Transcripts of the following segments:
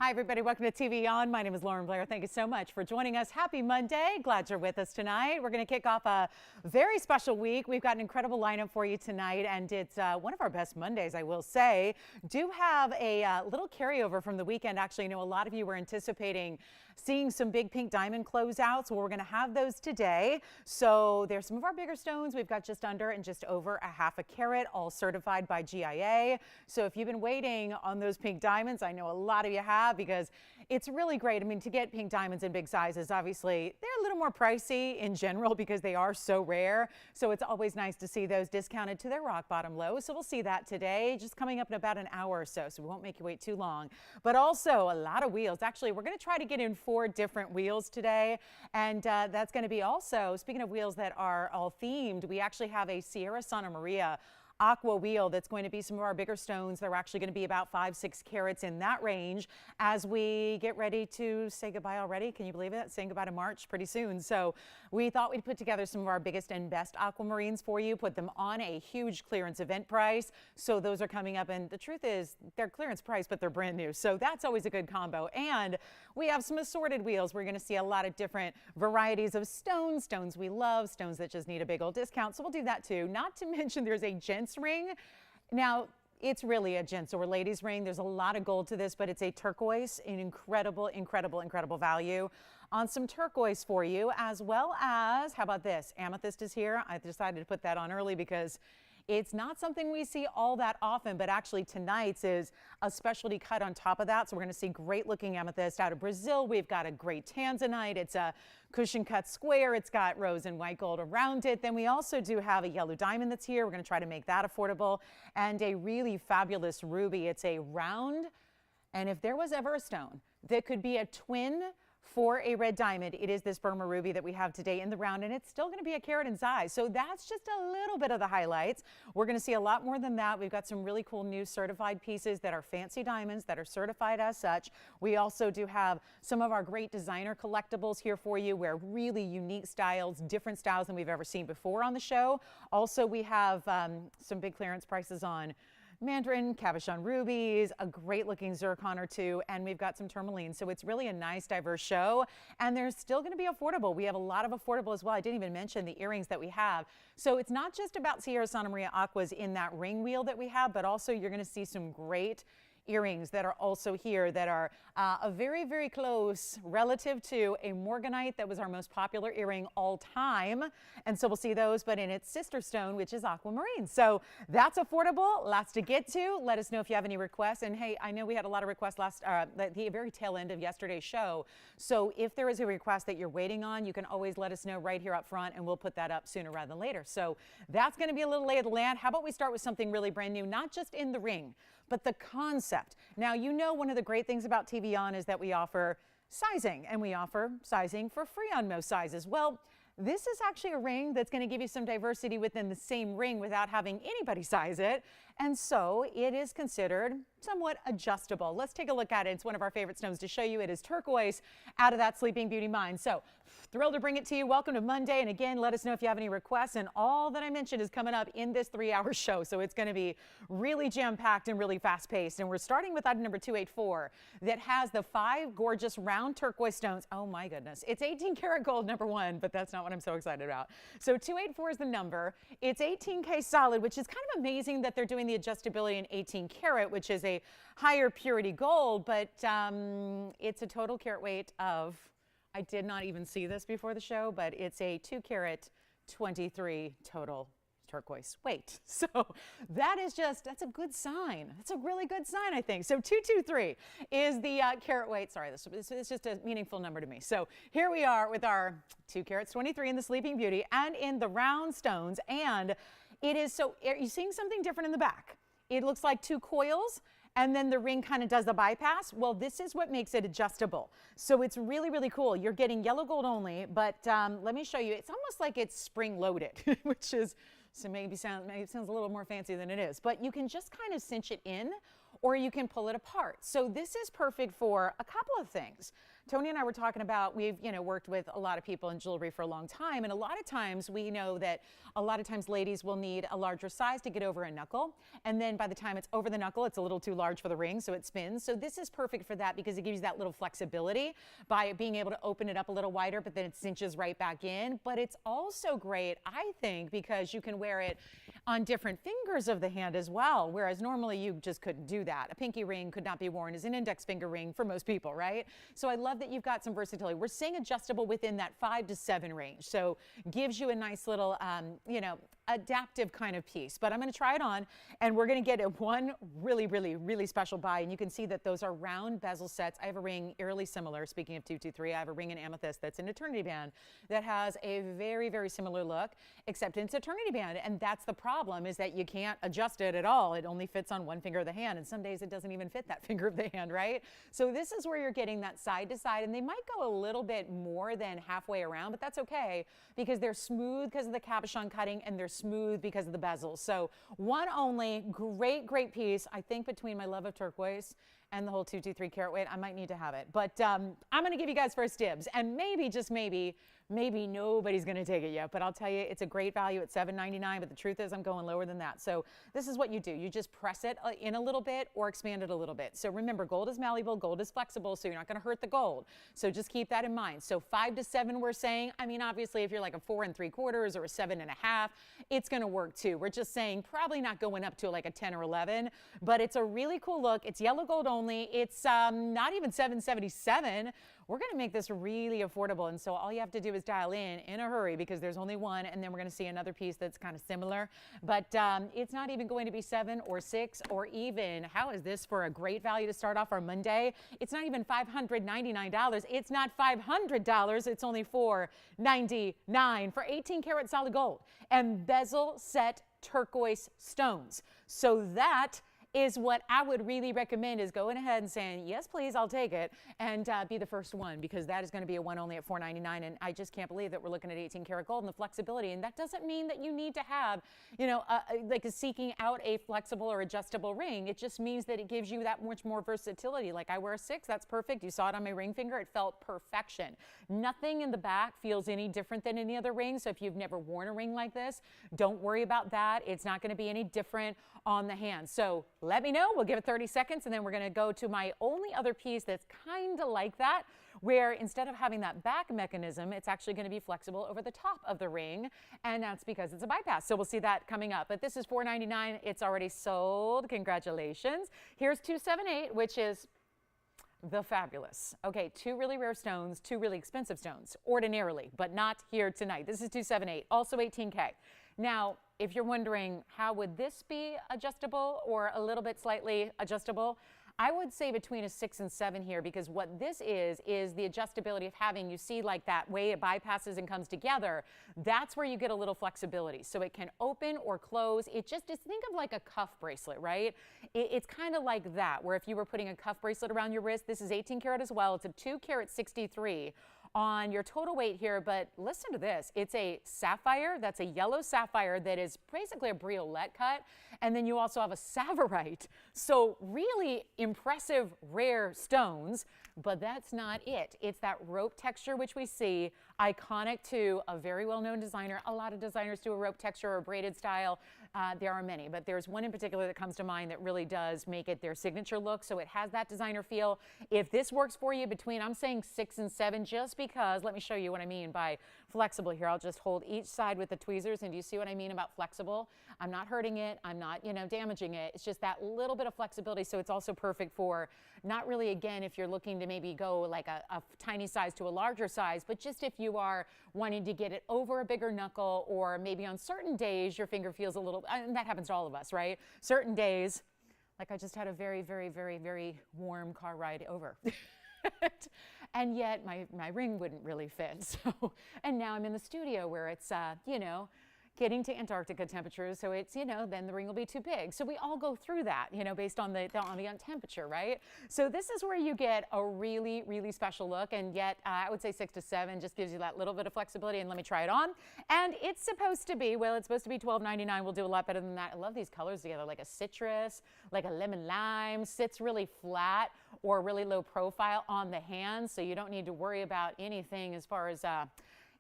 Hi, everybody. Welcome to TVON. My name is Lauren Blair. Thank you so much for joining us. Happy Monday. Glad you're with us tonight. We're going to kick off a very special week. We've got an incredible lineup for you tonight, and it's one of our best Mondays, I will say. Do have a little carryover from the weekend. Actually, I know a lot of you were anticipating seeing some big pink diamond closeouts. Well, we're going to have those today. So there's some of our bigger stones. We've got just under and just over a half a carat, all certified by GIA. So if you've been waiting on those pink diamonds, I know a lot of you have, because it's really great. I mean, to get pink diamonds in big sizes, obviously they're a little more pricey in general because they are so rare. So it's always nice to see those discounted to their rock bottom low. So we'll see that today, just coming up in about an hour or so. So we won't make you wait too long, but also a lot of wheels. Actually, we're going to try to get in 4 different wheels today. And that's going to be also, speaking of wheels that are all themed, we actually have a Sierra Santa Maria aqua wheel that's going to be some of our bigger stones. They're actually going to be about 5-6 carats in that range as we get ready to say goodbye already. Can you believe it? Saying goodbye to March pretty soon. So we thought we'd put together some of our biggest and best aquamarines for you, put them on a huge clearance event price. So those are coming up, and the truth is they're clearance price, but they're brand new. So that's always a good combo. And we have some assorted wheels. We're going to see a lot of different varieties of stones, stones we love, stones that just need a big old discount. So we'll do that too. Not to mention there's a gents ring. Now, it's really a gents or ladies ring. There's a lot of gold to this, but it's a turquoise, an incredible, incredible, incredible value on some turquoise for you, as well as, how about this? Amethyst is here. I decided to put that on early because it's not something we see all that often, but actually tonight's is a specialty cut on top of that. So we're going to see great looking amethyst out of Brazil. We've got a great Tanzanite. It's a cushion cut square. It's got rose and white gold around it. Then we also do have a yellow diamond that's here. We're going to try to make that affordable, and a really fabulous ruby. It's a round, and if there was ever a stone that could be a twin for a red diamond, it is this Burma ruby that we have today in the round, and it's still going to be a carat in size. So that's just a little bit of the highlights. We're going to see a lot more than that. We've got some really cool new certified pieces that are fancy diamonds that are certified as such. We also do have some of our great designer collectibles here for you, where really unique styles, different styles than we've ever seen before on the show. Also, we have some big clearance prices on Mandarin, cabochon rubies, a great looking zircon or two, and we've got some tourmaline. So it's really a nice diverse show, and they're still going to be affordable. We have a lot of affordable as well. I didn't even mention the earrings that we have. So it's not just about Sierra Santa Maria aquas in that ring wheel that we have, but also you're going to see some great earrings that are also here that are a very, very close relative to a Morganite that was our most popular earring all time. And so we'll see those, but in its sister stone, which is aquamarine. So that's affordable, lots to get to. Let us know if you have any requests. And hey, I know we had a lot of requests the very tail end of yesterday's show. So if there is a request that you're waiting on, you can always let us know right here up front, and we'll put that up sooner rather than later. So that's going to be a little lay of the land. How about we start with something really brand new, not just in the ring, but the concept. Now, you know, one of the great things about TVON is that we offer sizing, and we offer sizing for free on most sizes. Well, this is actually a ring that's going to give you some diversity within the same ring without having anybody size it. And so it is considered somewhat adjustable. Let's take a look at it. It's one of our favorite stones to show you. It is turquoise out of that Sleeping Beauty mine. So thrilled to bring it to you. Welcome to Monday. And again, let us know if you have any requests. And all that I mentioned is coming up in this 3-hour show. So it's going to be really jam-packed and really fast-paced. And we're starting with item number 284 that has the 5 gorgeous round turquoise stones. Oh my goodness. It's 18 karat gold, number 1, but that's not what I'm so excited about. So 284 is the number. It's 18K solid, which is kind of amazing that they're doing the adjustability in 18 karat, which is a higher purity gold, but it's a total carat weight of, I did not even see this before the show, but it's a 2 carat 23 total turquoise weight. So that is just, that's a good sign. That's a really good sign, I think. So 223 is the carat weight. Sorry, this is just a meaningful number to me. So here we are with our 2 carats 23 in the Sleeping Beauty and in the round stones. And it is, so are you seeing something different in the back? It looks like 2 coils, and then the ring kind of does the bypass. Well, this is what makes it adjustable. So it's really, really cool. You're getting yellow gold only, but let me show you. It's almost like it's spring loaded, which is, so maybe sounds a little more fancy than it is, but you can just kind of cinch it in, or you can pull it apart. So this is perfect for a couple of things. Tony and I were talking about, we've, worked with a lot of people in jewelry for a long time. And a lot of times we know that a lot of times ladies will need a larger size to get over a knuckle. And then by the time it's over the knuckle, it's a little too large for the ring, so it spins. So this is perfect for that because it gives you that little flexibility by being able to open it up a little wider, but then it cinches right back in. But it's also great, I think, because you can wear it on different fingers of the hand as well, whereas normally you just couldn't do that. A pinky ring could not be worn as an index finger ring for most people, right? So I love that you've got some versatility. We're saying adjustable within that 5 to 7 range, so gives you a nice little, adaptive kind of piece. But I'm going to try it on, and we're going to get one really, really, really special buy, and you can see that those are round bezel sets. I have a ring eerily similar. Speaking of 223, I have a ring in amethyst that's an eternity band that has a very, very similar look, except it's eternity band, and that's the problem, is that you can't adjust it at all. It only fits on one finger of the hand, and some days it doesn't even fit that finger of the hand, right? So this is where you're getting that side to side, and they might go a little bit more than halfway around, but that's okay because they're smooth because of the cabochon cutting, and they're smooth because of the bezels. So one only, great, great piece. I think between my love of turquoise and the whole 223 carat weight, I might need to have it. But I'm going to give you guys first dibs, and maybe, just maybe nobody's going to take it yet, but I'll tell you, it's a great value at $7.99, but the truth is I'm going lower than that. So this is what you do. You just press it in a little bit or expand it a little bit. So remember, gold is malleable, gold is flexible, so you're not going to hurt the gold. So just keep that in mind. So 5 to 7 we're saying. I mean, obviously, if you're like a 4 3/4 or a 7.5, it's going to work too. We're just saying probably not going up to like a 10 or 11, but it's a really cool look. It's yellow gold only. It's not even $7.77. We're going to make this really affordable, and so all you have to do is dial in a hurry because there's only one, and then we're going to see another piece that's kind of similar, but it's not even going to be 7 or 6 or even, how is this for a great value to start off our Monday? It's not even $599. It's not $500. It's only $499 for 18 karat solid gold and bezel set turquoise stones. So that is what I would really recommend, is going ahead and saying, yes, please, I'll take it, and be the first one, because that is going to be a one only at $499, and I just can't believe that we're looking at 18 karat gold and the flexibility. And that doesn't mean that you need to have, like seeking out a flexible or adjustable ring. It just means that it gives you that much more versatility. Like I wear a 6, that's perfect. You saw it on my ring finger. It felt perfection. Nothing in the back feels any different than any other ring. So if you've never worn a ring like this, don't worry about that. It's not going to be any different on the hand. So let me know. We'll give it 30 seconds, and then we're going to go to my only other piece that's kind of like that, where instead of having that back mechanism, it's actually going to be flexible over the top of the ring, and that's because it's a bypass. So we'll see that coming up. But this is $499. It's already sold. Congratulations. Here's 278, which is the fabulous. Okay, 2 really rare stones, 2 really expensive stones, ordinarily, but not here tonight. This is 278, also 18K. Now, if you're wondering, how would this be adjustable or a little bit slightly adjustable? I would say between a 6 and 7 here, because what this is the adjustability of having, you see like that way it bypasses and comes together, that's where you get a little flexibility. So it can open or close. It just think of like a cuff bracelet, right? It's kind of like that, where if you were putting a cuff bracelet around your wrist, this is 18 karat as well. It's a 2 karat 63 on your total weight here, but listen to this. It's a sapphire. That's a yellow sapphire that is basically a briolette cut, and then you also have a savorite. So really impressive rare stones, but that's not it. It's that rope texture, which we see, iconic to a very well-known designer. A lot of designers do a rope texture or braided style. There are many, but there's one in particular that comes to mind that really does make it their signature look. So it has that designer feel. If this works for you between, I'm saying 6 and 7, just because, let me show you what I mean by flexible here. I'll just hold each side with the tweezers, and do you see what I mean about flexible? I'm not hurting it. I'm not, damaging it. It's just that little bit of flexibility. So it's also perfect for not really, again, if you're looking to maybe go like a tiny size to a larger size, but just if you are wanting to get it over a bigger knuckle, or maybe on certain days your finger feels a little, and that happens to all of us, right? Certain days, like I just had a very, very, very, very warm car ride over. And yet my ring wouldn't really fit. So, and now I'm in the studio where it's, getting to Antarctica temperatures, so it's, you know, then the ring will be too big. So we all go through that, you know, based on the ambient temperature, right? So this is where you get a really, really special look, and yet I would say 6 to 7 just gives you that little bit of flexibility. And let me try it on. And it's supposed to be, well, it's supposed to be $12.99. We'll do a lot better than that. I love these colors together, like a citrus, like a lemon lime. Sits really flat or really low profile on the hand, so you don't need to worry about anything as far as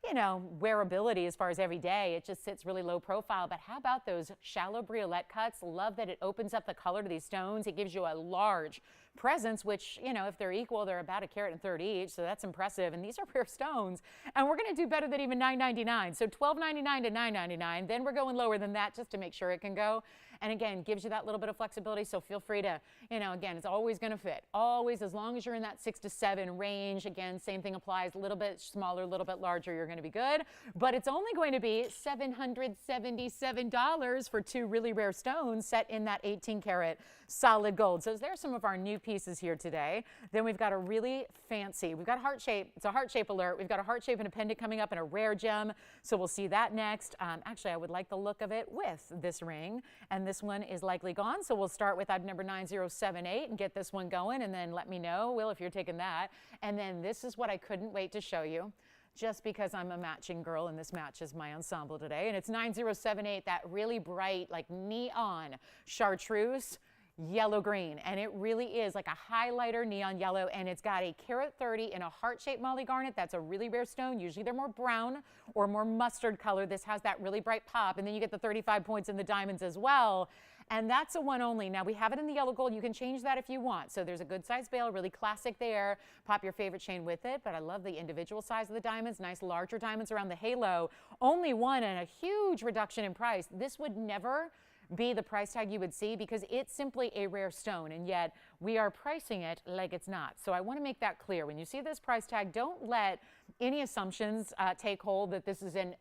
you know, wearability as far as every day. It just sits really low profile. But how about those shallow briolette cuts? Love that it opens up the color to these stones. It gives you a large presence, which, you know, if they're equal, they're about 1.3 carats each, so that's impressive. And these are rare stones, and we're going to do better than even $9.99. So $12.99 to $9.99. Then we're going lower than that just to make sure it can go. And again, gives you that little bit of flexibility, so feel free to, you know, again, it's always going to fit. Always, as long as you're in that 6 to 7 range. Again, same thing applies. A little bit smaller, a little bit larger, you're going to be good. But it's only going to be $777 for 2 really rare stones set in that 18-carat solid gold. So there's some of our new pieces here today. Then we've got a really fancy, we've got a heart shape. It's a heart shape alert. We've got a heart shape and a pendant coming up and a rare gem. So we'll see that next. Actually, I would like the look of it with this ring. And this one is likely gone. So we'll start with item number 9078 and get this one going, and then let me know, Will, if you're taking that. And then this is what I couldn't wait to show you, just because I'm a matching girl and this matches my ensemble today. And it's 9078, that really bright, like neon chartreuse yellow green, and it really is like a highlighter neon yellow, and it's got a 1.30 carat in a heart-shaped Molly garnet. That's a really rare stone. Usually they're more brown or more mustard color. This has that really bright pop, and then you get the 35 points in the diamonds as well. And that's a one only. Now we have it in the yellow gold. You can change that if you want. So there's a good size bail, really classic there. Pop your favorite chain with it, but I love the individual size of the diamonds. Nice larger diamonds around the halo. Only one, and a huge reduction in price. This would never be the price tag you would see because it's simply a rare stone, and yet we are pricing it like it's not. So I want to make that clear. When you see this price tag, don't let any assumptions take hold that this is an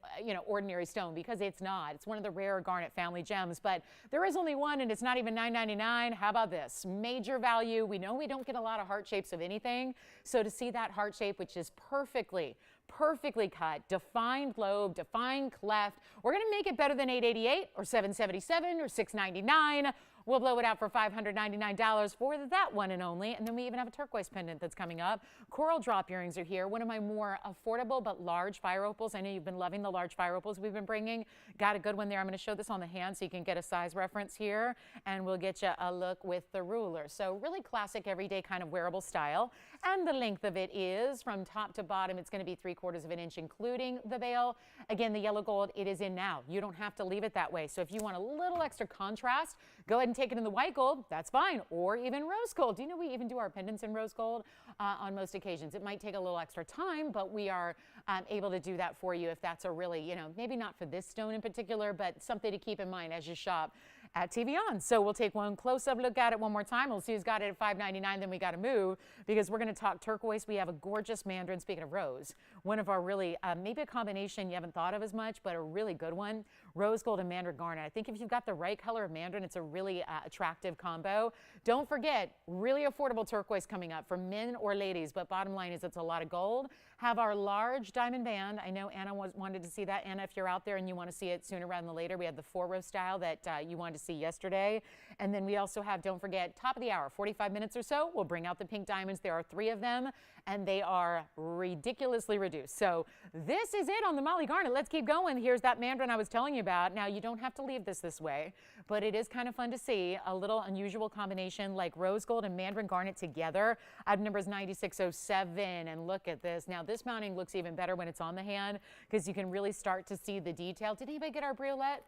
ordinary stone, because it's not. It's one of the rare garnet family gems, but there is only one, and it's not even $9.99. How about this? Major value. We know we don't get a lot of heart shapes of anything, so to see that heart shape, which is perfectly cut, defined lobe, defined cleft, we're going to make it better than $888 or $777 or $699. We'll blow it out for $599 for that one and only. And then we even have a turquoise pendant that's coming up. Coral drop earrings are here. One of my more affordable but large fire opals. I know you've been loving the large fire opals we've been bringing. Got a good one there. I'm going to show this on the hand so you can get a size reference here. And we'll get you a look with the ruler. So really classic, everyday kind of wearable style. And the length of it is from top to bottom. It's going to be 3/4 of an inch, including the bail. Again, the yellow gold, it is in now. You don't have to leave it that way. So if you want a little extra contrast, go ahead and take it in the white gold. That's fine. Or even rose gold. Do you know we even do our pendants in rose gold on most occasions? It might take a little extra time, but we are able to do that for you if that's a really, maybe not for this stone in particular, but something to keep in mind as you shop at TVON. So we'll take one close-up look at it one more time. We'll see who's got it at $5.99. Then we got to move because we're going to talk turquoise. We have a gorgeous Mandarin, speaking of rose, one of our really, maybe a combination you haven't thought of as much, but a really good one, rose gold and Mandarin garnet. I think if you've got the right color of Mandarin, it's a really attractive combo. Don't forget, really affordable turquoise coming up for men or ladies, but bottom line is it's a lot of gold. Have our large diamond band. I know Anna wanted to see that. Anna, if you're out there and you want to see it sooner rather than later, we have the 4-row style that you wanted to see yesterday. And then we also have, don't forget, top of the hour, 45 minutes or so, we'll bring out the pink diamonds. There are 3 of them, and they are ridiculously reduced. So this is it on the Molly garnet. Let's keep going. Here's that Mandarin I was telling you about. Now, you don't have to leave this way, but it is kind of fun to see a little unusual combination like rose gold and Mandarin garnet together. Item number is 9607, and look at this. Now, this mounting looks even better when it's on the hand because you can really start to see the detail. Did anybody get our briolette?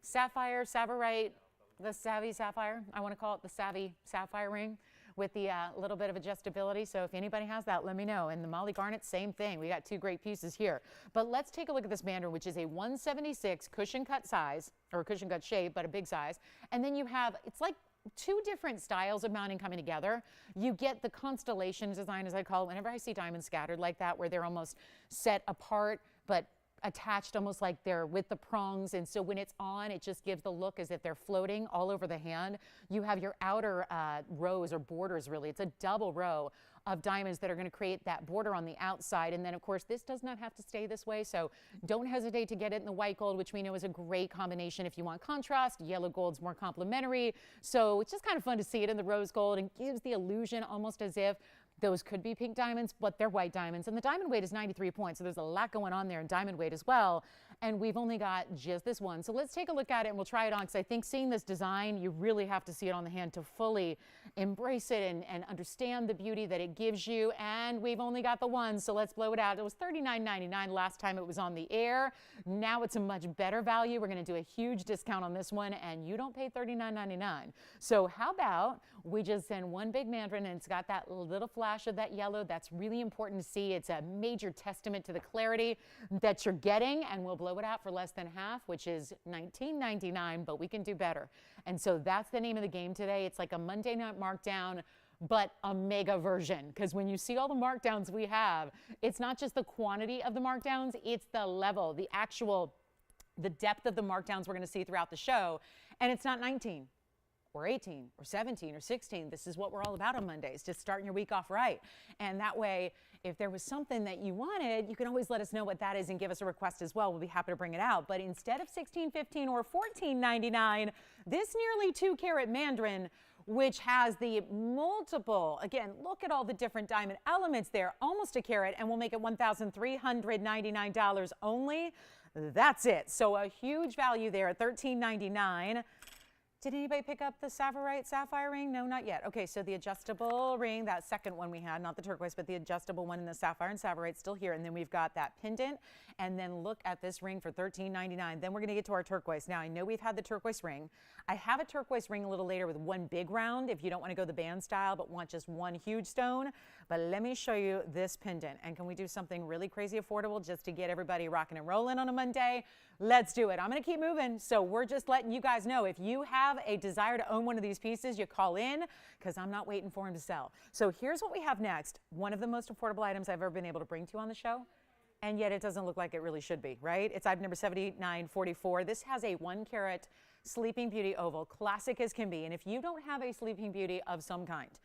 Sapphire, savorite, the savvy sapphire. I want to call it the savvy sapphire ring with the little bit of adjustability. So if anybody has that, let me know. And the Molly garnet, same thing. We got 2 great pieces here. But let's take a look at this Mandarin, which is a 176 cushion cut size, or cushion cut shape, but a big size. And then you have, it's like 2 different styles of mounting coming together. You get the constellation design, as I call it, whenever I see diamonds scattered like that, where they're almost set apart, but attached almost like they're with the prongs, and so when it's on, it just gives the look as if they're floating all over the hand. You have your outer rows or borders, really. It's a double row of diamonds that are going to create that border on the outside. And then, of course, this does not have to stay this way, so don't hesitate to get it in the white gold, which we know is a great combination if you want contrast. Yellow gold's more complementary, so it's just kind of fun to see it in the rose gold and gives the illusion almost as if those could be pink diamonds, but they're white diamonds. And the diamond weight is 93 points, so there's a lot going on there in diamond weight as well. And we've only got just this one. So let's take a look at it and we'll try it on, because I think seeing this design, you really have to see it on the hand to fully embrace it and understand the beauty that it gives you. And we've only got the one, so let's blow it out. It was $39.99 last time it was on the air. Now it's a much better value. We're going to do a huge discount on this one, and you don't pay $39.99. So how about we just send one big Mandarin, and it's got that little flash of that yellow. That's really important to see. It's a major testament to the clarity that you're getting, and we'll blow it out for less than half, which is $19.99, but we can do better. And so that's the name of the game today. It's like a Monday night markdown, but a mega version, because when you see all the markdowns we have, it's not just the quantity of the markdowns, it's the level, the depth of the markdowns we're going to see throughout the show. And it's not 19 or 18 or 17 or 16. This is what we're all about on Mondays, just starting your week off right. And that way, if there was something that you wanted, you can always let us know what that is and give us a request as well. We'll be happy to bring it out. But instead of $16.15 or $14.99, this nearly 2-carat Mandarin, which has the multiple, again, look at all the different diamond elements there, almost a carat, and we'll make it $1,399 only. That's it. So a huge value there at $13.99. Did anybody pick up the savorite sapphire ring? No, not yet. Okay, so the adjustable ring, that second one we had, not the turquoise, but the adjustable one in the sapphire and savorite still here. And then we've got that pendant. And then look at this ring for $13.99. Then we're going to get to our turquoise. Now, I know we've had the turquoise ring. I have a turquoise ring a little later with one big round if you don't want to go the band style but want just one huge stone. But let me show you this pendant. And can we do something really crazy affordable just to get everybody rocking and rolling on a Monday? Let's do it. I'm going to keep moving. So we're just letting you guys know if you have a desire to own one of these pieces, you call in, because I'm not waiting for them to sell. So here's what we have next. One of the most affordable items I've ever been able to bring to you on the show. And yet it doesn't look like it really should be, right? It's item number 7944. This has a 1-carat Sleeping Beauty oval, classic as can be. And if you don't have a Sleeping Beauty of some kind,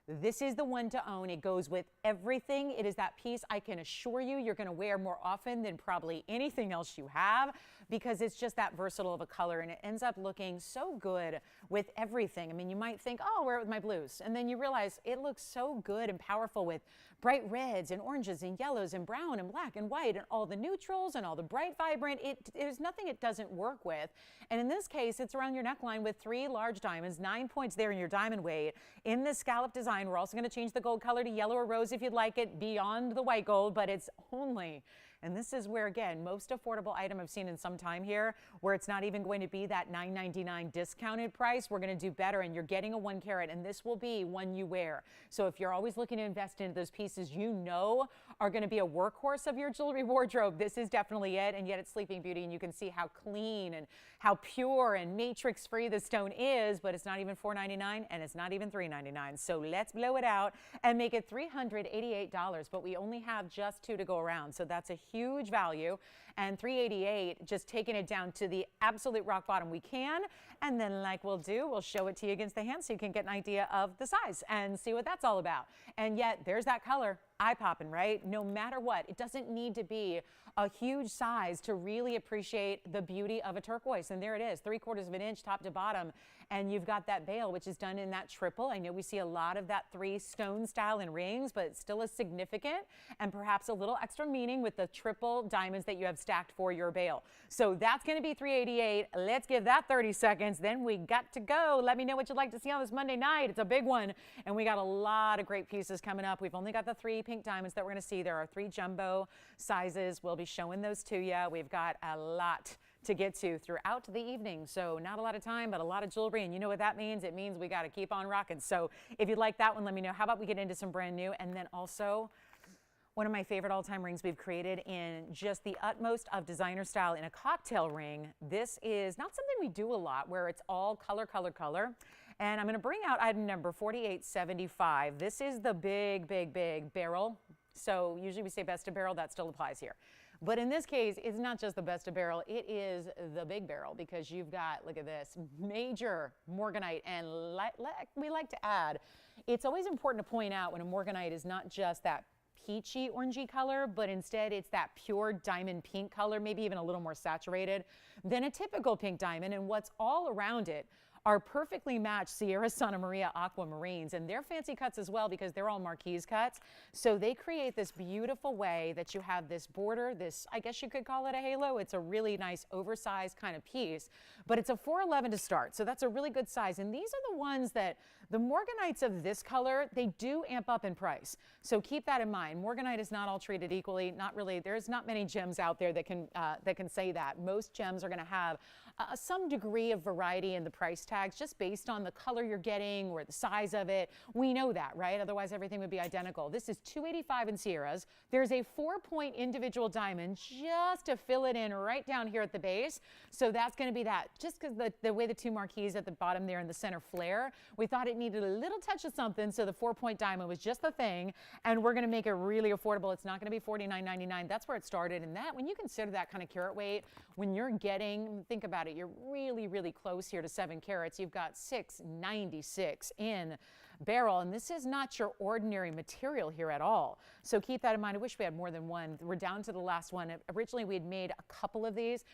this is the one to own. It goes with everything. It is that piece I can assure you you're going to wear more often than probably anything else you have, because it's just that versatile of a color, and it ends up looking so good with everything. I mean, you might think, oh, I'll wear it with my blues, and then you realize it looks so good and powerful with bright reds and oranges and yellows and brown and black and white and all the neutrals and all the bright vibrant. There's nothing it doesn't work with. And in this case, it's around your neckline with 3 large diamonds, 9 points there in your diamond weight. In this scallop design, we're also going to change the gold color to yellow or rose if you'd like it beyond the white gold, but it's only, and this is where, again, most affordable item I've seen in some time here, where it's not even going to be that $9.99 discounted price. We're going to do better, and you're getting a 1-carat, and this will be one you wear. So if you're always looking to invest into those pieces you know are going to be a workhorse of your jewelry wardrobe, this is definitely it. And yet it's Sleeping Beauty, and you can see how clean and how pure and matrix-free the stone is, but it's not even $4.99, and it's not even $3.99. So let's blow it out and make it $388, but we only have just 2 to go around, so that's a huge value. And $388, just taking it down to the absolute rock bottom we can. And then, like we'll do, we'll show it to you against the hand so you can get an idea of the size and see what that's all about. And yet there's that color, eye-popping, right? No matter what, it doesn't need to be a huge size to really appreciate the beauty of a turquoise. And there it is, 3/4 of an inch top to bottom. And you've got that bail, which is done in that triple. I know we see a lot of that 3 stone style in rings, but it's still a significant and perhaps a little extra meaning with the triple diamonds that you have stacked for your bail. So that's going to be $388. Let's give that 30 seconds. Then we got to go. Let me know what you'd like to see on this Monday night. It's a big one. And we got a lot of great pieces coming up. We've only got the 3 pink diamonds that we're going to see. There are 3 jumbo sizes. We'll be showing those to you. We've got a lot to get to throughout the evening. So not a lot of time, but a lot of jewelry. And you know what that means? It means we got to keep on rocking. So if you'd like that one, let me know. How about we get into some brand new? And then also one of my favorite all-time rings we've created in just the utmost of designer style in a cocktail ring. This is not something we do a lot, where it's all color, color, color. And I'm going to bring out item number 4875. This is the big, big, big barrel. So usually we say best of barrel. That still applies here. But in this case, it's not just the best of barrel, it is the big barrel, because you've got, look at this, major Morganite. And we like to add, it's always important to point out when a Morganite is not just that peachy orangey color, but instead it's that pure diamond pink color, maybe even a little more saturated than a typical pink diamond. And what's all around it are perfectly matched Sierra Santa Maria aquamarines, and they're fancy cuts as well because they're all marquise cuts. So they create this beautiful way that you have this border, this, I guess you could call it a halo. It's a really nice oversized kind of piece, but it's a 411 to start. So that's a really good size. And these are the ones that the Morganites of this color, they do amp up in price. So keep that in mind. Morganite is not all treated equally. Not really. There's not many gems out there that can say that. Most gems are going to have some degree of variety in the price tags just based on the color you're getting or the size of it. We know that, right? Otherwise, everything would be identical. This is $285 in Sierras. There's a 4-point individual diamond just to fill it in right down here at the base. So that's going to be that. Just because the way the two marquise at the bottom there in the center flare, we thought it needed a little touch of something, so the 4-point diamond was just the thing, and we're going to make it really affordable. It's not going to be $49.99. That's where it started, and that, when you consider that kind of carat weight, when you're getting, think about it, you're really, really close here to 7 carats. You've got 696 in barrel, and this is not your ordinary material here at all. So keep that in mind. I wish we had more than one. We're down to the last one. Originally, we had made a couple of these.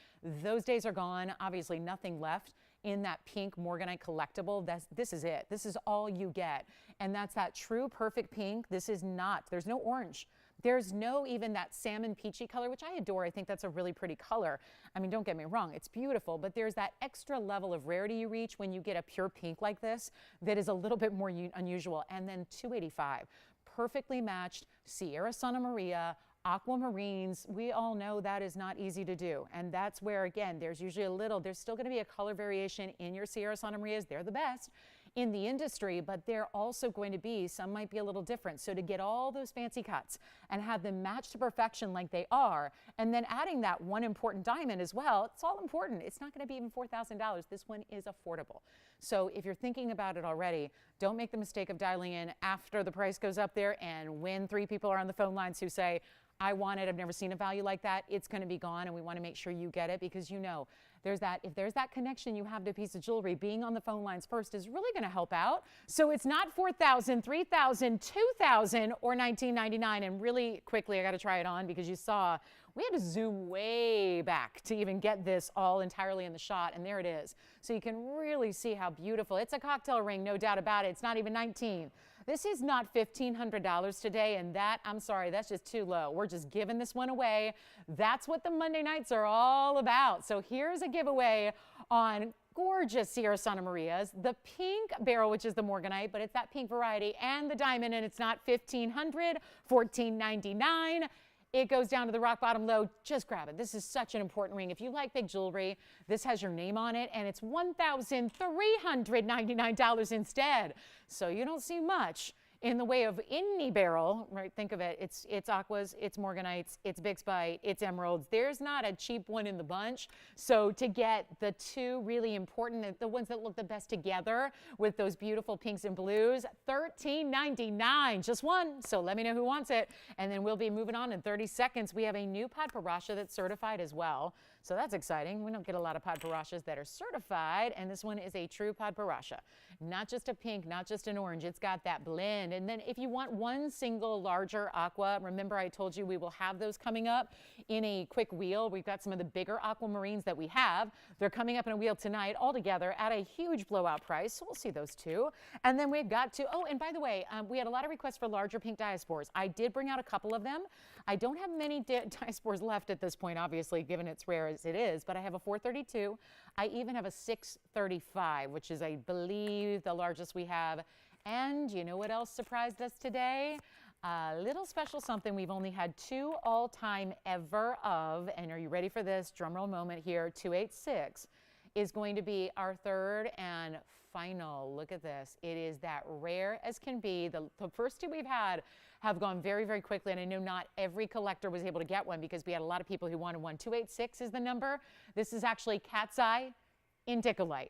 Those days are gone. Obviously, nothing left in that pink Morganite collectible. This is it. This is all you get. And that's that true perfect pink. This is not, there's no orange. There's no even that salmon peachy color, which I adore. I think that's a really pretty color. I mean, don't get me wrong, it's beautiful, but there's that extra level of rarity you reach when you get a pure pink like this that is a little bit more unusual. And then $285, perfectly matched Sierra Santa Maria aquamarines. We all know that is not easy to do. And that's where, again, there's usually there's still going to be a color variation in your Sierra Santa Marias. They're the best in the industry, but they're also going to be, some might be a little different. So to get all those fancy cuts and have them match to perfection like they are, and then adding that one important diamond as well, it's all important. It's not going to be even $4,000. This one is affordable. So if you're thinking about it already, don't make the mistake of dialing in after the price goes up there, and when 3 people are on the phone lines who say, I want it, I've never seen a value like that, it's going to be gone, and we want to make sure you get it, because you know if there's that connection you have to a piece of jewelry, being on the phone lines first is really going to help out. So it's not $4,000, $3,000, $2,000, or $19.99. And really quickly, I got to try it on because you saw we had to zoom way back to even get this all entirely in the shot, and there it is. So you can really see how beautiful. It's a cocktail ring, no doubt about it. It's not even $19. This is not $1,500 today, and that, I'm sorry, that's just too low. We're just giving this one away. That's what the Monday nights are all about. So here's a giveaway on gorgeous Sierra Santa Marias, the pink barrel, which is the Morganite, but it's that pink variety, and the diamond, and it's not $1,500, $1,499. It goes down to the rock bottom low. Just grab it. This is such an important ring. If you like big jewelry, this has your name on it, and it's $1,399 instead. So you don't see much in the way of any barrel, right? Think of it. It's aquas, it's Morganites, it's Bixbyte, it's emeralds. There's not a cheap one in the bunch. So to get the two really important, the ones that look the best together with those beautiful pinks and blues, $13.99, just one. So let me know who wants it. And then we'll be moving on in 30 seconds. We have a new paparacha that's certified as well. So that's exciting. We don't get a lot of paparachas that are certified, and this one is a true paparacha. Not just a pink, not just an orange. It's got that blend. And then if you want one single larger aqua, remember I told you we will have those coming up in a quick wheel. We've got some of the bigger aquamarines that we have. They're coming up in a wheel tonight all together at a huge blowout price. So we'll see those too. And then we've got to, oh, and by the way, we had a lot of requests for larger pink diaspores. I did bring out a couple of them. I don't have many diaspores left at this point, obviously, given it's rare as it is, but I have a 432. I even have a 635, which is, I believe, the largest we have. And you know what else surprised us today? A little special something we've only had 2 all-time ever of, and are you ready for this? Drumroll moment here. 286 is going to be our 3rd and final. Look at this. It is that rare as can be. The first 2 we've had have gone very, very quickly, and I know not every collector was able to get one because we had a lot of people who wanted one. 286 is the number. This is actually cat's eye indicolite.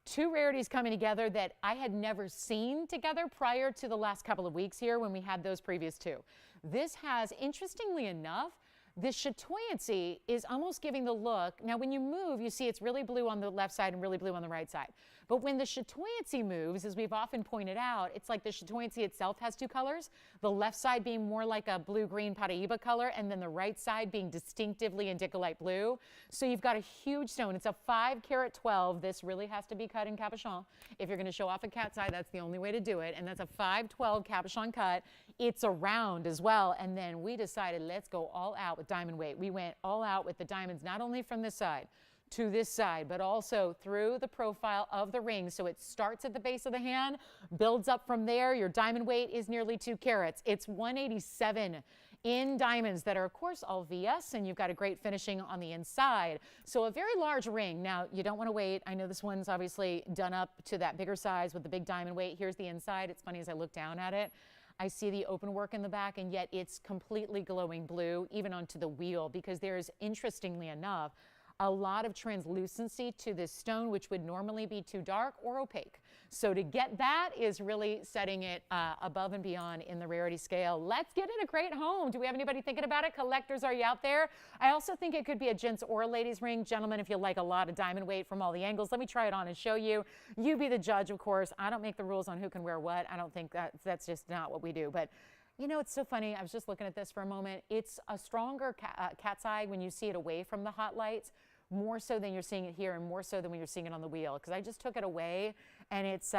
2 rarities coming together that I had never seen together prior to the last couple of weeks here when we had those previous 2. This has, interestingly enough, This chatoyancy is almost giving the look. Now, when you move, you see it's really blue on the left side and really blue on the right side. But when the chatoyancy moves, as we've often pointed out, it's like the chatoyancy itself has two colors, the left side being more like a blue-green Paraíba color, and then the right side being distinctively indicolite blue. So you've got a huge stone. It's a 5-carat 12. This really has to be cut in cabochon. If you're going to show off a cat's eye, that's the only way to do it. And that's a 512 cabochon cut. It's a round as well. And then we decided, let's go all out with diamond weight. We went all out with the diamonds, not only from this side to this side, but also through the profile of the ring. So it starts at the base of the hand, builds up from there. Your diamond weight is nearly 2 carats. It's 187 in diamonds that are, of course, all VS, and you've got a great finishing on the inside. So a very large ring. Now, you don't want to wait. I know this one's obviously done up to that bigger size with the big diamond weight. Here's the inside. It's funny, as I look down at it, I see the open work in the back, and yet it's completely glowing blue, even onto the wheel, because there's, interestingly enough, a lot of translucency to this stone, which would normally be too dark or opaque. So to get that is really setting it above and beyond in the rarity scale. Let's get in a great home. Do we have anybody thinking about it? Collectors, are you out there? I also think it could be a gents or a ladies ring. Gentlemen, if you like a lot of diamond weight from all the angles, let me try it on and show you. You be the judge, of course. I don't make the rules on who can wear what. I don't think that's just not what we do. But you know, it's so funny. I was just looking at this for a moment. It's a stronger cat's eye when you see it away from the hot lights, more so than you're seeing it here, and more so than when you're seeing it on the wheel. Because I just took it away, and it's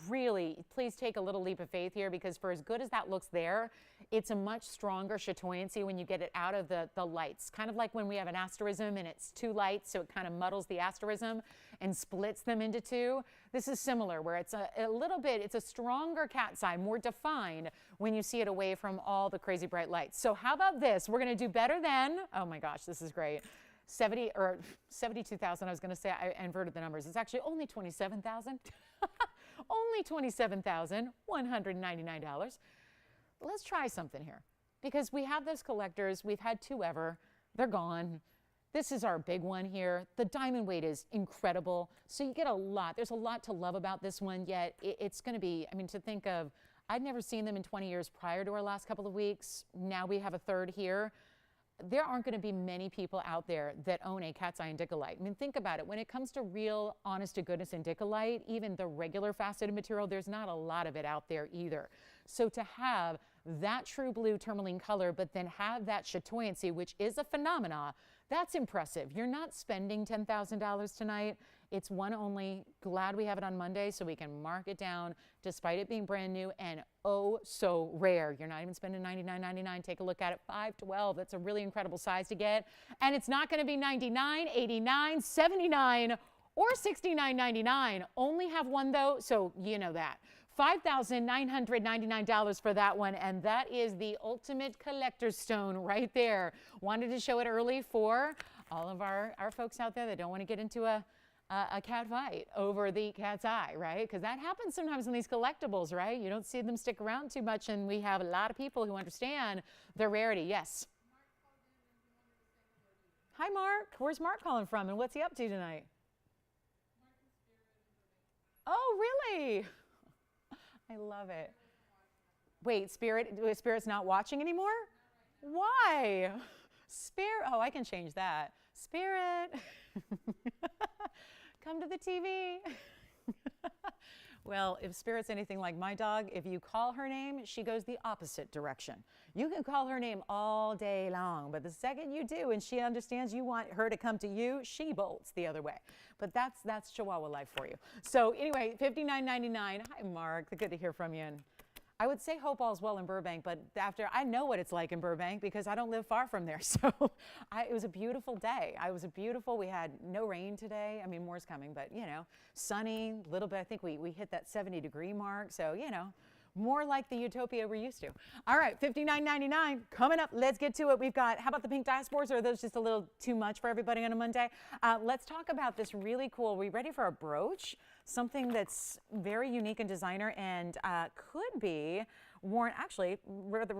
really, please take a little leap of faith here, because for as good as that looks there, it's a much stronger chatoyancy when you get it out of the lights. Kind of like when we have an asterism and it's two lights, so it kind of muddles the asterism and splits them into two. This is similar, where it's a little bit, it's a stronger cat's eye, more defined when you see it away from all the crazy bright lights. So how about this? We're going to do better than, oh my gosh, this is great. 72,000, I was going to say, I inverted the numbers. It's actually only 27,000. Only $27,199. Let's try something here, because we have those collectors. We've had two ever. They're gone. This is our big one here. The diamond weight is incredible. So you get a lot. There's a lot to love about this one, yet it's going to be, I mean, to think of, I'd never seen them in 20 years prior to our last couple of weeks. Now we have a third here. There aren't going to be many people out there that own a cat's eye indicolite. I mean, think about it. When it comes to real, honest to goodness indicolite, even the regular faceted material, there's not a lot of it out there either. So to have that true blue tourmaline color, but then have that chatoyancy, which is a phenomena, that's impressive. You're not spending $10,000 tonight. It's one only. Glad we have it on Monday so we can mark it down despite it being brand new and oh so rare. You're not even spending $99.99. Take a look at it. 512. That's a really incredible size to get. And it's not going to be $99, $89, $79, or $69.99. Only have one though, so you know that. $5,999 for that one, and that is the ultimate collector's stone right there. Wanted to show it early for all of our folks out there that don't want to get into a cat fight over the cat's eye, right? Because that happens sometimes in these collectibles, right? You don't see them stick around too much, and we have a lot of people who understand their rarity. Yes. Hi, Mark. Where's Mark calling from, and what's he up to tonight? Oh, really? I love it. Wait, Spirit's not watching anymore? Why? Spirit, oh, I can change that. Spirit, come to the TV. Well, if Spirit's anything like my dog, if you call her name, she goes the opposite direction. You can call her name all day long, but the second you do and she understands you want her to come to you, she bolts the other way. But that's Chihuahua life for you. So anyway, $59.99. Hi, Mark. Good to hear from you. And I would say hope all's well in Burbank, but after I know what it's like in Burbank because I don't live far from there. So it was a beautiful day. We had no rain today. I mean, more's coming, but you know, sunny, a little bit. I think we hit that 70-degree mark. So, you know, more like the utopia we're used to. All right, $59.99 coming up. Let's get to it. We've got, how about the pink diaspores, or are those just a little too much for everybody on a Monday? Let's talk about this really cool, are we ready for a brooch? Something that's very unique and designer and could be worn, actually,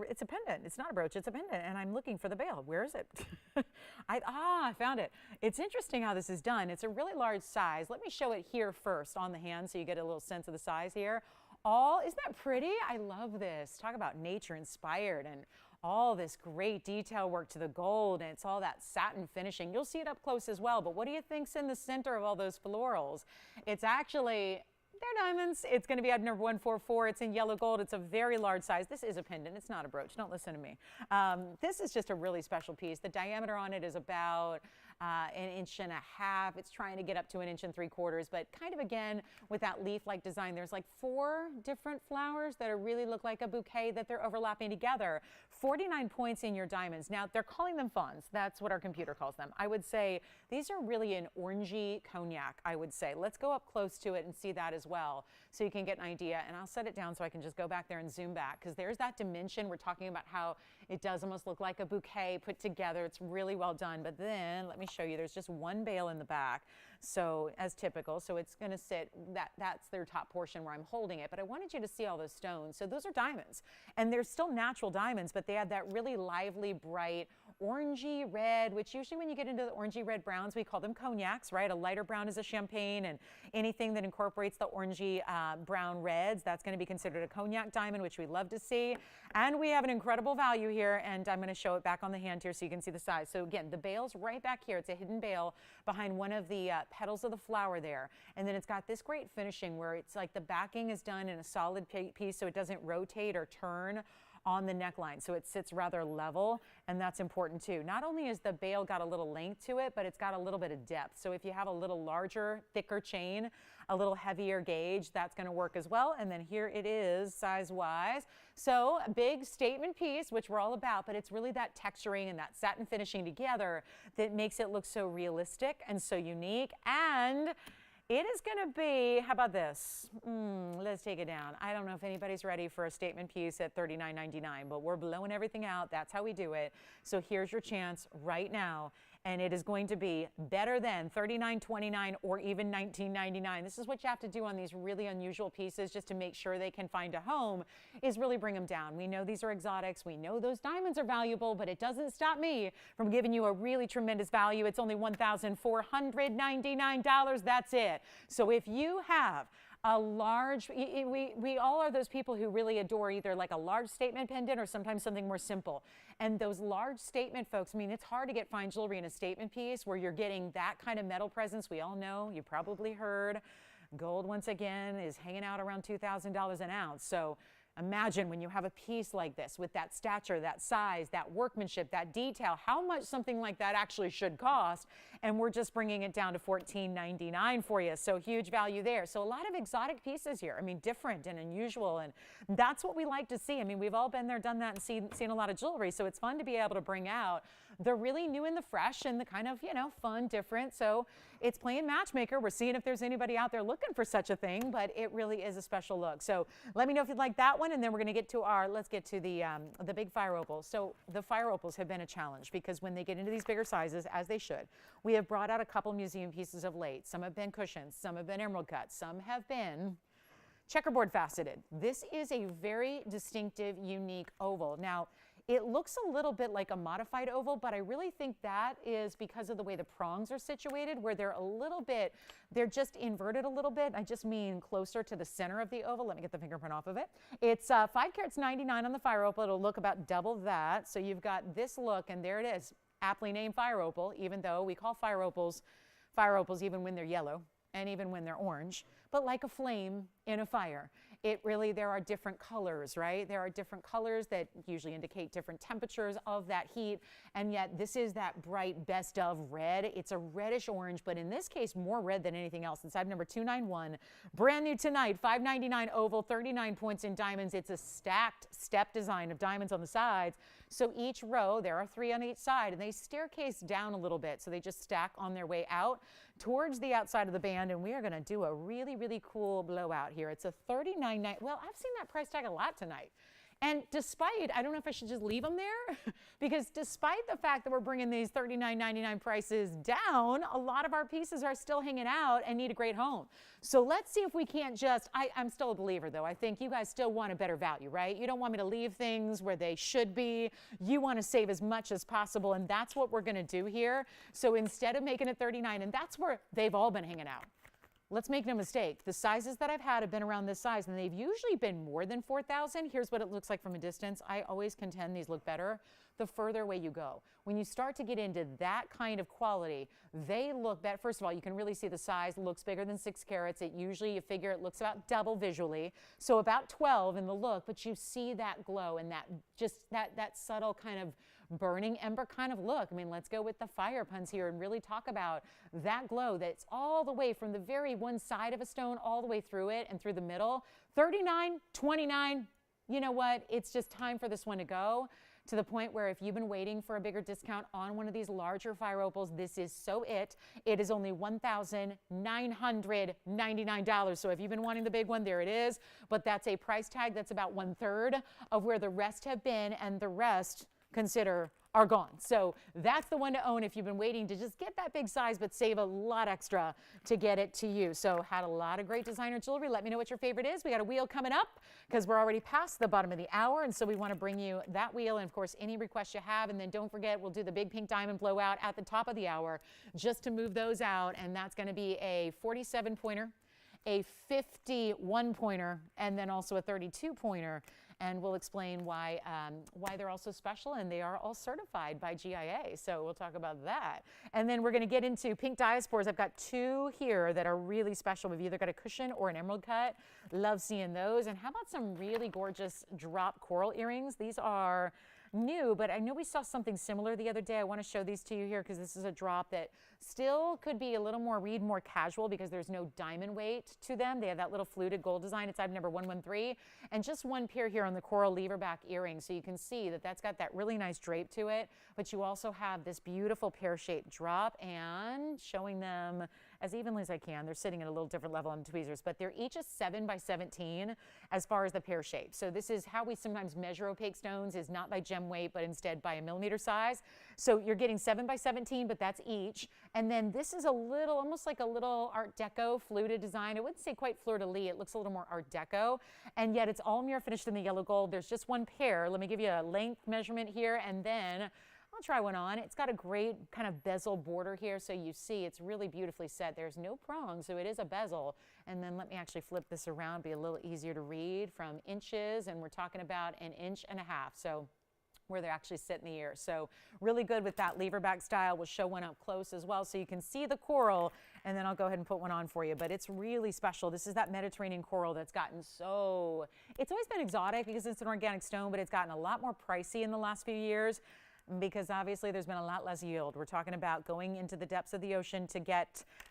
it's a pendant. It's not a brooch, it's a pendant, and I'm looking for the bail. Where is it? I found it. It's interesting how this is done. It's a really large size. Let me show it here first on the hand so you get a little sense of the size here. Isn't that pretty? I love this. Talk about nature inspired and all this great detail work to the gold, and it's all that satin finishing. You'll see it up close as well, but what do you think's in the center of all those florals? It's actually, they're diamonds. It's going to be at number 144. It's in yellow gold. It's a very large size. This is a pendant. It's not a brooch. Don't listen to me. This is just a really special piece. The diameter on it is about an inch and a half. It's trying to get up to an inch and 3/4, but kind of again with that leaf-like design. There's like 4 different flowers that really look like a bouquet that they're overlapping together. 49 points in your diamonds. Now they're calling them fawns. That's what our computer calls them. I would say these are really an orangey cognac, I would say. Let's go up close to it and see that as well so you can get an idea. And I'll set it down so I can just go back there and zoom back, because there's that dimension. We're talking about how it does almost look like a bouquet put together. It's really well done. But then let me show you, there's just one bale in the back, so as typical, so it's going to sit, that's their top portion where I'm holding it. But I wanted you to see all those stones. So those are diamonds, and they're still natural diamonds, but they have that really lively, bright orangey red, which usually when you get into the orangey red browns, we call them cognacs, right? A lighter brown is a champagne, and anything that incorporates the orangey brown reds, that's going to be considered a cognac diamond, which we love to see. And we have an incredible value here, and I'm going to show it back on the hand here so you can see the size. So again, the bale's right back here. It's a hidden bale behind one of the petals of the flower there. And then it's got this great finishing where it's like the backing is done in a solid piece so it doesn't rotate or turn on the neckline, so it sits rather level, and that's important too. Not only is the bale got a little length to it, but it's got a little bit of depth. So if you have a little larger, thicker chain, a little heavier gauge, that's going to work as well. And then here it is size-wise. So a big statement piece, which we're all about, but it's really that texturing and that satin finishing together that makes it look so realistic and so unique. And it is going to be, how about this? Let's take it down. I don't know if anybody's ready for a statement piece at $39.99, but we're blowing everything out. That's how we do it. So here's your chance right now. And it is going to be better than $39.29 or even $19.99. This is what you have to do on these really unusual pieces just to make sure they can find a home, is really bring them down. We know these are exotics. We know those diamonds are valuable, but it doesn't stop me from giving you a really tremendous value. It's only $1,499. That's it. So if you have a large, we all are those people who really adore either like a large statement pendant or sometimes something more simple. And those large statement folks, I mean, it's hard to get fine jewelry in a statement piece where you're getting that kind of metal presence. We all know, you probably heard, gold once again is hanging out around $2,000 an ounce. So imagine when you have a piece like this with that stature, that size, that workmanship, that detail, how much something like that actually should cost. And we're just bringing it down to $14.99 for you. So huge value there. So a lot of exotic pieces here. I mean, different and unusual. And that's what we like to see. I mean, we've all been there, done that, and seen a lot of jewelry. So it's fun to be able to bring out the really new and the fresh and the kind of, you know, fun, different. So it's playing matchmaker. We're seeing if there's anybody out there looking for such a thing, but it really is a special look. So let me know if you'd like that one, and then we're going to get to our, let's get to the big fire opals. So the fire opals have been a challenge because when they get into these bigger sizes, as they should, we have brought out a couple museum pieces of late. Some have been cushions, some have been emerald cut, some have been checkerboard faceted. This is a very distinctive, unique oval. Now, it looks a little bit like a modified oval, but I really think that is because of the way the prongs are situated, where they're a little bit, they're just inverted a little bit. I just mean closer to the center of the oval. Let me get the fingerprint off of it. It's 5 carats 99 on the fire opal. It'll look about double that. So you've got this look, and there it is, aptly named fire opal, even though we call fire opals even when they're yellow and even when they're orange, but like a flame in a fire. It really, there are different colors, right? There are different colors that usually indicate different temperatures of that heat, and yet this is that bright best of red. It's a reddish orange, but in this case, more red than anything else. Inside number 291, brand new tonight, $5.99 oval, 39 points in diamonds. It's a stacked step design of diamonds on the sides. So each row, there are 3 on each side, and they staircase down a little bit. So they just stack on their way out towards the outside of the band, and we are going to do a really, really cool blowout here. It's a $39.90. Well, I've seen that price tag a lot tonight. And despite, I don't know if I should just leave them there, because despite the fact that we're bringing these $39.99 prices down, a lot of our pieces are still hanging out and need a great home. So let's see if we can't just, I'm still a believer though. I think you guys still want a better value, right? You don't want me to leave things where they should be. You want to save as much as possible, and that's what we're going to do here. So instead of making it $39, and that's where they've all been hanging out. let's make no mistake. The sizes that I've had have been around this size, and they've usually been more than 4,000. Here's what it looks like from a distance. I always contend these look better the further away you go. When you start to get into that kind of quality, they look better. First of all, you can really see the size looks bigger than 6 carats. It usually, you figure it looks about double visually, so about 12 in the look, but you see that glow and that just that subtle kind of burning ember kind of look. I mean, let's go with the fire puns here and really talk about that glow that's all the way from the very one side of a stone all the way through it and through the middle. 39, 29, you know what? It's just time for this one to go, to the point where if you've been waiting for a bigger discount on one of these larger fire opals, this is so it. It is only $1,999. So if you've been wanting the big one, there it is. But that's a price tag that's about 1/3 of where the rest have been, and the rest, consider, are gone. So that's the one to own if you've been waiting to just get that big size but save a lot extra to get it to you. So had a lot of great designer jewelry. Let me know what your favorite is. We got a wheel coming up because we're already past the bottom of the hour, and so we want to bring you that wheel and of course any requests you have. And then don't forget, we'll do the big pink diamond blowout at the top of the hour just to move those out, and that's going to be a 47 pointer, a 51 pointer, and then also a 32 pointer. And we'll explain why they're all so special, and they are all certified by GIA. So we'll talk about that. And then we're going to get into pink diaspores. I've got 2 here that are really special. We've either got a cushion or an emerald cut. Love seeing those. And how about some really gorgeous drop coral earrings? These are new, but I know we saw something similar the other day. I want to show these to you here because this is a drop that still could be a little more more casual because there's no diamond weight to them. They have that little fluted gold design. It's item number 113, and just one pair here on the coral lever back earring. So you can see that that's got that really nice drape to it, but you also have this beautiful pear-shaped drop, and showing them as evenly as I can. They're sitting at a little different level on the tweezers, but they're each a 7 by 17 as far as the pear shape. So this is how we sometimes measure opaque stones, is not by gem weight, but instead by a millimeter size. So you're getting 7 by 17, but that's each. And then this is a little, almost like a little Art Deco fluted design. I wouldn't say quite fleur-de-lis. It looks a little more Art Deco, and yet it's all mirror finished in the yellow gold. There's just one pair. Let me give you a length measurement here, and then I'll try one on. It's got a great kind of bezel border here, so you see it's really beautifully set. There's no prong, so it is a bezel. And then let me actually flip this around, be a little easier to read, from inches, and we're talking about 1.5 inches. So where they actually sit in the ear. So really good with that lever back style. We'll show one up close as well so you can see the coral, and then I'll go ahead and put one on for you. But it's really special. This is that Mediterranean coral that's gotten so, it's always been exotic because it's an organic stone, but it's gotten a lot more pricey in the last few years, because obviously there's been a lot less yield. We're talking about going into the depths of the ocean to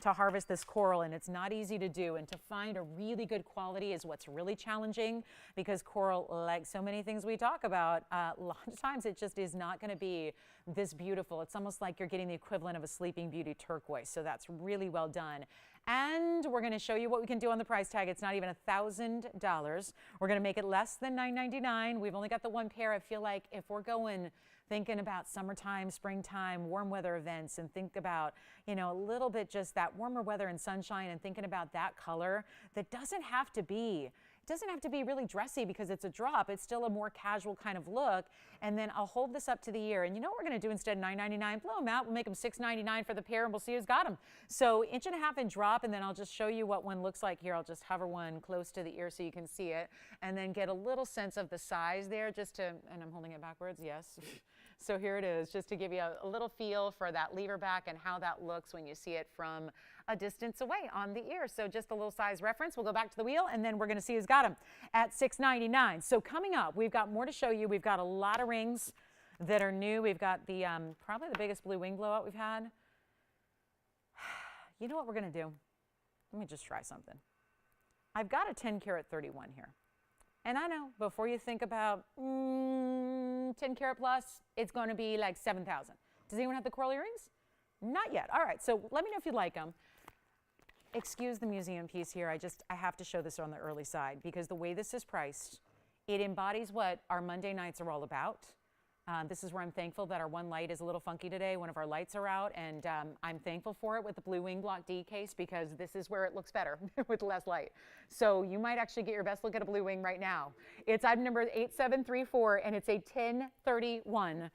harvest this coral, and it's not easy to do. And to find a really good quality is what's really challenging, because coral, like so many things we talk about, a lot of times it just is not going to be this beautiful. It's almost like you're getting the equivalent of a Sleeping Beauty turquoise. So that's really well done. And we're going to show you what we can do on the price tag. It's not even $1,000. We're going to make it less than $9.99. We've only got the one pair. I feel like if we're thinking about summertime, springtime, warm weather events, and think about, you know, a little bit just that warmer weather and sunshine, and thinking about that color that doesn't have to be really dressy because it's a drop. It's still a more casual kind of look. And then I'll hold this up to the ear, and you know what we're going to do instead of $9.99? Blow them out. We'll make them $6.99 for the pair, and we'll see who's got them. So 1.5 inches in drop, and then I'll just show you what one looks like here. I'll just hover one close to the ear so you can see it, and then get a little sense of the size there, and I'm holding it backwards, yes. So here it is, just to give you a little feel for that lever back and how that looks when you see it from a distance away on the ear. So just a little size reference. We'll go back to the wheel, and then we're going to see who's got them at $6.99. So coming up, we've got more to show you. We've got a lot of rings that are new. We've got the probably the biggest blue wing blowout we've had. You know what we're going to do? Let me just try something. I've got a 10 karat 31 here. And I know, before you think about 10 karat plus, it's going to be like 7,000. Does anyone have the coral earrings? Not yet. All right, so let me know if you like them. Excuse the museum piece here. I have to show this on the early side, because the way this is priced, it embodies what our Monday nights are all about. This is where I'm thankful that our one light is a little funky today. One of our lights are out, and I'm thankful for it with the blue wing block D case, because this is where it looks better with less light. So you might actually get your best look at a blue wing right now. It's item number 8734, and it's a 1031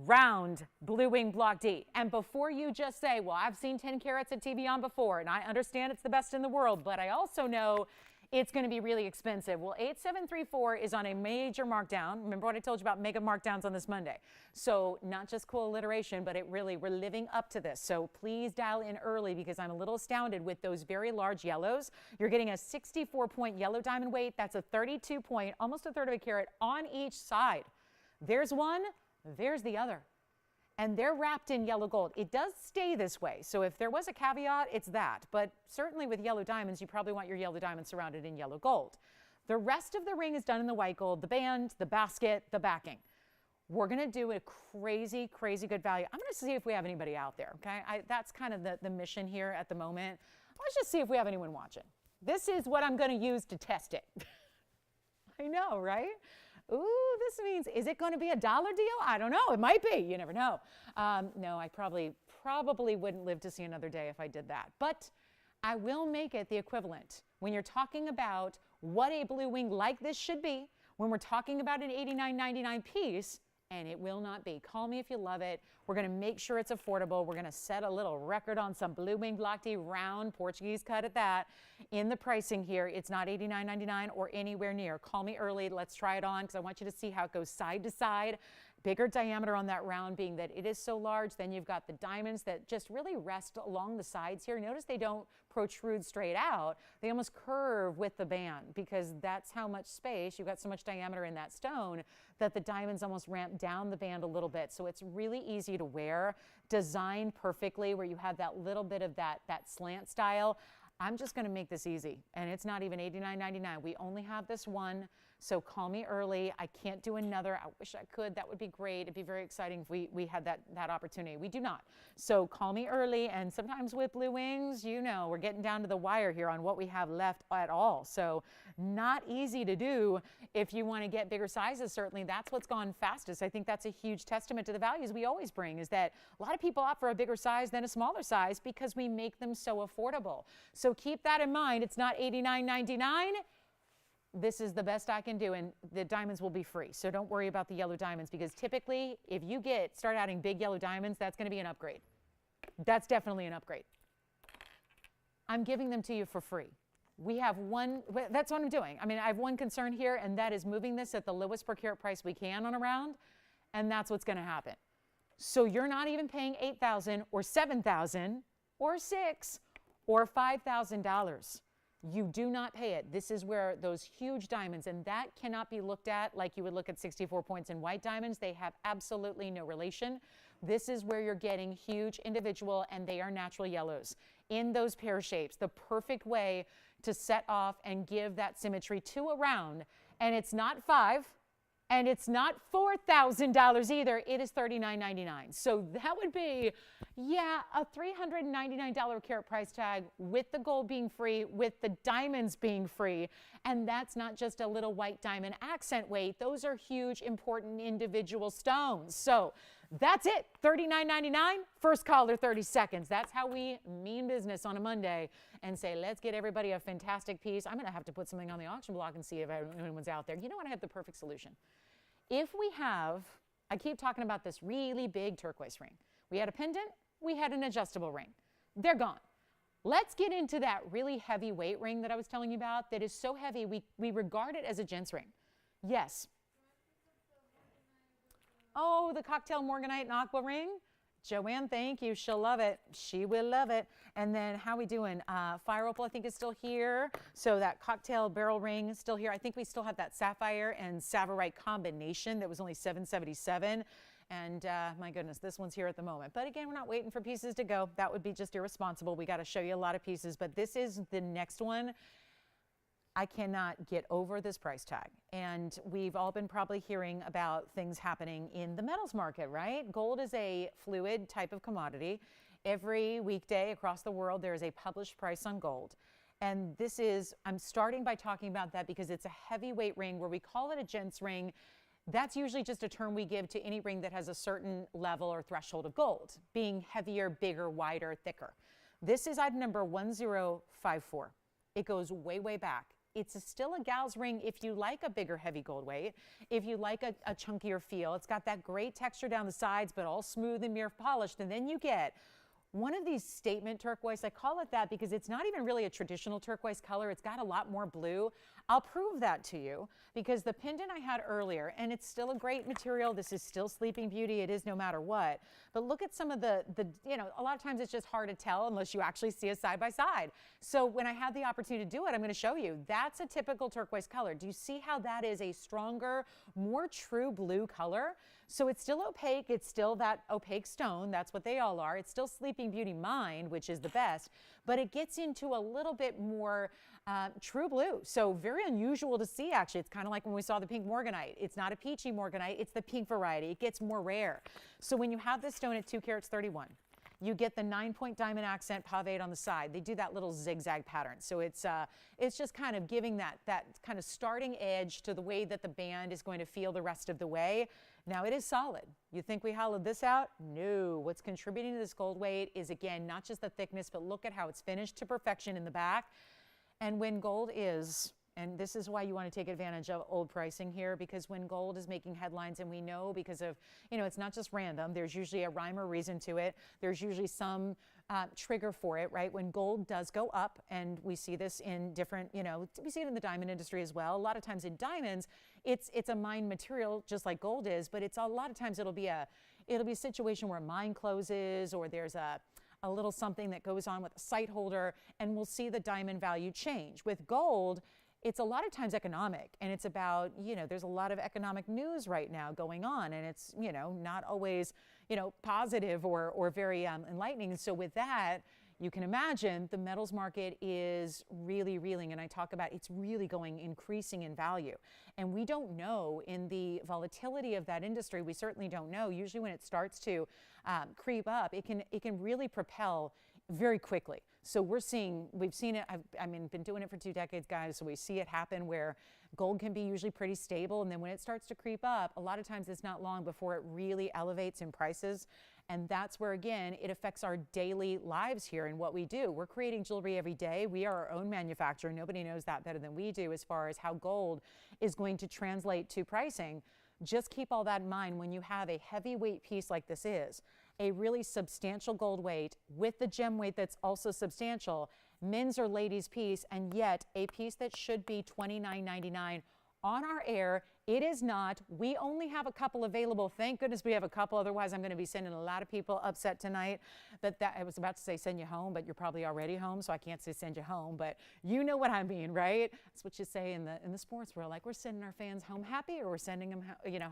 round blue wing block D. And before you just say, well, I've seen 10 carats at TVON before, and I understand it's the best in the world, but I also know it's going to be really expensive. Well, 8734 is on a major markdown. Remember what I told you about mega markdowns on this Monday. So not just cool alliteration, but we're living up to this. So please dial in early because I'm a little astounded with those very large yellows. You're getting a 64-point yellow diamond weight. That's a 32-point, almost a third of a carat on each side. There's one, there's the other. And they're wrapped in yellow gold. It does stay this way. So if there was a caveat, it's that. But certainly with yellow diamonds, you probably want your yellow diamonds surrounded in yellow gold. The rest of the ring is done in the white gold, the band, the basket, the backing. We're going to do a crazy, crazy good value. I'm going to see if we have anybody out there, okay? That's kind of the mission here at the moment. Let's just see if we have anyone watching. This is what I'm going to use to test it. I know, right? Ooh, this means, is it going to be a dollar deal? I don't know. It might be. You never know. No, I probably wouldn't live to see another day if I did that. But I will make it the equivalent. When you're talking about what a blue wing like this should be, when we're talking about an $89.99 piece, and it will not be. Call me if you love it. We're going to make sure it's affordable. We're going to set a little record on some blue wing block D round Portuguese cut at that. In the pricing here, it's not $89.99 or anywhere near. Call me early. Let's try it on because I want you to see how it goes side to side. Bigger diameter on that round being that it is so large. Then you've got the diamonds that just really rest along the sides here. Notice they don't protrude straight out. They almost curve with the band because that's how much space, you've got so much diameter in that stone that the diamonds almost ramp down the band a little bit. So it's really easy to wear, designed perfectly where you have that little bit of that slant style. I'm just going to make this easy, and it's not even $89.99. We only have this one, so call me early. I can't do another. I wish I could. That would be great. It'd be very exciting if we had that opportunity. We do not. So call me early, and sometimes with blue wings, you know, we're getting down to the wire here on what we have left at all. So not easy to do if you want to get bigger sizes. Certainly, that's what's gone fastest. I think that's a huge testament to the values we always bring, is that a lot of people opt for a bigger size than a smaller size because we make them so affordable. So keep that in mind. It's not $89.99. This is the best I can do, and the diamonds will be free. So don't worry about the yellow diamonds because typically if you start adding big yellow diamonds, that's going to be an upgrade. That's definitely an upgrade. I'm giving them to you for free. We have one, that's what I'm doing. I mean, I have one concern here, and that is moving this at the lowest per carat price we can on a round, and that's what's going to happen. So you're not even paying $8,000 or $7,000 or $6,000 or $5,000. You do not pay it. This is where those huge diamonds, and that cannot be looked at like you would look at 64 points in white diamonds. They have absolutely no relation. This is where you're getting huge individual, and they are natural yellows in those pear shapes. The perfect way to set off and give that symmetry to a round. And it's not $5,000 and it's not $4,000 either. It is $39.99. So that would be, yeah, a $399 carat price tag with the gold being free, with the diamonds being free. And that's not just a little white diamond accent weight. Those are huge, important individual stones. So that's it, $39.99, first caller, 30 seconds. That's how we mean business on a Monday and say, let's get everybody a fantastic piece. I'm going to have to put something on the auction block and see if anyone's out there. You know what? I have the perfect solution. If we have, I keep talking about this really big turquoise ring. We had a pendant, we had an adjustable ring. They're gone. Let's get into that really heavy weight ring that I was telling you about that is so heavy we regard it as a gents ring. Yes. Oh, the cocktail Morganite and aqua ring. Joanne, thank you. She'll love it. She will love it. And then how we doing? Fire opal, I think, is still here. So that cocktail barrel ring is still here. I think we still have that sapphire and savorite combination that was only $777. And my goodness, this one's here at the moment. But again, we're not waiting for pieces to go. That would be just irresponsible. We got to show you a lot of pieces. But this is the next one. I cannot get over this price tag. And we've all been probably hearing about things happening in the metals market, right? Gold is a fluid type of commodity. Every weekday across the world, there is a published price on gold. And this is, I'm starting by talking about that because it's a heavyweight ring where we call it a gents ring. That's usually just a term we give to any ring that has a certain level or threshold of gold, being heavier, bigger, wider, thicker. This is item number 1054. It goes way, way back. It's still a gal's ring if you like a bigger, heavy gold weight, if you like a chunkier feel. It's got that great texture down the sides, but all smooth and mirror polished. And then you get one of these statement turquoise. I call it that because it's not even really a traditional turquoise color. It's got a lot more blue. I'll prove that to you because the pendant I had earlier, and it's still a great material. This is still Sleeping Beauty. It is no matter what. But look at some of the a lot of times it's just hard to tell unless you actually see it side by side. So when I had the opportunity to do it, I'm going to show you. That's a typical turquoise color. Do you see how that is a stronger, more true blue color? So it's still opaque. It's still that opaque stone. That's what they all are. It's still Sleeping Beauty Mind, which is the best, but it gets into a little bit more true blue. So very unusual to see, actually. It's kind of like when we saw the pink Morganite. It's not a peachy Morganite. It's the pink variety. It gets more rare. So when you have this stone at 2 carats 31, you get the 9-point diamond accent paved on the side. They do that little zigzag pattern. So it's just kind of giving that kind of starting edge to the way that the band is going to feel the rest of the way. Now it is solid. You think we hollowed this out? No. What's contributing to this gold weight is, again, not just the thickness, but look at how it's finished to perfection in the back. And when gold is, and this is why you want to take advantage of old pricing here, because when gold is making headlines, and we know because of, it's not just random, there's usually a rhyme or reason to it. There's usually some trigger for it, right? When gold does go up, and we see this in different, we see it in the diamond industry as well. A lot of times in diamonds, it's a mined material just like gold is, but it's a lot of times it'll be a situation where a mine closes, or there's a little something that goes on with a site holder, and we'll see the diamond value change. With gold, it's a lot of times economic, and it's about, there's a lot of economic news right now going on, and it's, not always, positive or very enlightening. So with that, you can imagine the metals market is really reeling, and I talk about it's really increasing in value. And we don't know in the volatility of that industry, we certainly don't know. Usually when it starts to creep up, it can really propel very quickly. So we've seen it, been doing it for 2 decades, guys, so we see it happen where gold can be usually pretty stable, and then when it starts to creep up, a lot of times it's not long before it really elevates in prices. And that's where, again, it affects our daily lives here and what we do. We're creating jewelry every day. We are our own manufacturer. Nobody knows that better than we do as far as how gold is going to translate to pricing. Just keep all that in mind when you have a heavyweight piece like this is, a really substantial gold weight with the gem weight that's also substantial, men's or ladies' piece, and yet a piece that should be $29.99 on our air. It is not. We only have a couple available. Thank goodness we have a couple. Otherwise, I'm going to be sending a lot of people upset tonight. I was about to say send you home, but you're probably already home, so I can't say send you home. But you know what I mean, right? That's what you say in the sports world. Like, we're sending our fans home happy, or we're sending them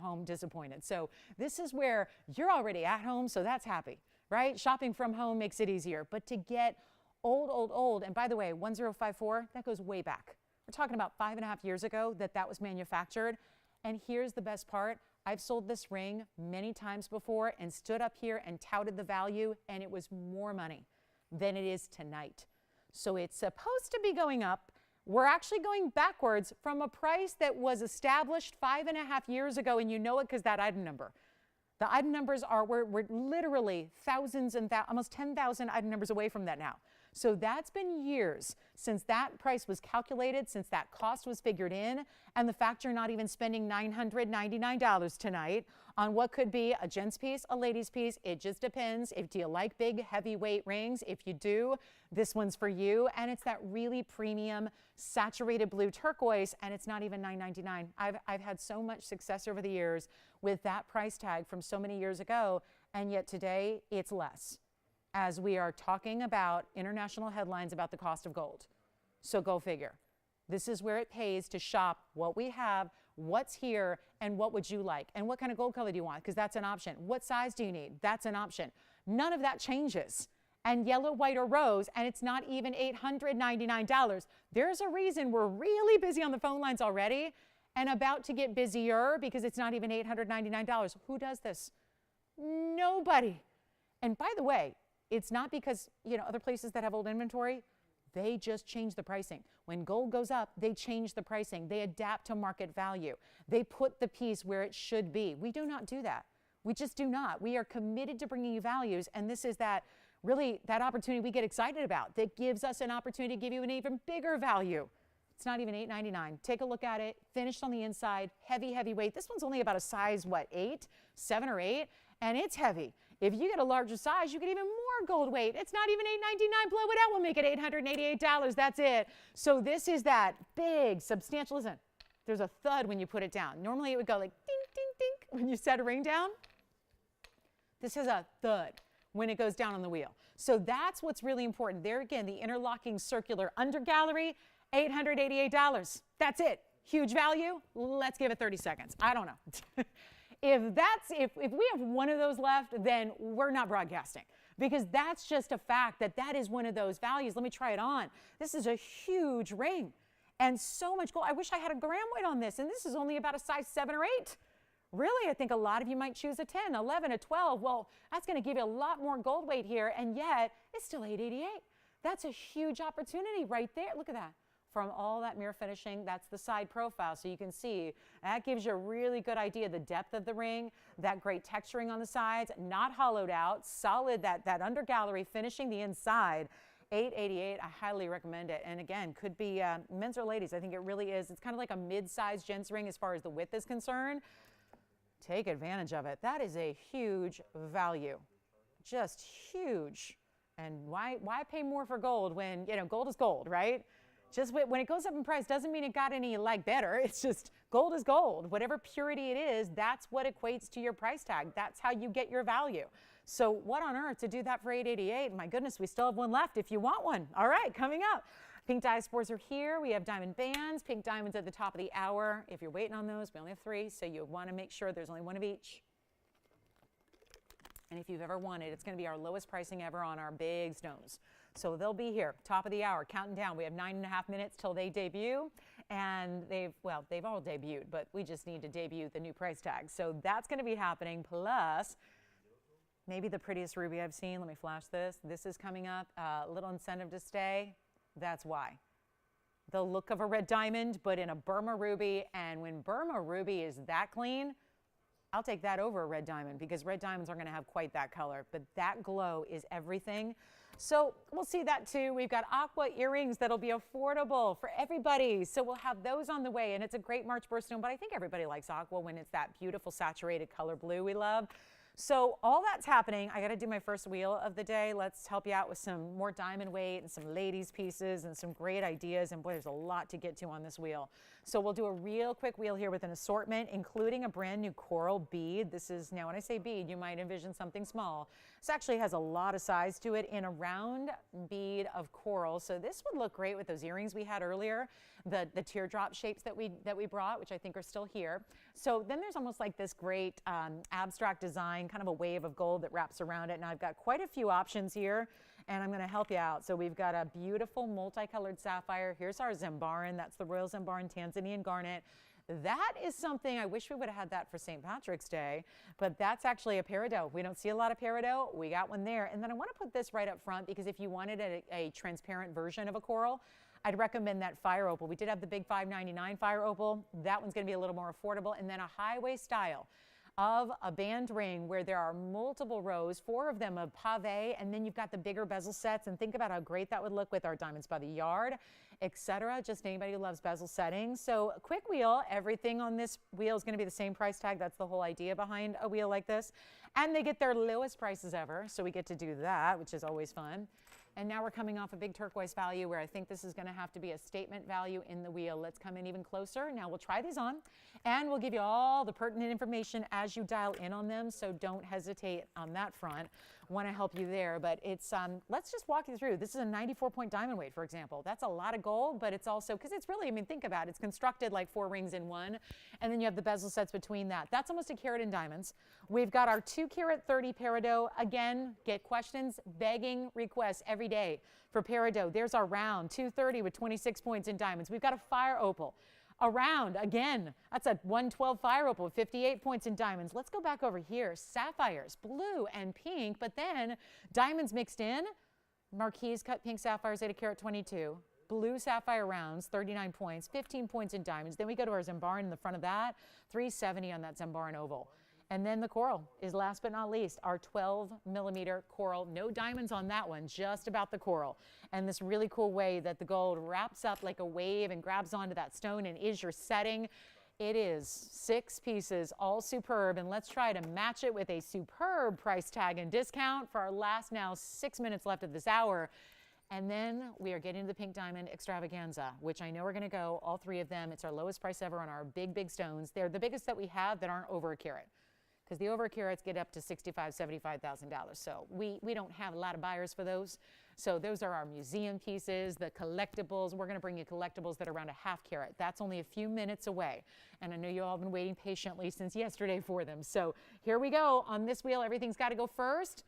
home disappointed. So this is where you're already at home, so that's happy, right? Shopping from home makes it easier. But to get old, and by the way, 1054, that goes way back. We're talking about 5.5 years ago that was manufactured. And here's the best part. I've sold this ring many times before and stood up here and touted the value, and it was more money than it is tonight. So it's supposed to be going up. We're actually going backwards from a price that was established 5.5 years ago, and you know it because that item number. The item numbers we're literally thousands and almost 10,000 item numbers away from that now. So that's been years since that price was calculated, since that cost was figured in, and the fact you're not even spending $999 tonight on what could be a gent's piece, a lady's piece. It just depends. Do you like big, heavyweight rings? If you do, this one's for you. And it's that really premium, saturated blue turquoise, and it's not even $999. I've had so much success over the years with that price tag from so many years ago, and yet today it's less, as we are talking about international headlines about the cost of gold. So go figure. This is where it pays to shop what we have, what's here, and what would you like, and what kind of gold color do you want, because that's an option. What size do you need? That's an option. None of that changes. And yellow, white, or rose, and it's not even $899. There's a reason we're really busy on the phone lines already and about to get busier because it's not even $899. Who does this? Nobody. And by the way, it's not because, other places that have old inventory, they just change the pricing. When gold goes up, they change the pricing. They adapt to market value. They put the piece where it should be. We do not do that. We just do not. We are committed to bringing you values, and this is that opportunity we get excited about that gives us an opportunity to give you an even bigger value It's not even $8.99. Take a look at it. Finished on the inside. Heavy, heavy weight. This one's only about a size, what, 8, 7 or 8, and it's heavy. If you get a larger size, you get even more gold weight. It's not even $8.99. Blow it out. We'll make it $888. That's it. So this is that big, substantial. Listen, there's a thud when you put it down. Normally it would go like ding, ding, ding when you set a ring down. This is a thud when it goes down on the wheel. So that's what's really important. There again, the interlocking circular under gallery, $888. That's it. Huge value. Let's give it 30 seconds. I don't know. If we have one of those left, then we're not broadcasting, because that's just a fact that is one of those values. Let me try it on. This is a huge ring and so much gold. I wish I had a gram weight on this, and this is only about a size 7 or 8. Really, I think a lot of you might choose a 10, 11, a 12. Well, that's going to give you a lot more gold weight here, and yet it's still $888. That's a huge opportunity right there. Look at that. From all that mirror finishing, that's the side profile. So you can see that gives you a really good idea of the depth of the ring, that great texturing on the sides, not hollowed out, solid, that under gallery finishing the inside. $888, I highly recommend it. And again, could be men's or ladies. I think it really is. It's kind of like a mid-size gents ring as far as the width is concerned. Take advantage of it. That is a huge value, just huge. And why pay more for gold when, you know, gold is gold, right? Just when it goes up in price doesn't mean it got any better. It's just gold is gold. Whatever purity it is, that's what equates to your price tag. That's how you get your value. So what on earth to do that for $888? My goodness, we still have one left if you want one. All right, coming up. Pink diaspores are here. We have diamond bands, pink diamonds at the top of the hour. If you're waiting on those, we only have 3, so you want to make sure there's only one of each. And if you've ever wanted, it's going to be our lowest pricing ever on our big stones. So they'll be here, top of the hour, counting down. We have 9.5 minutes till they debut. And they've all debuted, but we just need to debut the new price tag. So that's going to be happening. Plus, maybe the prettiest ruby I've seen. Let me flash this. This is coming up. A little incentive to stay. That's why. The look of a red diamond, but in a Burma ruby. And when Burma ruby is that clean, I'll take that over a red diamond, because red diamonds aren't going to have quite that color. But that glow is everything. So we'll see that too. We've got aqua earrings that'll be affordable for everybody. So we'll have those on the way. And it's a great March birthstone, but I think everybody likes aqua when it's that beautiful saturated color blue we love. So all that's happening. I got to do my first wheel of the day. Let's help you out with some more diamond weight and some ladies pieces and some great ideas. And boy, there's a lot to get to on this wheel. So we'll do a real quick wheel here with an assortment, including a brand new coral bead. This is, now when I say bead, you might envision something small. This actually has a lot of size to it in a round bead of coral. So this would look great with those earrings we had earlier, the teardrop shapes that we brought, which I think are still here. So then there's almost like this great abstract design, kind of a wave of gold that wraps around it. Now I've got quite a few options here, and I'm going to help you out. So we've got a beautiful multicolored sapphire. Here's our Zambaran. That's the Royal Zambaran Tanzanian garnet. That is something, I wish we would have had that for St. Patrick's Day, but that's actually a peridot. We don't see a lot of peridot. We got one there. And then I want to put this right up front, because if you wanted a transparent version of a coral, I'd recommend that fire opal. We did have the big $5.99 fire opal. That one's going to be a little more affordable. And then a highway style of a band ring where there are multiple rows, 4 of them of pave, and then you've got the bigger bezel sets. And think about how great that would look with our diamonds by the yard, etc. Just anybody who loves bezel settings. So quick wheel, everything on this wheel is going to be the same price tag. That's the whole idea behind a wheel like this. And they get their lowest prices ever, so we get to do that, which is always fun. And now we're coming off a big turquoise value where I think this is going to have to be a statement value in the wheel. Let's come in even closer. Now we'll try these on, and we'll give you all the pertinent information as you dial in on them, so don't hesitate on that front. Want to help you there, but it's let's just walk you through. This is a 94-point diamond weight, for example. That's a lot of gold, but it's also, because it's really, I mean, think about it. It's constructed like 4 rings in one, and then you have the bezel sets between that. That's almost a carat in diamonds. We've got our 2 carat 30 peridot. Again, get questions, begging requests every day for peridot. There's our round 230 with 26 points in diamonds. We've got a fire opal. Around, again, that's a 112 fire opal with 58 points in diamonds. Let's go back over here. Sapphires, blue and pink, but then diamonds mixed in. Marquise cut pink sapphires, 8 carat 22. Blue sapphire rounds, 39 points, 15 points in diamonds. Then we go to our Zambaran in the front of that, 370 on that Zambaran oval. And then the coral is last but not least, our 12mm coral. No diamonds on that one, just about the coral. And this really cool way that the gold wraps up like a wave and grabs onto that stone and is your setting. It is 6 pieces, all superb. And let's try to match it with a superb price tag and discount for our last now 6 minutes left of this hour. And then we are getting to the pink diamond extravaganza, which I know are going to go, all 3 of them. It's our lowest price ever on our big, big stones. They're the biggest that we have that aren't over a carat, because the over a carats get up to $65,000, $75,000. So we don't have a lot of buyers for those. So those are our museum pieces, the collectibles. We're going to bring you collectibles that are around a ½ carat. That's only a few minutes away. And I know you all have been waiting patiently since yesterday for them. So here we go. On this wheel, everything's got to go first.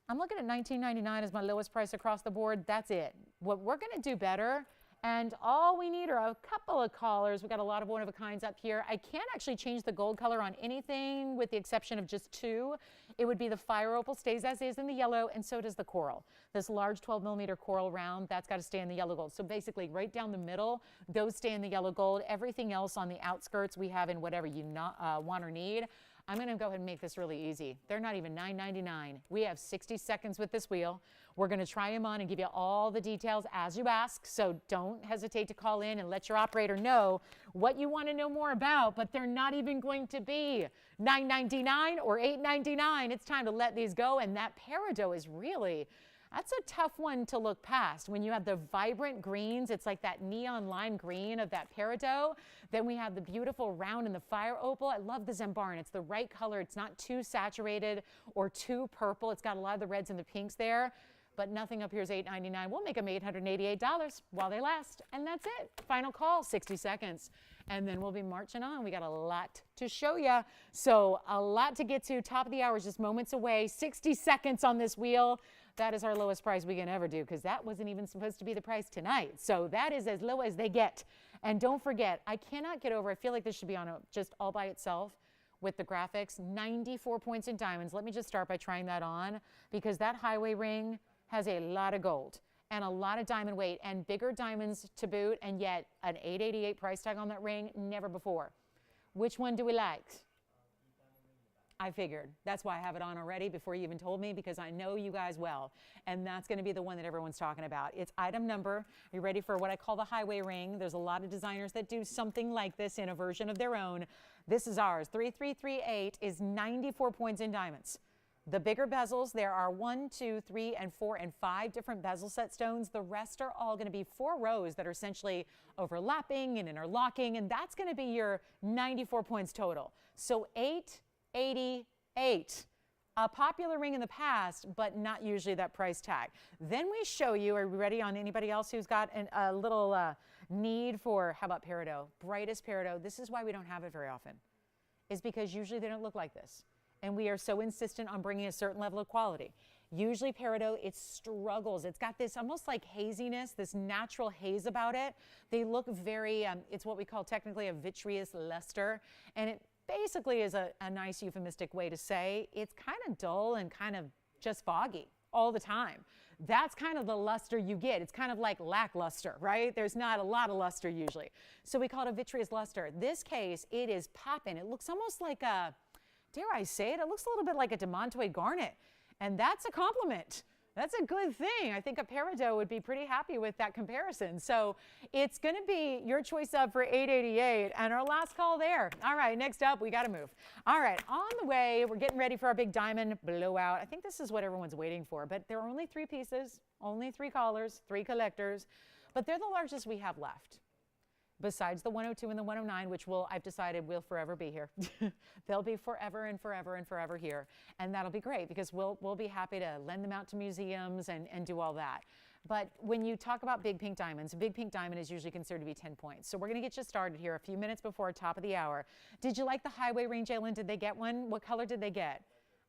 I'm looking at $19.99 as my lowest price across the board. That's it. What we're going to do better, and all we need are a couple of colors. We've got a lot of one-of-a-kinds up here. I can't actually change the gold color on anything with the exception of just 2. It would be the fire opal, stays as is in the yellow, and so does the coral. This large 12mm coral round, that's got to stay in the yellow gold. So basically right down the middle, those stay in the yellow gold. Everything else on the outskirts we have in whatever you want or need. I'm going to go ahead and make this really easy. They're not even $9.99. We have 60 seconds with this wheel. We're going to try them on and give you all the details as you ask. So don't hesitate to call in and let your operator know what you want to know more about, but they're not even going to be $9.99 or $8.99. It's time to let these go. And that peridot is really, that's a tough one to look past. When you have the vibrant greens, it's like that neon lime green of that peridot. Then we have the beautiful round in the fire opal. I love the Zambaran. It's the right color. It's not too saturated or too purple. It's got a lot of the reds and the pinks there, but nothing up here is $8.99. We'll make them $888 while they last. And that's it. Final call, 60 seconds. And then we'll be marching on. We got a lot to show you. So a lot to get to. Top of the hour is just moments away. 60 seconds on this wheel. That is our lowest price we can ever do, because that wasn't even supposed to be the price tonight. So that is as low as they get. And don't forget, I cannot get over, I feel like this should be on just all by itself with the graphics. 94 points in diamonds. Let me just start by trying that on, because that highway ring has a lot of gold and a lot of diamond weight and bigger diamonds to boot, and yet an $888 price tag on that ring, never before. Which one do we like? I figured. That's why I have it on already before you even told me, because I know you guys well. And that's going to be the one that everyone's talking about. It's item number. Are you ready for what I call the highway ring? There's a lot of designers that do something like this in a version of their own. This is ours. 3338 is 94 points in diamonds. The bigger bezels, there are 1, 2, 3, and 4, and 5 different bezel set stones. The rest are all going to be 4 rows that are essentially overlapping and interlocking, and that's going to be your 94 points total. So 888, a popular ring in the past, but not usually that price tag. Then we show you, are we ready on anybody else who's got a little need for, how about peridot? Brightest peridot. This is why we don't have it very often, is because usually they don't look like this. And we are so insistent on bringing a certain level of quality. Usually peridot, it struggles. It's got this almost like haziness, this natural haze about it. They look very, it's what we call technically a vitreous luster. And it basically is a nice euphemistic way to say it's kind of dull and kind of just foggy all the time. That's kind of the luster you get. It's kind of like lackluster, right? There's not a lot of luster usually. So we call it a vitreous luster. This case, it is popping. It looks almost like a, dare I say it, it looks a little bit like a demontoid garnet. And that's a compliment. That's a good thing. I think a peridot would be pretty happy with that comparison. So it's going to be your choice up for $888 and our last call there. All right, next up, we got to move. All right, on the way, we're getting ready for our big diamond blowout. I think this is what everyone's waiting for, but there are only 3 pieces, only 3 callers, 3 collectors, but they're the largest we have left. Besides the 102 and the 109, which I've decided will forever be here. They'll be forever and forever and forever here. And that'll be great, because we'll be happy to lend them out to museums and do all that. But when you talk about big pink diamonds, a big pink diamond is usually considered to be 10 points. So we're going to get you started here a few minutes before top of the hour. Did you like the highway ring, Jalen? Did they get one? What color did they get?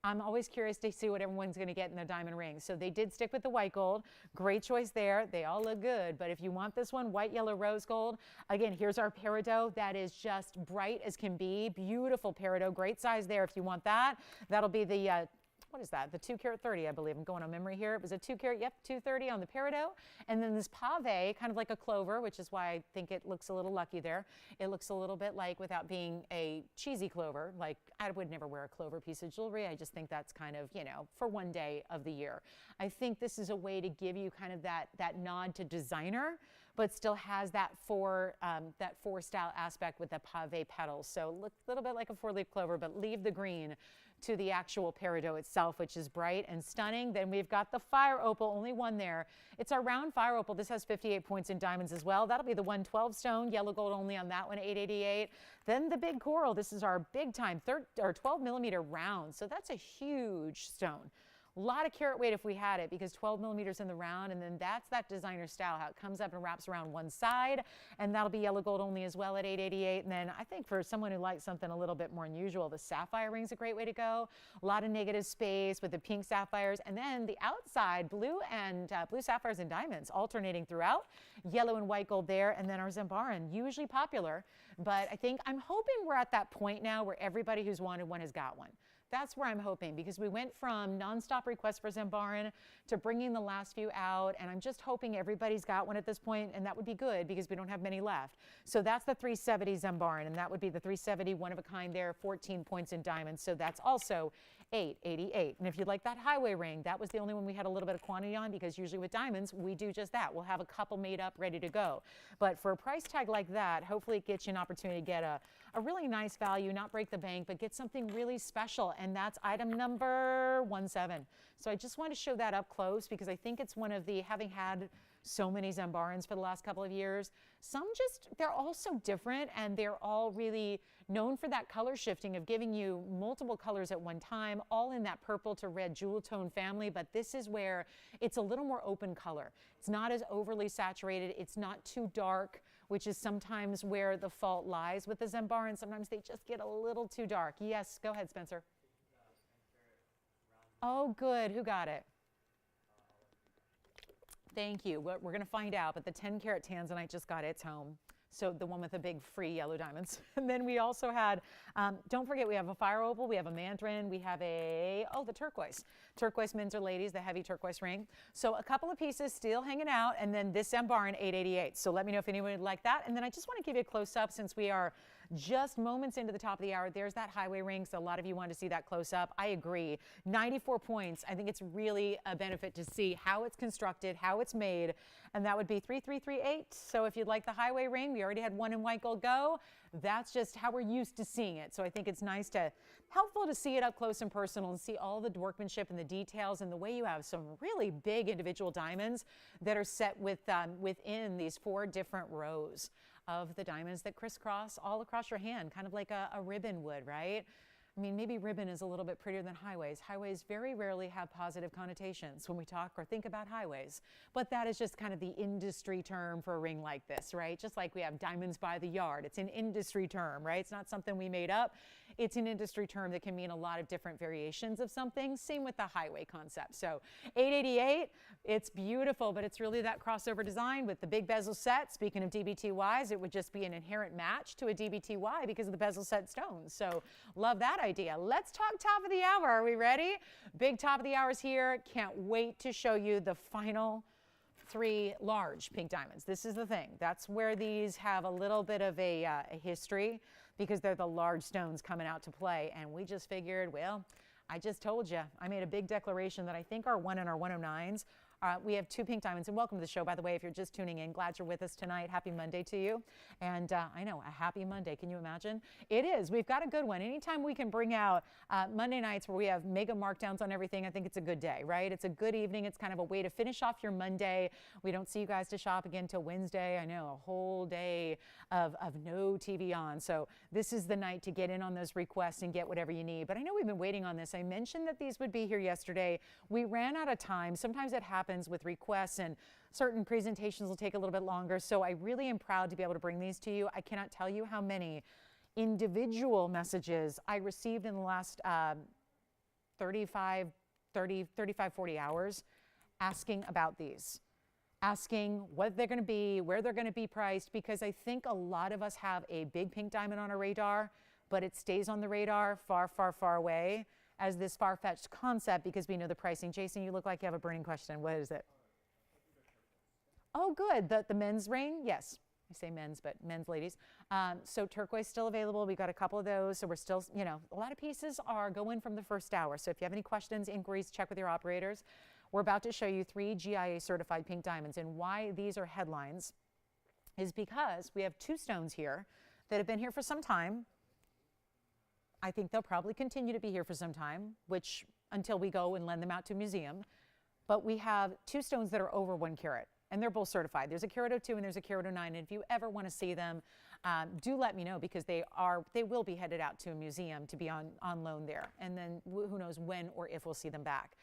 I'm always curious to see what everyone's going to get in their diamond rings. So they did stick with the white gold. Great choice there. They all look good. But if you want this one, white, yellow, rose gold, again, here's our peridot. That is just bright as can be. Beautiful peridot. Great size there if you want that. That'll be the what is that? The 2 carat 30, I believe. I'm going on memory here. It was a 2 carat, yep, 230 on the peridot. And then this pave, kind of like a clover, which is why I think it looks a little lucky there. It looks a little bit like, without being a cheesy clover, like I would never wear a clover piece of jewelry. I just think that's kind of, you know, for one day of the year. I think this is a way to give you kind of that nod to designer, but still has that four style aspect with the pave petals. So look a little bit like a 4-leaf clover, but leave the green to the actual peridot itself, which is bright and stunning. Then we've got the fire opal, only one there. It's our round fire opal. This has 58 points in diamonds as well. That'll be the 112 stone, yellow gold only on that one, 888. Then the big coral. This is our big time 12 millimeter round. So that's a huge stone. A lot of carat weight if we had it, because 12 millimeters in the round, and then that's that designer style, how it comes up and wraps around one side, and that'll be yellow gold only as well at 888. And then I think for someone who likes something a little bit more unusual, the sapphire ring's a great way to go. A lot of negative space with the pink sapphires, and then the outside blue and blue sapphires and diamonds alternating throughout, yellow and white gold there, and then our Zambaran, usually popular, but I'm hoping we're at that point now where everybody who's wanted one has got one. That's where I'm hoping, because we went from nonstop requests for Zambaran to bringing the last few out, and I'm just hoping everybody's got one at this point, and that would be good because we don't have many left. So that's the 370 Zambaran, and that would be the 370 one of a kind there, 14 points in diamonds. So that's also 888. And if you'd like that highway ring, that was the only one we had a little bit of quantity on, because usually with diamonds, we do just that. We'll have a couple made up, ready to go. But for a price tag like that, hopefully it gets you an opportunity to get a really nice value, not break the bank, but get something really special. And that's item number 17. So I just want to show that up close, because I think it's one of the, having had so many Zambarans for the last couple of years, they're all so different, and they're all really known for that color shifting of giving you multiple colors at one time, all in that purple to red jewel tone family. But this is where it's a little more open color. It's not as overly saturated. It's not too dark, which is sometimes where the fault lies with the Zambaran. Sometimes they just get a little too dark. Yes, go ahead, Spencer. Oh, good. Who got it? Thank you. We're going to find out, but the 10 carat Tanzanite just got its home. So the one with the big free yellow diamonds. And then we also had, don't forget, we have a fire opal, we have a Mandarin, we have the turquoise. Turquoise Windsor ladies, the heavy turquoise ring. So a couple of pieces still hanging out, and then this Zambaran 888. So let me know if anyone would like that. And then I just want to give you a close up, since we are just moments into the top of the hour. There's that highway ring, so a lot of you wanted to see that close up. I agree. 94 points. I think it's really a benefit to see how it's constructed, how it's made, and that would be 3338. So if you'd like the highway ring, we already had one in white gold go. That's just how we're used to seeing it. So I think it's helpful to see it up close and personal, and see all the workmanship and the details, and the way you have some really big individual diamonds that are set within these 4 different rows of the diamonds that crisscross all across your hand, kind of like a ribbon would, right? I mean, maybe ribbon is a little bit prettier than highways. Highways very rarely have positive connotations when we talk or think about highways, but that is just kind of the industry term for a ring like this, right? Just like we have diamonds by the yard. It's an industry term, right? It's not something we made up. It's an industry term that can mean a lot of different variations of something. Same with the highway concept. So 888, it's beautiful, but it's really that crossover design with the big bezel set. Speaking of DBTYs, it would just be an inherent match to a DBTY because of the bezel set stones. So love that idea. Let's talk top of the hour. Are we ready? Big top of the hours here. Can't wait to show you the final 3 large pink diamonds. This is the thing. That's where these have a little bit of a history, because they're the large stones coming out to play. And we just figured, well, I just told you. I made a big declaration that I think our 1 and our 109s, we have 2 pink diamonds. And welcome to the show, by the way, if you're just tuning in. Glad you're with us tonight. Happy Monday to you. And I know, a happy Monday. Can you imagine? It is. We've got a good one. Anytime we can bring out Monday nights where we have mega markdowns on everything, I think it's a good day, right? It's a good evening. It's kind of a way to finish off your Monday. We don't see you guys to shop again till Wednesday. I know, a whole day of no TV on. So this is the night to get in on those requests and get whatever you need. But I know we've been waiting on this. I mentioned that these would be here yesterday. We ran out of time. Sometimes it happens with requests, and certain presentations will take a little bit longer. So I really am proud to be able to bring these to you. I cannot tell you how many individual messages I received in the last 35, 40 hours asking about these, asking what they're going to be, where they're going to be priced, because I think a lot of us have a big pink diamond on our radar, but it stays on the radar far, far, far away. as this far-fetched concept because we know the pricing. Jason, you look like you have a burning question. What is it? Oh, good. The men's ring? Yes. I say men's, but men's, ladies. So turquoise still available. We've got a couple of those. So we're still, you know, a lot of pieces are going from the first hour. So if you have any questions, inquiries, check with your operators. We're about to show you 3 GIA certified pink diamonds. And why these are headlines is because we have 2 stones here that have been here for some time. I think they'll probably continue to be here for some time, which until we go and lend them out to a museum. But we have 2 stones that are over 1 carat. And they're both certified. There's a carat 02 and there's a carat 09. And if you ever want to see them, do let me know because they will be headed out to a museum to be on loan there. And then who knows when or if we'll see them back.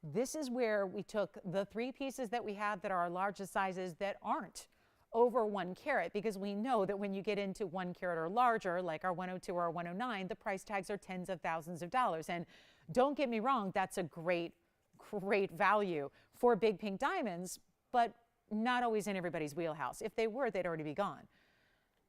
This is where we took the 3 pieces that we have that are our largest sizes that aren't over 1 carat because we know that when you get into 1 carat or larger, like our 102 or our 109, the price tags are tens of thousands of dollars. And don't get me wrong, that's a great value for big pink diamonds, but not always in everybody's wheelhouse. If they were, they'd already be gone.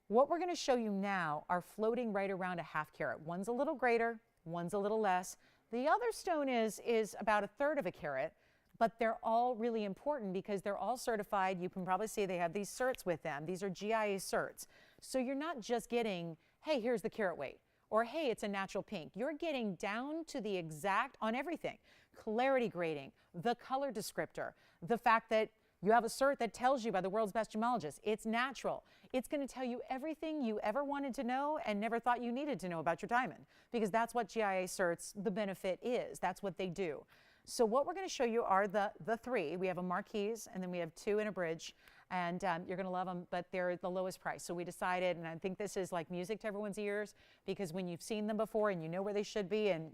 What we're going to show you now are floating right around a ½ carat. One's a little greater, one's a little less. The other stone is about 1/3 of a carat, but they're all really important because they're all certified. You can probably see they have these certs with them. These are GIA certs. So you're not just getting, hey, here's the carat weight, or hey, it's a natural pink. You're getting down to the exact on everything. Clarity grading, the color descriptor, the fact that you have a cert that tells you by the world's best gemologist. It's natural. It's going to tell you everything you ever wanted to know and never thought you needed to know about your diamond because that's what GIA certs, the benefit is. That's what they do. So what we're going to show you are the 3. We have a marquise and then we have 2 in a bridge. And you're going to love them, but they're the lowest price. So we decided, and I think this is like music to everyone's ears because when you've seen them before and you know where they should be, and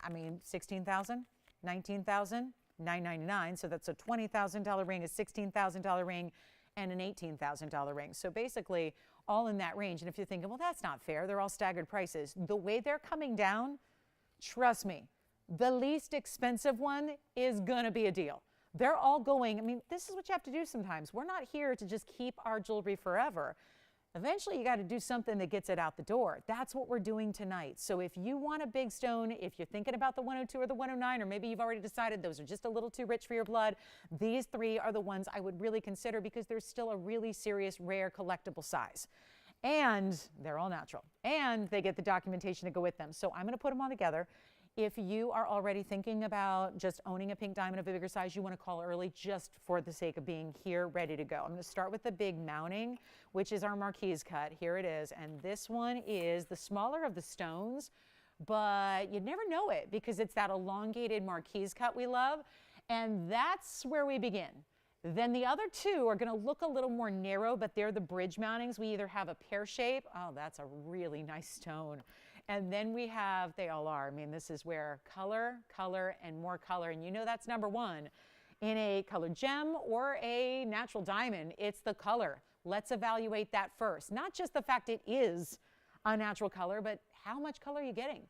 I mean, $16,000, $19,000, $999, so that's a $20,000 ring, a $16,000 ring, and an $18,000 ring. So basically all in that range. And if you're thinking, well, that's not fair, they're all staggered prices. The way they're coming down, trust me, the least expensive one is gonna be a deal. They're all going, I mean, this is what you have to do sometimes. We're not here to just keep our jewelry forever. Eventually, you got to do something that gets it out the door. That's what we're doing tonight. So if you want a big stone, if you're thinking about the 102 or the 109, or maybe you've already decided those are just a little too rich for your blood, these 3 are the ones I would really consider because they're still a really serious, rare, collectible size. And they're all natural. And they get the documentation to go with them. So I'm going to put them all together. If you are already thinking about just owning a pink diamond of a bigger size, you want to call early just for the sake of being here, ready to go. I'm going to start with the big mounting, which is our marquise cut. Here it is. And this one is the smaller of the stones, but you'd never know it because it's that elongated marquise cut we love. And that's where we begin. Then the other 2 are going to look a little more narrow, but they're the bridge mountings. We either have a pear shape. Oh, that's a really nice stone. And then we have, they all are, I mean, this is where color, color, and more color. And you know that's number 1. In a colored gem or a natural diamond, it's the color. Let's evaluate that first. Not just the fact it is a natural color, but how much color are you getting?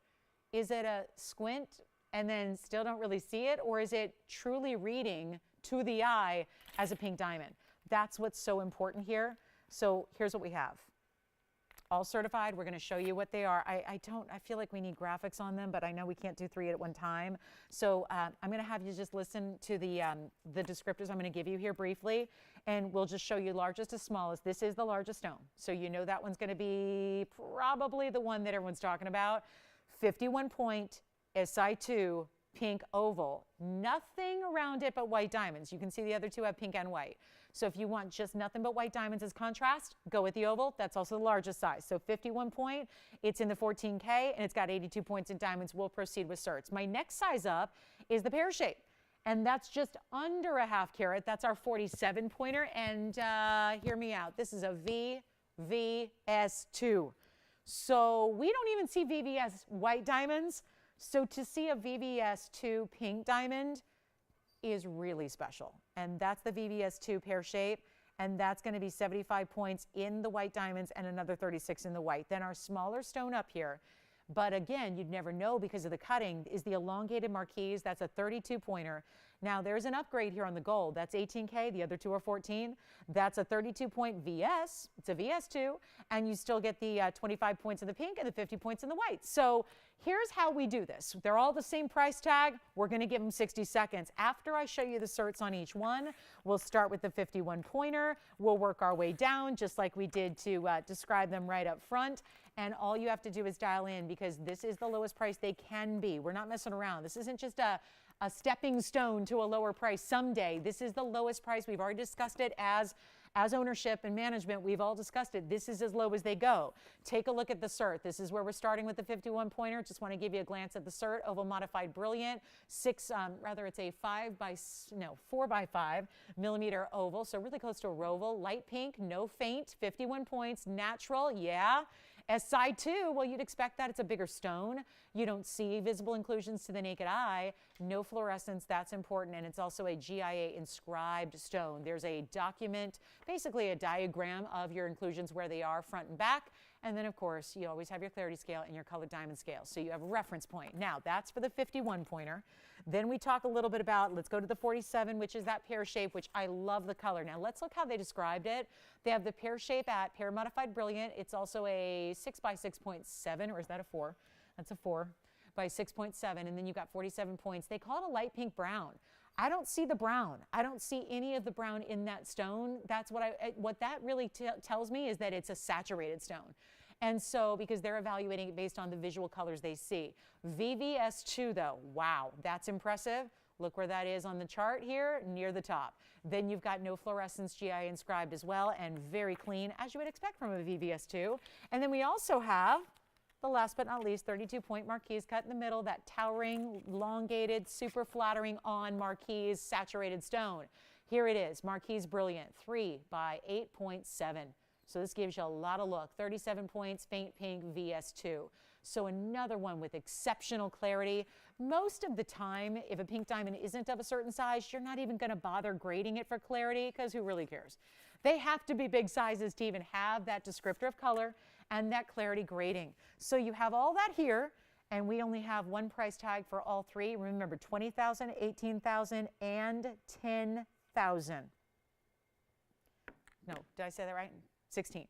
Is it a squint and then still don't really see it? Or is it truly reading to the eye as a pink diamond? That's what's so important here. So here's what we have. All certified. We're going to show you what they are. I feel like we need graphics on them, but I know we can't do 3 at one time. So I'm going to have you just listen to the descriptors I'm going to give you here briefly, and we'll just show you largest to smallest. This is the largest stone. So you know that one's going to be probably the one that everyone's talking about. 51 point SI2 pink oval. Nothing around it but white diamonds. You can see the other 2 have pink and white. So if you want just nothing but white diamonds as contrast, go with the oval. That's also the largest size. So 51 point, it's in the 14K, and it's got 82 points in diamonds. We'll proceed with certs. My next size up is the pear shape, and that's just under a ½ carat. That's our 47 pointer, and hear me out. This is a VVS2. So we don't even see VVS white diamonds. So to see a VVS2 pink diamond is really special. And that's the VVS2 pear shape. And that's going to be 75 points in the white diamonds and another 36 in the white. Then our smaller stone up here, but again, you'd never know because of the cutting, is the elongated marquise. That's a 32 pointer. Now there's an upgrade here on the gold. That's 18K, the other two are 14. That's a 32-point VS, it's a VS2, and you still get the 25 points in the pink and the 50 points in the white. So here's how we do this. They're all the same price tag. We're gonna give them 60 seconds. After I show you the certs on each one, we'll start with the 51 pointer. We'll work our way down just like we did to describe them right up front. And all you have to do is dial in because this is the lowest price they can be. We're not messing around. This isn't just a stepping stone to a lower price someday. This is the lowest price. We've already discussed it as ownership and management. We've all discussed it. This is as low as they go. Take a look at the cert. This is where we're starting with the 51 pointer. Just want to give you a glance at the cert. Oval modified brilliant. It's a 4 by 5 millimeter oval. So really close to a roval. Light pink, no faint, 51 points, natural, yeah. As side two, well, you'd expect that. It's a bigger stone. You don't see visible inclusions to the naked eye. No fluorescence, that's important. And it's also a GIA inscribed stone. There's a document, basically a diagram of your inclusions where they are front and back. And then, of course, you always have your clarity scale and your colored diamond scale. So you have a reference point. Now, that's for the 51 pointer. Then we talk a little bit about, let's go to the 47, which is that pear shape, which I love the color. Now, let's look how they described it. They have the pear shape at pear modified brilliant. It's also a 6 by 6.7, or is that a 4? That's a 4 by 6.7. And then you've got 47 points. They call it a light pink brown. I don't see the brown. I don't see any of the brown in that stone. That's what that really tells me is that it's a saturated stone. And so, because they're evaluating it based on the visual colors they see. VVS2 though, wow, that's impressive. Look where that is on the chart here, near the top. Then you've got no fluorescence GI inscribed as well, and very clean, as you would expect from a VVS2. And then we also have, the last but not least, 32-point marquise cut in the middle, that towering, elongated, super flattering on marquise saturated stone. Here it is, marquise brilliant, 3 by 8.7. So this gives you a lot of look. 37 points, faint pink, VS2. So another one with exceptional clarity. Most of the time, if a pink diamond isn't of a certain size, you're not even going to bother grading it for clarity because who really cares? They have to be big sizes to even have that descriptor of color and that clarity grading. So you have all that here, and we only have one price tag for all three. Remember, 20,000, 18,000, and 10,000. No, did I say that right? 16.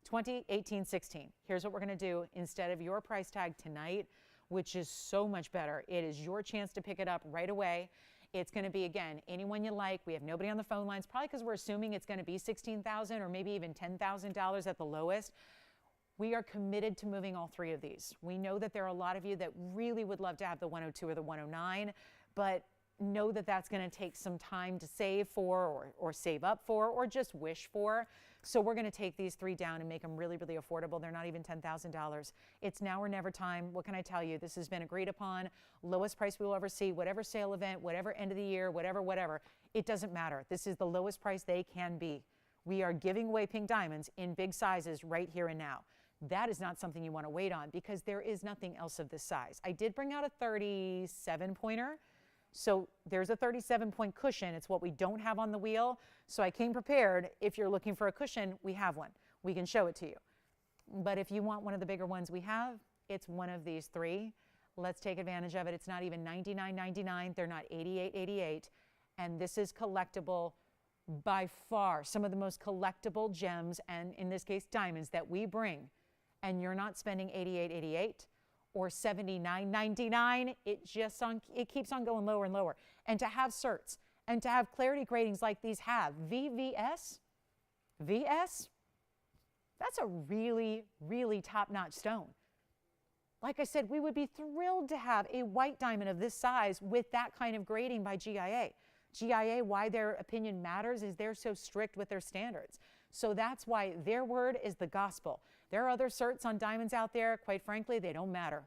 20, 18, 16. Here's what we're going to do. Instead of your price tag tonight, which is so much better, it is your chance to pick it up right away. It's going to be, again, anyone you like. We have nobody on the phone lines, probably because we're assuming it's going to be $16,000 or maybe even $10,000 at the lowest. We are committed to moving all three of these. We know that there are a lot of you that really would love to have the 102 or the 109, but know that that's going to take some time to save for or save up for or just wish for. So we're going to take these three down and make them really, really affordable. They're not even $10,000. It's now or never time. What can I tell you? This has been agreed upon. Lowest price we will ever see, whatever sale event, whatever end of the year, whatever. It doesn't matter. This is the lowest price they can be. We are giving away pink diamonds in big sizes right here and now. That is not something you want to wait on because there is nothing else of this size. I did bring out a 37 pointer. So there's a 37-point cushion. It's what we don't have on the wheel. So I came prepared. If you're looking for a cushion, we have one. We can show it to you. But if you want one of the bigger ones we have, it's one of these three. Let's take advantage of it. It's not even $99.99. They're not $88.88. And this is collectible by far. Some of the most collectible gems, and in this case, diamonds that we bring. And you're not spending $88.88. Or $79.99, it keeps on going lower and lower. And to have certs and to have clarity gradings like these have, VS, that's a really, really top-notch stone. Like I said, we would be thrilled to have a white diamond of this size with that kind of grading by GIA. GIA, why their opinion matters is they're so strict with their standards. So that's why their word is the gospel. There are other certs on diamonds out there, quite frankly, they don't matter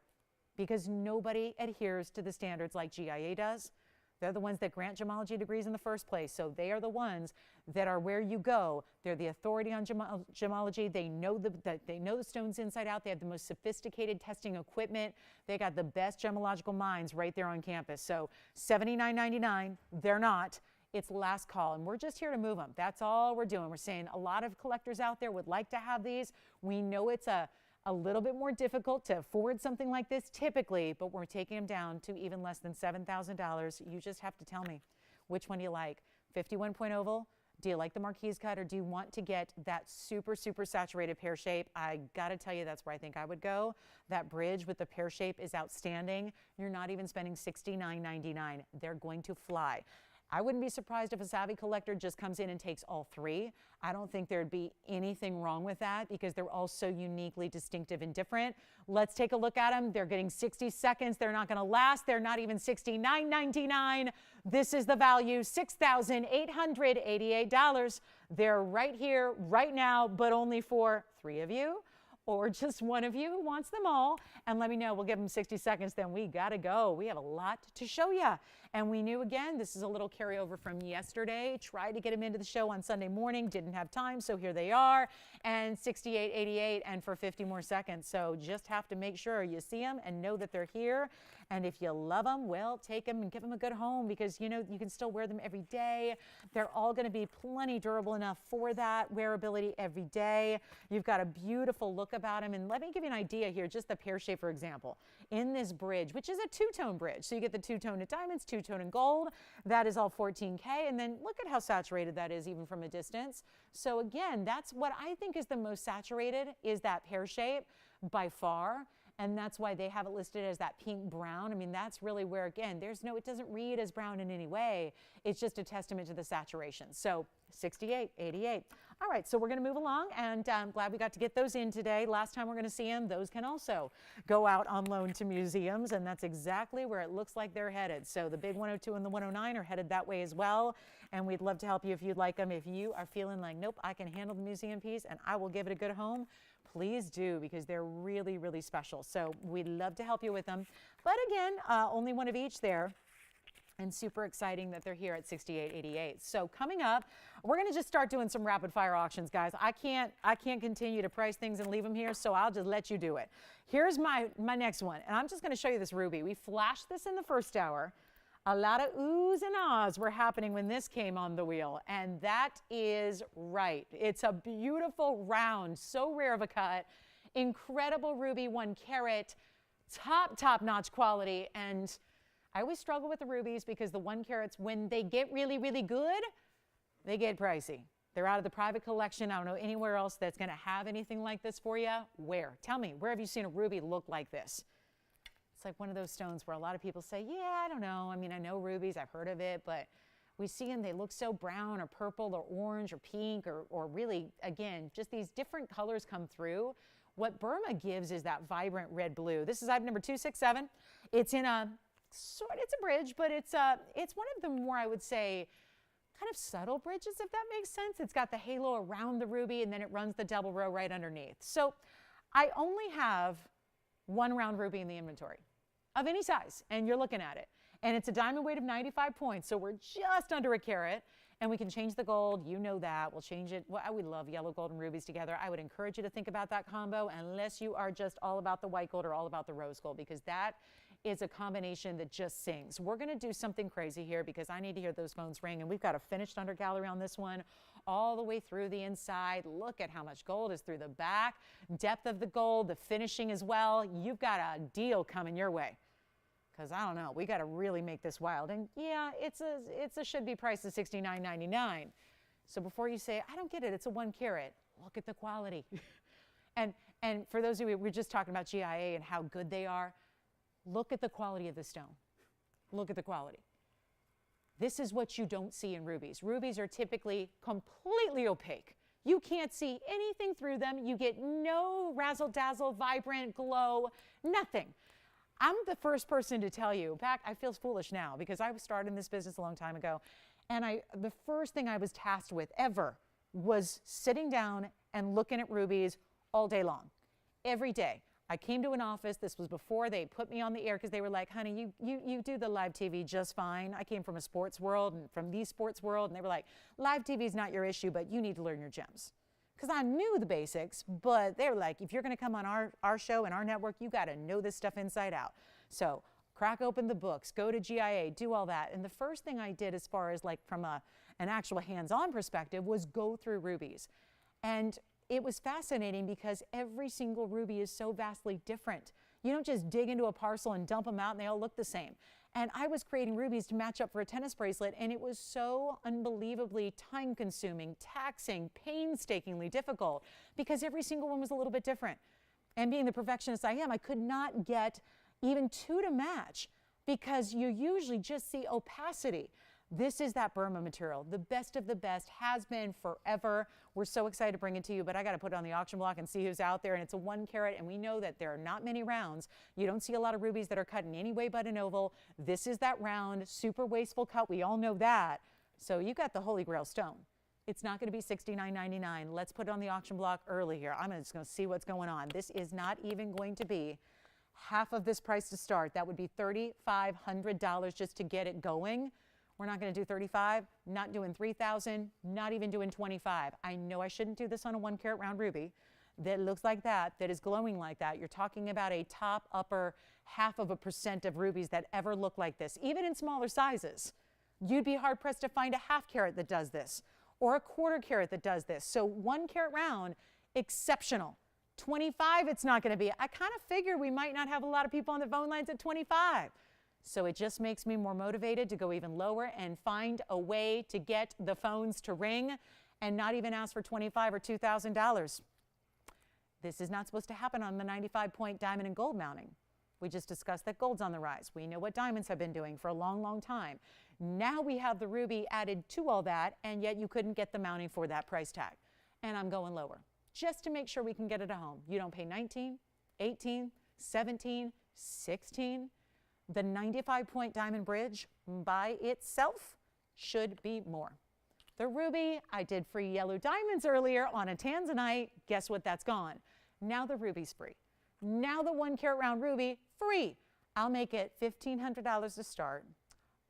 because nobody adheres to the standards like GIA does. They're the ones that grant gemology degrees in the first place, so they are the ones that are where you go. They're the authority on gemology. They know the stones inside out. They have the most sophisticated testing equipment. They got the best gemological minds right there on campus. So $79.99, they're not. It's last call, and we're just here to move them. That's all we're doing. We're saying a lot of collectors out there would like to have these. We know it's a little bit more difficult to afford something like this typically, but we're taking them down to even less than $7,000. You just have to tell me. Which one do you like? 51 point oval? Do you like the marquise cut, or do you want to get that super, super saturated pear shape? I got to tell you, that's where I think I would go. That bridge with the pear shape is outstanding. You're not even spending $69.99. They're going to fly. I wouldn't be surprised if a savvy collector just comes in and takes all three. I don't think there'd be anything wrong with that because they're all so uniquely distinctive and different. Let's take a look at them. They're getting 60 seconds. They're not going to last. They're not even $69.99. This is the value, $6,888. They're right here, right now, but only for 3 of you, or just 1 of you who wants them all. And let me know. We'll give them 60 seconds, then we got to go. We have a lot to show you. And we knew, again, this is a little carryover from yesterday. Tried to get them into the show on Sunday morning. Didn't have time, so here they are. And $68.88 and for 50 more seconds. So just have to make sure you see them and know that they're here. And if you love them, well, take them and give them a good home because, you know, you can still wear them every day. They're all going to be plenty durable enough for that wearability every day. You've got a beautiful look about them. And let me give you an idea here, just the pear shape, for example. In this bridge, which is a 2-tone bridge. So you get the 2-tone in diamonds, 2-tone in gold. That is all 14K. And then look at how saturated that is even from a distance. So again, that's what I think is the most saturated, is that pear shape by far. And that's why they have it listed as that pink brown. I mean, that's really where, again, it doesn't read as brown in any way. It's just a testament to the saturation. So 68.88. All right, so we're going to move along, and I'm glad we got to get those in today. Last time we're going to see them, those can also go out on loan to museums, and that's exactly where it looks like they're headed. So the big 102 and the 109 are headed that way as well, and we'd love to help you if you'd like them. If you are feeling like, nope, I can handle the museum piece and I will give it a good home, please do, because they're really, really special. So we'd love to help you with them. But again, only 1 of each there. And super exciting that they're here at $68.88. So coming up, we're going to just start doing some rapid fire auctions, guys. I can't continue to price things and leave them here, so I'll just let you do it. Here's my next one, and I'm just going to show you this ruby. We flashed this in the first hour. A lot of oohs and ahs were happening when this came on the wheel, and that is right. It's a beautiful round, so rare of a cut, incredible ruby, 1 carat, top-notch quality. And I always struggle with the rubies because the 1 carats, when they get really, really good, they get pricey. They're out of the private collection. I don't know anywhere else that's going to have anything like this for you. Where? Tell me, where have you seen a ruby look like this? It's like one of those stones where a lot of people say, yeah, I don't know. I mean, I know rubies, I've heard of it, but we see them, they look so brown or purple or orange or pink or really, again, just these different colors come through. What Burma gives is that vibrant red blue. This is item number 267. It's in a it's a bridge, but it's one of the more, I would say, kind of subtle bridges, if that makes sense. It's got the halo around the ruby, and then it runs the double row right underneath. So I only have 1 round ruby in the inventory of any size, and you're looking at it. And it's a diamond weight of 95 points, so we're just under 1 carat, and we can change the gold. You know that. We'll change it. Well, we love yellow gold and rubies together. I would encourage you to think about that combo unless you are just all about the white gold or all about the rose gold, because that is a combination that just sings. We're going to do something crazy here because I need to hear those phones ring, and we've got a finished under gallery on this one all the way through the inside. Look at how much gold is through the back, depth of the gold, the finishing as well. You've got a deal coming your way. Because I don't know, we got to really make this wild. And yeah, it's a should be priced at $69.99. So before you say, I don't get it, it's a 1 carat, look at the quality. and for those of you, we're just talking about GIA and how good they are. Look at the quality of the stone. Look at the quality. This is what you don't see in rubies. Rubies are typically completely opaque. You can't see anything through them. You get no razzle-dazzle, vibrant glow, nothing. I'm the first person to tell you. In fact, I feel foolish now because I started in this business a long time ago, and the first thing I was tasked with ever was sitting down and looking at rubies all day long, every day. I came to an office. This was before they put me on the air because they were like, honey, you do the live TV just fine. I came from a sports world and from the sports world, and they were like, live TV is not your issue, but you need to learn your gems. Because I knew the basics, but they were like, if you're going to come on our show and our network, you got to know this stuff inside out. So crack open the books, go to GIA, do all that. And the first thing I did as far as like from an actual hands-on perspective was go through rubies. And it was fascinating because every single ruby is so vastly different. You don't just dig into a parcel and dump them out and they all look the same. And I was creating rubies to match up for a tennis bracelet, and it was so unbelievably time-consuming, taxing, painstakingly difficult, because every single one was a little bit different. And being the perfectionist I am, I could not get even two to match, because you usually just see opacity. This is that Burma material, the best of the best, has been forever. We're so excited to bring it to you, but I got to put it on the auction block and see who's out there. And it's a 1 carat, and we know that there are not many rounds. You don't see a lot of rubies that are cut in any way but an oval. This is that round, super wasteful cut. We all know that. So you got the Holy Grail stone. It's not going to be $69.99. Let's put it on the auction block early here. I'm just going to see what's going on. This is not even going to be half of this price to start. That would be $3,500 just to get it going. We're not going to do 35, not doing 3,000, not even doing 25. I know I shouldn't do this on a 1 carat round ruby that looks like that is glowing like that. You're talking about a top upper 0.5% of rubies that ever look like this, even in smaller sizes. You'd be hard pressed to find a 1/2 carat that does this, or a 1/4 carat that does this. So 1 carat round, exceptional. 25, it's not going to be. I kind of figured we might not have a lot of people on the phone lines at 25. So it just makes me more motivated to go even lower and find a way to get the phones to ring and not even ask for $25,000 or $2,000. This is not supposed to happen on the 95-point diamond and gold mounting. We just discussed that gold's on the rise. We know what diamonds have been doing for a long, long time. Now we have the ruby added to all that, and yet you couldn't get the mounting for that price tag. And I'm going lower just to make sure we can get it at home. You don't pay 19, 18, 17, 16. The 95-point diamond bridge by itself should be more. The ruby, I did free yellow diamonds earlier on a Tanzanite. Guess what? That's gone. Now the ruby's free. Now the 1 carat round ruby, free. I'll make it $1,500 to start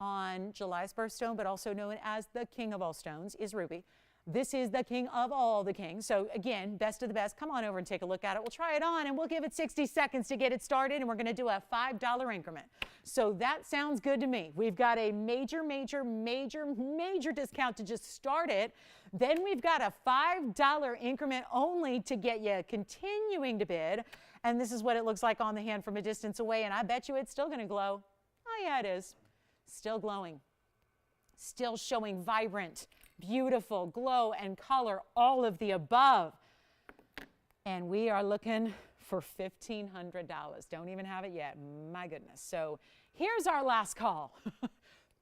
on July's birthstone, but also known as the king of all stones, is ruby. This is the king of all the kings. So again, best of the best. Come on over and take a look at it. We'll try it on, and we'll give it 60 seconds to get it started, and we're going to do a $5 increment. So that sounds good to me. We've got a major, major, major, major discount to just start it. Then we've got a $5 increment only to get you continuing to bid. And this is what it looks like on the hand from a distance away, and I bet you it's still going to glow. Oh, yeah, it is. Still glowing. Still showing vibrant, beautiful glow and color, all of the above. And we are looking for $1,500. Don't even have it yet. My goodness. So here's our last call.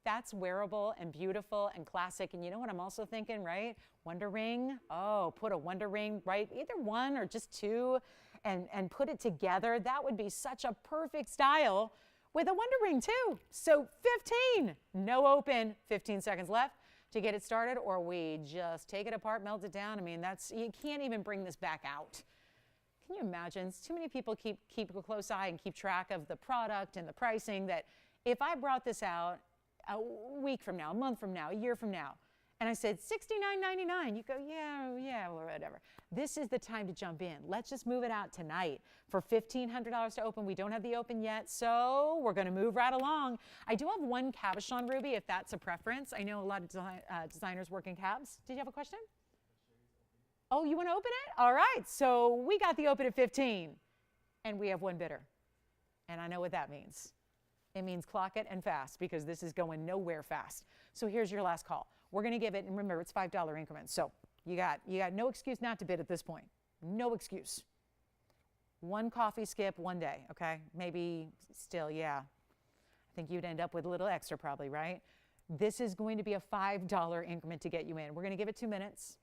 That's wearable and beautiful and classic. And you know what I'm also thinking, right? Wonder ring. Oh, put a wonder ring, right? Either one or just two, and put it together. That would be such a perfect style with a wonder ring too. So 15, no open, 15 seconds left to get it started, or we just take it apart, melt it down. I mean, you can't even bring this back out. Can you imagine? Too many people keep a close eye and keep track of the product and the pricing, that if I brought this out a week from now, a month from now, a year from now, and I said $69.99, you go, yeah, or whatever. This is the time to jump in. Let's just move it out tonight for $1,500 to open. We don't have the open yet, so we're going to move right along. I do have one cabochon ruby, if that's a preference. I know a lot of designers work in cabs. Did you have a question? Oh, you want to open it? All right, so we got the open at 15, and we have one bidder, and I know what that means. It means clock it and fast, because this is going nowhere fast. So here's your last call. We're going to give it, and remember, it's $5 increments. So you got no excuse not to bid at this point. No excuse. One coffee skip, one day, okay? Maybe still, yeah. I think you'd end up with a little extra probably, right? This is going to be a $5 increment to get you in. We're going to give it 2 minutes.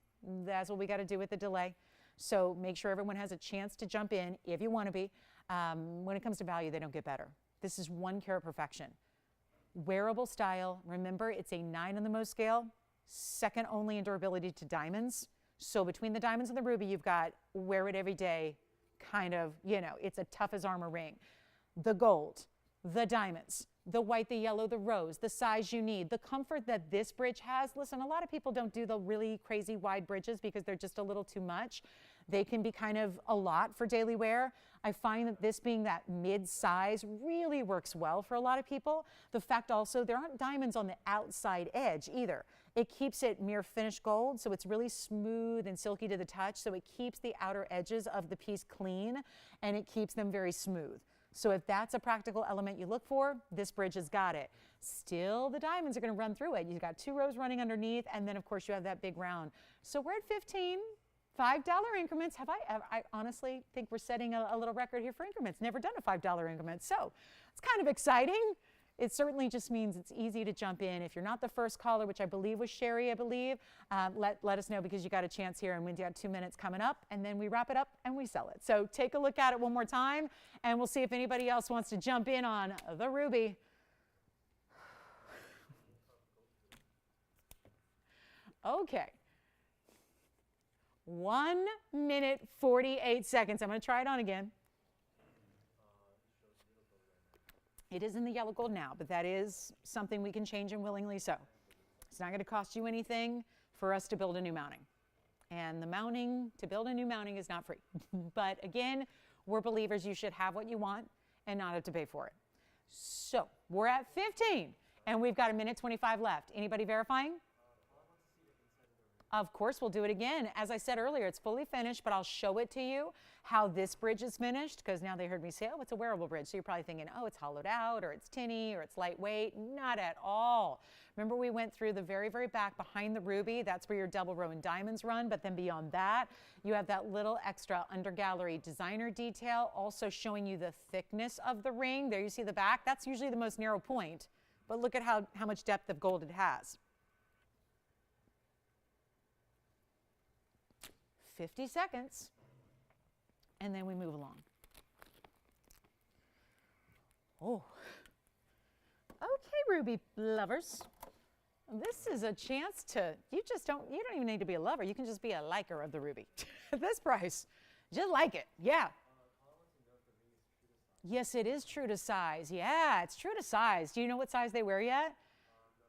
That's what we got to do with the delay. So make sure everyone has a chance to jump in if you want to be. When it comes to value, they don't get better. This is 1 carat perfection. Wearable style. Remember, it's a 9 on the Mohs scale, second only in durability to diamonds. So between the diamonds and the ruby, you've got wear it every day, kind of, it's a tough as armor ring. The gold, the diamonds, the white, the yellow, the rose, the size you need, the comfort that this bridge has. Listen, a lot of people don't do the really crazy wide bridges because they're just a little too much. They can be kind of a lot for daily wear. I find that this being that mid-size really works well for a lot of people. The fact also, there aren't diamonds on the outside edge either. It keeps it mirror finished gold, so it's really smooth and silky to the touch, so it keeps the outer edges of the piece clean, and it keeps them very smooth. So if that's a practical element you look for, this bridge has got it. Still, the diamonds are going to run through it. You've got 2 rows running underneath, and then, of course, you have that big round. So we're at 15, $5 increments. I honestly think we're setting a little record here for increments. Never done a $5 increment. So it's kind of exciting. It certainly just means it's easy to jump in. If you're not the first caller, which I believe was Sherry, let us know, because you got a chance here, and we've got 2 minutes coming up, and then we wrap it up and we sell it. So take a look at it one more time, and we'll see if anybody else wants to jump in on the ruby. Okay. 1 minute, 48 seconds. I'm going to try it on again. It is in the yellow gold now, but that is something we can change, and willingly so. It's not going to cost you anything for us to build a new mounting. And the mounting, to build a new mounting, is not free. But again, we're believers you should have what you want and not have to pay for it. So we're at 15, and we've got 1 minute 25 left. Anybody verifying? Of course, we'll do it again. As I said earlier, it's fully finished, but I'll show it to you how this bridge is finished, because now they heard me say, oh, it's a wearable bridge. So you're probably thinking, oh, it's hollowed out, or it's tinny, or it's lightweight. Not at all. Remember, we went through the very, very back behind the ruby. That's where your double row and diamonds run. But then beyond that, you have that little extra under gallery designer detail, also showing you the thickness of the ring. There you see the back. That's usually the most narrow point. But look at how much depth of gold it has. 50 seconds, and then we move along. Oh, okay, ruby lovers. This is a chance to, you don't even need to be a lover. You can just be a liker of the ruby. At this price, just like it. Yeah. Yes, it is true to size. Yeah, it's true to size. Do you know what size they wear yet?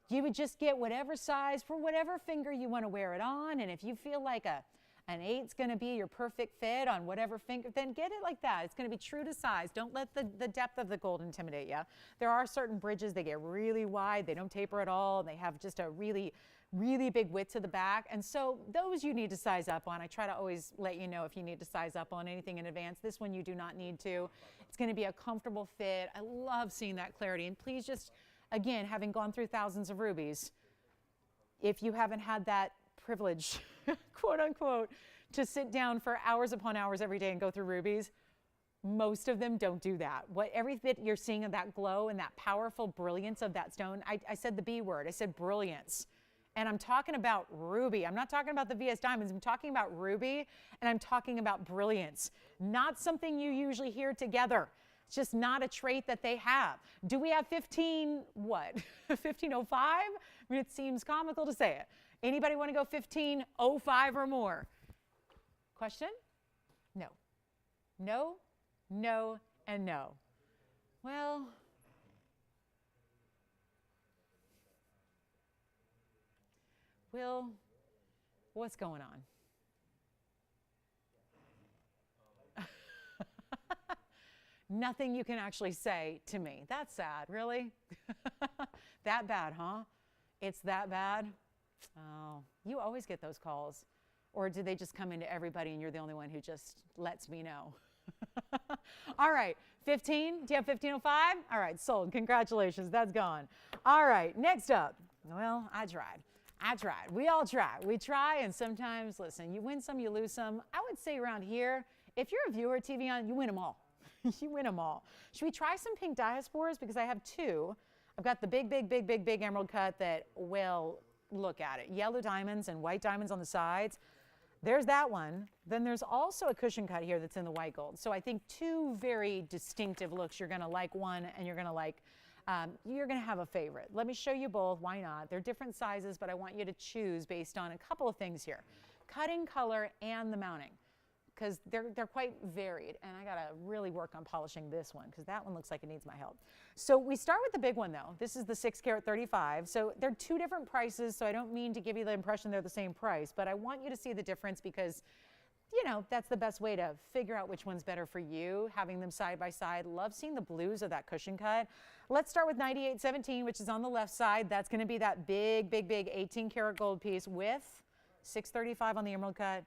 You would just get whatever size for whatever finger you want to wear it on, and if you feel like an 8's going to be your perfect fit on whatever finger, then get it like that. It's going to be true to size. Don't let the depth of the gold intimidate you. There are certain bridges, they get really wide, they don't taper at all, and they have just a really, really big width to the back. And so those you need to size up on. I try to always let you know if you need to size up on anything in advance. This one you do not need to. It's going to be a comfortable fit. I love seeing that clarity. And please just, again, having gone through thousands of rubies, if you haven't had that privilege, quote unquote, to sit down for hours upon hours every day and go through rubies, most of them don't do that. Every bit you're seeing of that glow and that powerful brilliance of that stone, I said the B word, I said brilliance. And I'm talking about ruby. I'm not talking about the VS diamonds. I'm talking about ruby, and I'm talking about brilliance. Not something you usually hear together. It's just not a trait that they have. Do we have 1505? I mean, it seems comical to say it. Anybody want to go 1505 or more? Question? No. No, no, and no. Well, Will, what's going on? Nothing you can actually say to me. That's sad, really? That bad, huh? It's that bad? Oh, you always get those calls. Or do they just come into everybody and you're the only one who just lets me know? All right, 15, do you have 1505? All right, sold, congratulations, that's gone. All right, next up, well, I tried, we all try. We try, and sometimes, listen, you win some, you lose some. I would say around here, if you're a viewer at TVON, you win them all. You win them all. Should we try some pink diaspores? Because I have 2. I've got the big emerald cut that, well, look at it. Yellow diamonds and white diamonds on the sides. There's that one. Then there's also a cushion cut here that's in the white gold. So I think 2 very distinctive looks. You're going to like one, and you're going to have a favorite. Let me show you both. Why not? They're different sizes, but I want you to choose based on a couple of things here. Cutting, color, and the mounting, because they're quite varied. And I got to really work on polishing this one, because that one looks like it needs my help. So we start with the big one, though. This is the 6 carat 35. So they're 2 different prices, so I don't mean to give you the impression they're the same price, but I want you to see the difference, because you know, that's the best way to figure out which one's better for you, having them side by side. Love seeing the blues of that cushion cut. Let's start with 9817, which is on the left side. That's going to be that big 18 karat gold piece with 635 on the emerald cut.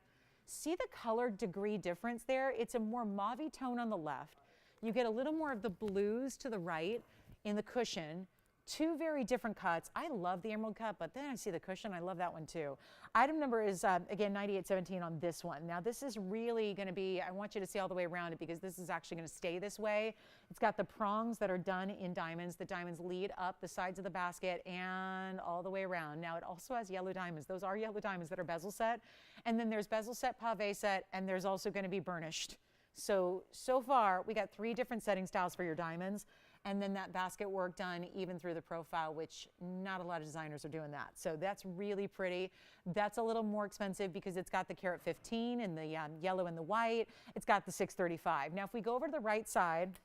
See the color degree difference there? It's a more mauve tone on the left. You get a little more of the blues to the right in the cushion. Two very different cuts. I love the emerald cut, but then I see the cushion. I love that one too. Item number is, again, 9817 on this one. Now this is really going to be, I want you to see all the way around it because this is actually going to stay this way. It's got the prongs that are done in diamonds. The diamonds lead up the sides of the basket and all the way around. Now it also has yellow diamonds. Those are yellow diamonds that are bezel set. And then there's bezel set, pave set, and there's also going to be burnished. So far we got 3 different setting styles for your diamonds. And then that basket work done even through the profile, which not a lot of designers are doing that. So that's really pretty. That's a little more expensive because it's got the carat 15 and the yellow and the white. It's got the 635. Now, if we go over to the right side,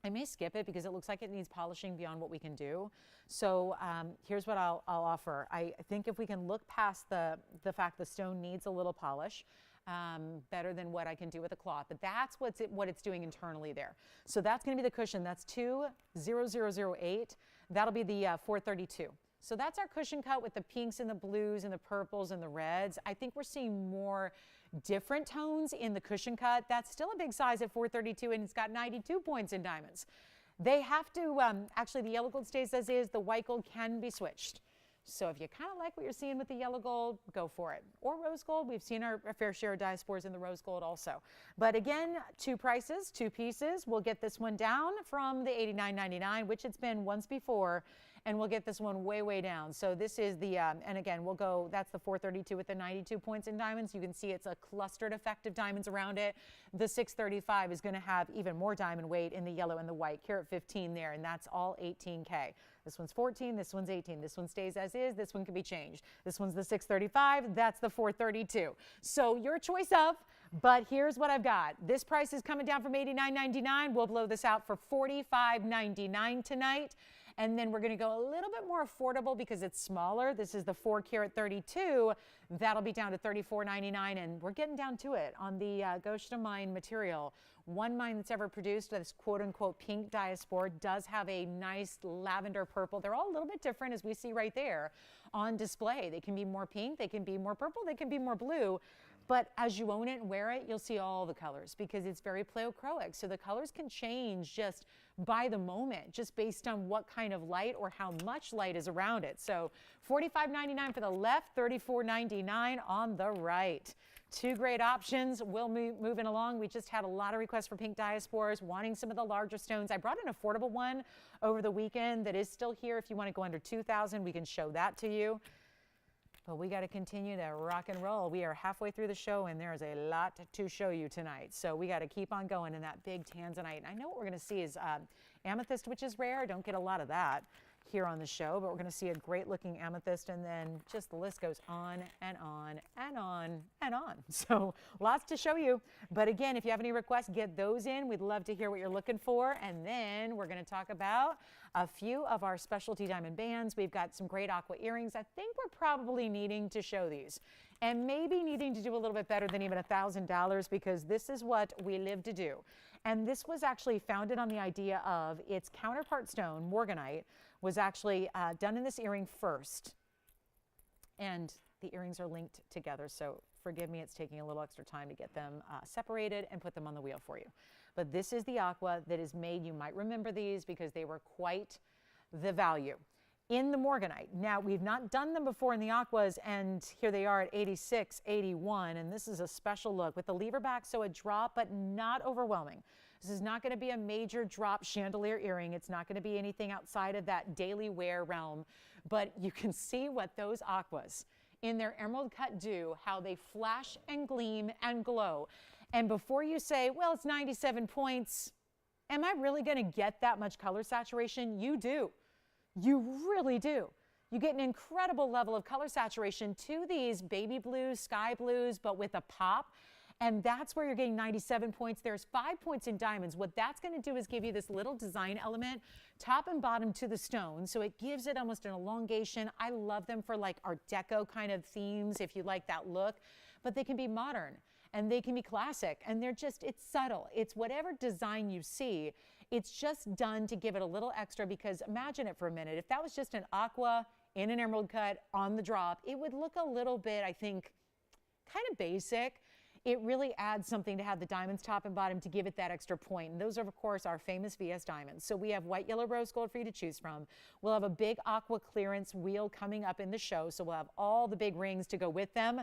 I may skip it because it looks like it needs polishing beyond what we can do. So here's what I'll offer. I think if we can look past the fact the stone needs a little polish, better than what I can do with a cloth, but that's what it's doing internally there. So that's going to be the cushion. That's 20008. That'll be the 432. So that's our cushion cut with the pinks and the blues and the purples and the reds. I think we're seeing more different tones in the cushion cut. That's still a big size at 432, and it's got 92 points in diamonds. They have to, actually the yellow gold stays as is, the white gold can be switched. So if you kind of like what you're seeing with the yellow gold, go for it. Or rose gold. We've seen our fair share of diaspores in the rose gold also. But again, 2 prices, 2 pieces. We'll get this one down from the $89.99, which it's been once before, and we'll get this one way, way down. So this is the, and again, we'll go, that's the 432 with the 92 points in diamonds. You can see it's a clustered effect of diamonds around it. The 635 is going to have even more diamond weight in the yellow and the white, carat 15 there, and that's all 18K. This one's 14, this one's 18. This one stays as is, this one can be changed. This one's the 635, that's the 432. So your choice of, but here's what I've got. This price is coming down from $89.99. We'll blow this out for $45.99 tonight. And then we're going to go a little bit more affordable because it's smaller. This is the 4 carat 32. That'll be down to $34.99, and we're getting down to it on the Goshta mine material. One mine that's ever produced this quote-unquote pink diaspore does have a nice lavender purple. They're all a little bit different, as we see right there on display. They can be more pink, they can be more purple, they can be more blue. But as you own it and wear it, you'll see all the colors because it's very pleochroic. So the colors can change just by the moment, just based on what kind of light or how much light is around it. So $45.99 for the left, $34.99 on the right. 2 great options. We'll moving along. We just had a lot of requests for pink diaspores, wanting some of the larger stones. I brought an affordable one over the weekend that is still here. If you want to go under $2,000, we can show that to you. But we got to continue to rock and roll. We are halfway through the show, and there's a lot to show you tonight. So we got to keep on going in that big Tanzanite. And I know what we're going to see is amethyst, which is rare. Don't get a lot of that here on the show, but we're going to see a great looking amethyst, and then just the list goes on and on and on and on. So lots to show you. But again, if you have any requests, get those in. We'd love to hear what you're looking for. And then we're going to talk about a few of our specialty diamond bands. We've got some great aqua earrings. I think we're probably needing to show these and maybe needing to do a little bit better than even $1,000 because this is what we live to do. And this was actually founded on the idea of its counterpart stone, Morganite, was actually done in this earring first. And the earrings are linked together, so forgive me, it's taking a little extra time to get them separated and put them on the wheel for you. But this is the aqua that is made. You might remember these because they were quite the value. In the Morganite. Now, we've not done them before in the aquas, and here they are at 86, 81, and this is a special look with the lever back, so a drop, but not overwhelming. This is not going to be a major drop chandelier earring. It's not going to be anything outside of that daily wear realm, but you can see what those aquas in their emerald cut do, how they flash and gleam and glow. And before you say, well, it's 97 points, am I really going to get that much color saturation? You do. You really do. You get an incredible level of color saturation to these baby blues, sky blues, but with a pop. And that's where you're getting 97 points. There's 5 points in diamonds. What that's going to do is give you this little design element, top and bottom to the stone. So it gives it almost an elongation. I love them for like Art Deco kind of themes, if you like that look. But they can be modern and they can be classic. And they're just, it's subtle. It's whatever design you see. It's just done to give it a little extra, because imagine it for a minute. If that was just an aqua in an emerald cut on the drop, it would look a little bit, I think, kind of basic. it really adds something to have the diamonds top and bottom to give it that extra point. And those are, of course, our famous VS diamonds. So we have white, yellow, rose gold for you to choose from. We'll have a big aqua clearance wheel coming up in the show. So we'll have all the big rings to go with them.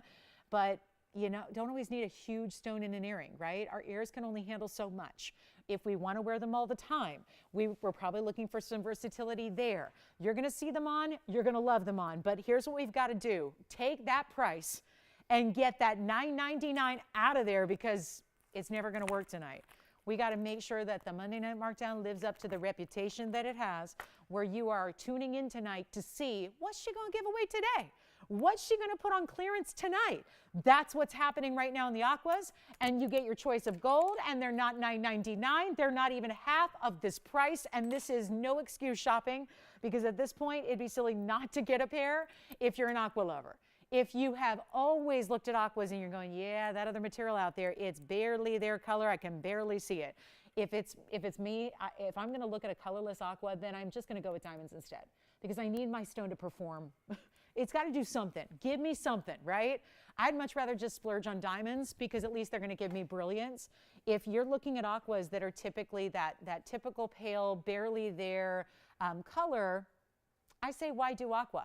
But, you know, don't always need a huge stone in an earring, right? Our ears can only handle so much. If we want to wear them all the time, we're probably looking for some versatility there. You're going to see them on, you're going to love them on. But here's what we've got to do. Take that price and get that $9.99 out of there, because it's never going to work tonight. We got to make sure that the Monday Night Markdown lives up to the reputation that it has, where you are tuning in tonight to see what's she going to give away today. What's she going to put on clearance tonight? That's what's happening right now in the aquas, and you get your choice of gold, and they're not $9.99. They're not even half of this price, and this is no excuse shopping, because at this point, it'd be silly not to get a pair if you're an aqua lover. If you have always looked at aquas and you're going, yeah, that other material out there, it's barely their color, I can barely see it. If it's me, if I'm going to look at a colorless aqua, then I'm just going to go with diamonds instead, because I need my stone to perform. It's got to do something. Give me something, right? I'd much rather just splurge on diamonds, because at least they're going to give me brilliance. If you're looking at aquas that are typically that typical pale, barely there color, I say, why do aqua?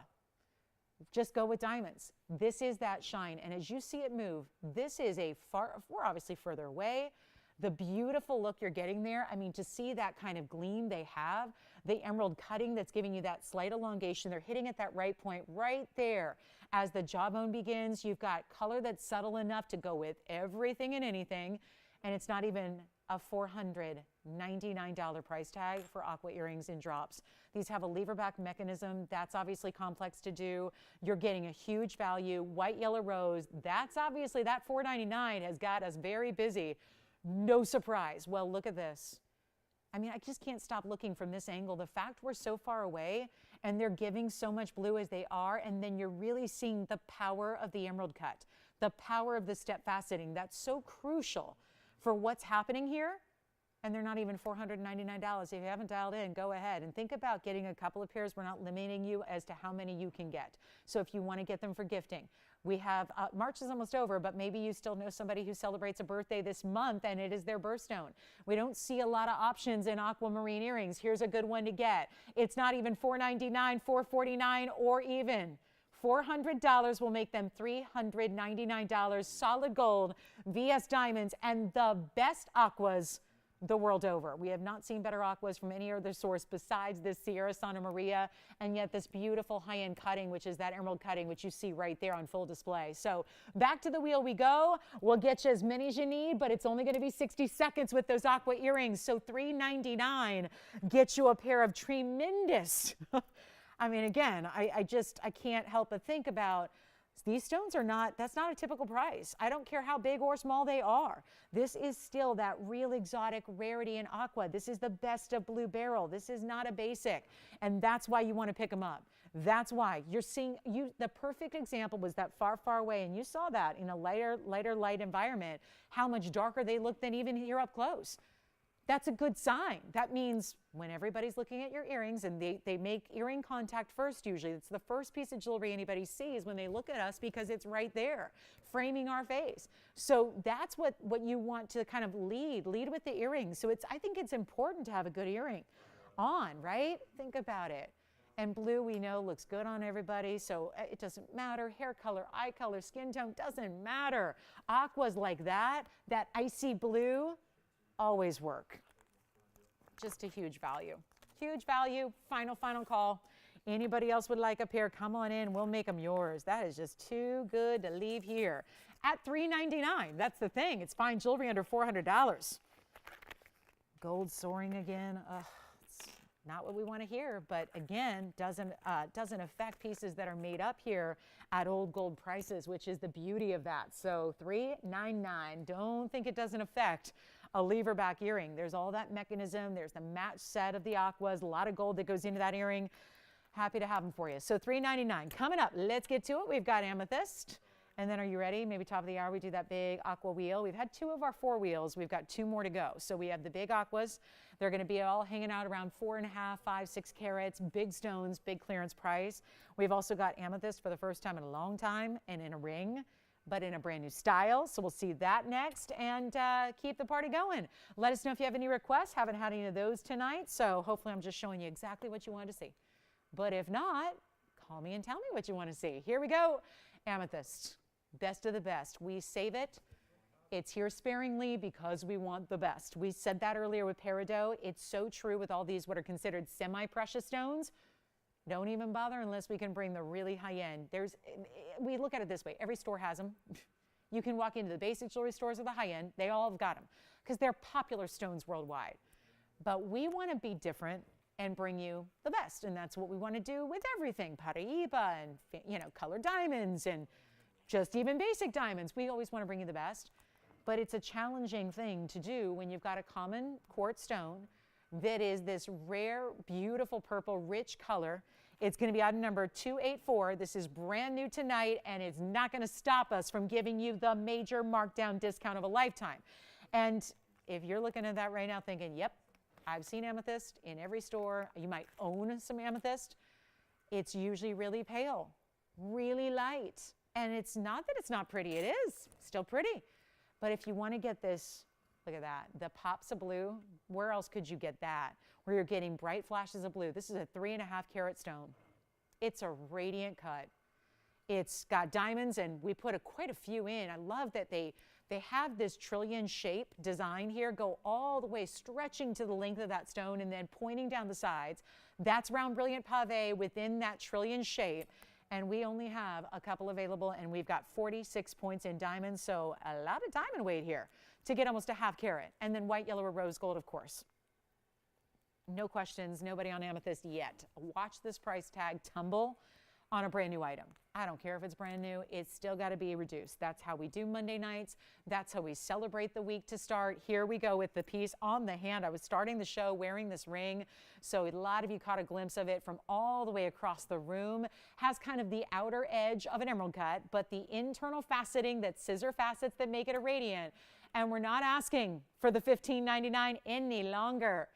Just go with diamonds. This is that shine. And as you see it move, this is we're obviously further away. The beautiful look you're getting there, I mean, to see that kind of gleam they have, the emerald cutting that's giving you that slight elongation, they're hitting at that right point right there. As the jawbone begins, you've got color that's subtle enough to go with everything and anything, and it's not even a $499 price tag for aqua earrings in drops. These have a lever back mechanism. That's obviously complex to do. You're getting a huge value. White, yellow, rose, that's obviously, that $499 has got us very busy. No surprise. Well, look at this. I mean, I just can't stop looking from this angle. The fact we're so far away and they're giving so much blue as they are, and then you're really seeing the power of the emerald cut, the power of the step faceting. That's so crucial for what's happening here. And they're not even $499. If you haven't dialed in, go ahead and think about getting a couple of pairs. We're not limiting you as to how many you can get. So if you want to get them for gifting, we have, March is almost over, but maybe you still know somebody who celebrates a birthday this month and it is their birthstone. We don't see a lot of options in aquamarine earrings. Here's a good one to get. It's not even $499, $449, or even $400 will make them $399, solid gold, VS diamonds, and the best aquas the world over. We have not seen better aquas from any other source besides this Sierra Santa Maria, and yet this beautiful high-end cutting, which is that emerald cutting, which you see right there on full display. So back to the wheel we go. We'll get you as many as you need, but it's only going to be 60 seconds with those aqua earrings. So $399 gets you a pair of tremendous. I mean, again, I can't help but think about these stones are not, that's not a typical price. I don't care how big or small they are. This is still that real exotic rarity in aqua. This is the best of blue beryl. This is not a basic. And that's why you want to pick them up. That's why you're seeing, the perfect example was that far, far away. And you saw that in a lighter light environment, how much darker they look than even here up close. That's a good sign. That means when everybody's looking at your earrings and they make earring contact first, usually it's the first piece of jewelry anybody sees when they look at us, because it's right there framing our face. So that's what you want to kind of lead with the earrings. So I think it's important to have a good earring on, right? Think about it. And blue, we know, looks good on everybody, so it doesn't matter. Hair color, eye color, skin tone, doesn't matter. Aquas like that icy blue, always work. Just a huge value. Huge value. Final call. Anybody else would like a pair, come on in. We'll make them yours. That is just too good to leave here. At $399, that's the thing. It's fine jewelry under $400. Gold soaring again. It's not what we want to hear, but again, doesn't affect pieces that are made up here at old gold prices, which is the beauty of that. So $399. Don't think it doesn't affect a lever back earring. There's all that mechanism. There's the match set of the aquas, a lot of gold that goes into that earring. Happy to have them for you. So $399. Coming up, let's get to it. We've got amethyst. And then are you ready? Maybe top of the hour, we do that big aqua wheel. We've had 2 of our 4 wheels. We've got 2 more to go. So we have the big aquas. They're going to be all hanging out around 4.5, 5, 6 carats, big stones, big clearance price. We've also got amethyst for the first time in a long time and in a ring. but in a brand new style. So we'll see that next and keep the party going. Let us know if you have any requests. Haven't had any of those tonight, so hopefully I'm just showing you exactly what you wanted to see. But if not, call me and tell me what you want to see. Here we go. Amethyst, best of the best. We save it. It's here sparingly because we want the best. We said that earlier with peridot. It's so true with all these what are considered semi-precious stones. Don't even bother unless we can bring the really high end. We look at it this way. Every store has them. You can walk into the basic jewelry stores or the high end. They all have got them because they're popular stones worldwide. But we want to be different and bring you the best. And that's what we want to do with everything. Paraiba and, colored diamonds and just even basic diamonds. We always want to bring you the best. But it's a challenging thing to do when you've got a common quartz stone that is this rare, beautiful purple, rich color. It's going to be item number 284. This is brand new tonight, and it's not going to stop us from giving you the major markdown discount of a lifetime. And if you're looking at that right now thinking, yep, I've seen amethyst in every store. You might own some amethyst. It's usually really pale, really light. And it's not that it's not pretty. It is still pretty. But if you want to get this, look at that, the pops of blue, where else could you get that? Where you're getting bright flashes of blue. This is a 3.5 carat stone. It's a radiant cut. It's got diamonds, and we put quite a few in. I love that they have this trillion shape design here, go all the way stretching to the length of that stone and then pointing down the sides. That's round brilliant pave within that trillion shape. And we only have a couple available, and we've got 46 points in diamonds, so a lot of diamond weight here to get almost a half carat. And then white, yellow, or rose gold, of course. No questions, nobody on amethyst yet. Watch this price tag tumble on a brand new item. I don't care if it's brand new, it's still got to be reduced. That's how we do Monday nights. That's how we celebrate the week to start. Here we go with the piece on the hand. I was starting the show wearing this ring, so a lot of you caught a glimpse of it from all the way across the room. Has kind of the outer edge of an emerald cut, but the internal faceting, that scissor facets that make it a radiant. And we're not asking for the $15.99 any longer.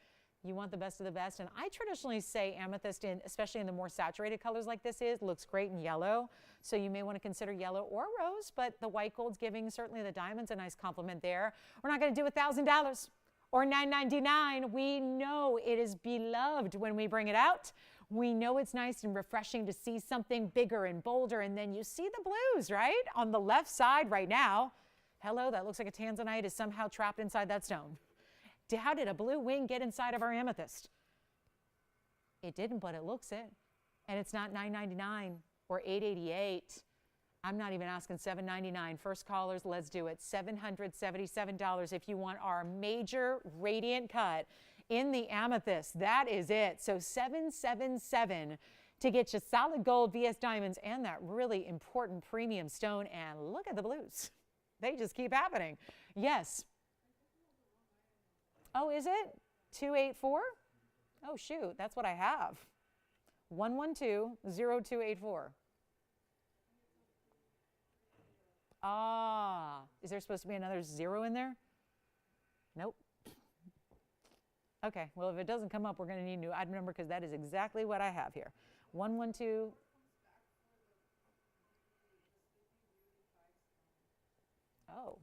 You want the best of the best. And I traditionally say amethyst, especially in the more saturated colors like this looks great in yellow. So you may want to consider yellow or rose, but the white gold's giving certainly the diamonds a nice compliment there. We're not going to do $1,000 or $9.99. We know it is beloved when we bring it out. We know it's nice and refreshing to see something bigger and bolder. And then you see the blues, right? On the left side right now. Hello, that looks like a Tanzanite is somehow trapped inside that stone. How did a blue wing get inside of our amethyst? It didn't, but it looks it. And it's not $9.99 or $8.88. I'm not even asking $7.99. First callers, let's do it. $777 if you want our major radiant cut in the amethyst. That is it. So $777 to get you solid gold VS diamonds and that really important premium stone. And look at the blues. They just keep happening. Yes. Oh, is it? 284? Oh, shoot, that's what I have. 112-0284. Ah, is there supposed to be another 0 in there? Nope. Okay, well, if it doesn't come up, we're going to need a new item number because that is exactly what I have here. 112. Oh.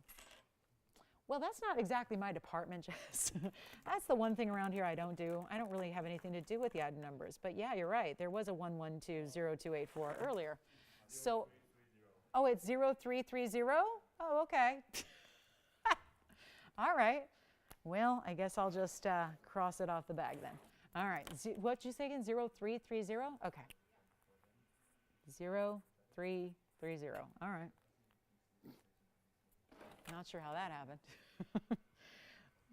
Well, that's not exactly my department, Jess. That's the one thing around here I don't do. I don't really have anything to do with the item numbers. But yeah, you're right. There was a 112-0284 earlier. So, oh, it's 0330? Oh, okay. All right. Well, I guess I'll just cross it off the bag then. All right. What'd you say again? 0330? Okay. 0330. All right. Not sure how that happened.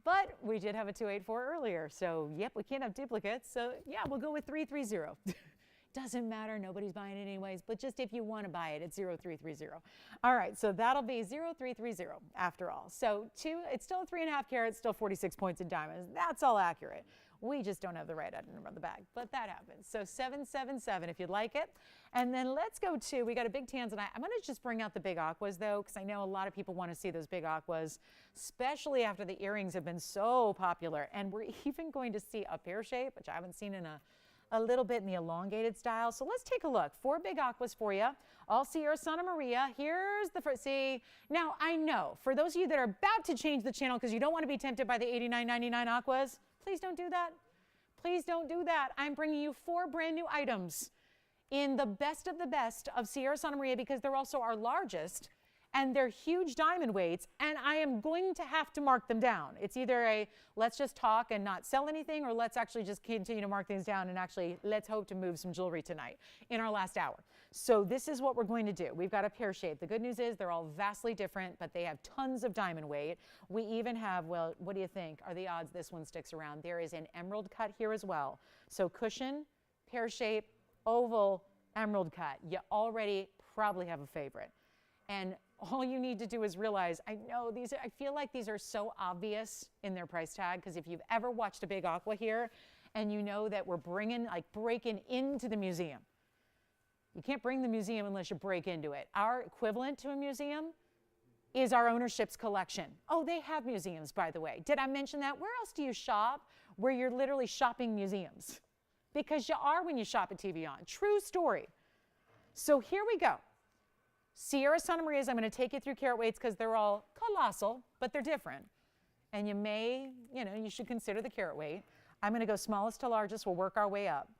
But we did have a 284 earlier. So, yep, we can't have duplicates. So, yeah, we'll go with 330. Doesn't matter. Nobody's buying it anyways. But just if you want to buy it, it's 0330. All right. So, that'll be 0330 after all. So, it's still 3.5 carats, still 46 points in diamonds. That's all accurate. We just don't have the right item number on the bag, but that happens. So 777 if you'd like it. And then let's go to, we got a big Tanzanite. I'm gonna just bring out the big aquas though, because I know a lot of people want to see those big aquas, especially after the earrings have been so popular. And we're even going to see a pear shape, which I haven't seen in a little bit in the elongated style. So let's take a look. 4 big aquas for you. All Sierra Santa Maria. Here's the first. See, now I know for those of you that are about to change the channel because you don't want to be tempted by the $89.99 aquas, please don't do that. Please don't do that. I'm bringing you 4 brand new items in the best of Sierra Santa Maria because they're also our largest and they're huge diamond weights, and I am going to have to mark them down. It's either a let's just talk and not sell anything, or let's actually just continue to mark things down and actually let's hope to move some jewelry tonight in our last hour. So this is what we're going to do. We've got a pear shape. The good news is they're all vastly different, but they have tons of diamond weight. We even have, well, what do you think? Are the odds this one sticks around? There is an emerald cut here as well. So cushion, pear shape, oval, emerald cut. You already probably have a favorite. And all you need to do is realize, I know these, I feel like these are so obvious in their price tag, because if you've ever watched a big aqua here and you know that we're breaking into the museum. You can't bring the museum unless you break into it. Our equivalent to a museum is our ownership's collection. Oh, they have museums, by the way. Did I mention that? Where else do you shop where you're literally shopping museums? Because you are when you shop at TVON. True story. So here we go. Sierra Santa Maria's, I'm going to take you through carat weights because they're all colossal, but they're different. And you may, you should consider the carat weight. I'm going to go smallest to largest. We'll work our way up.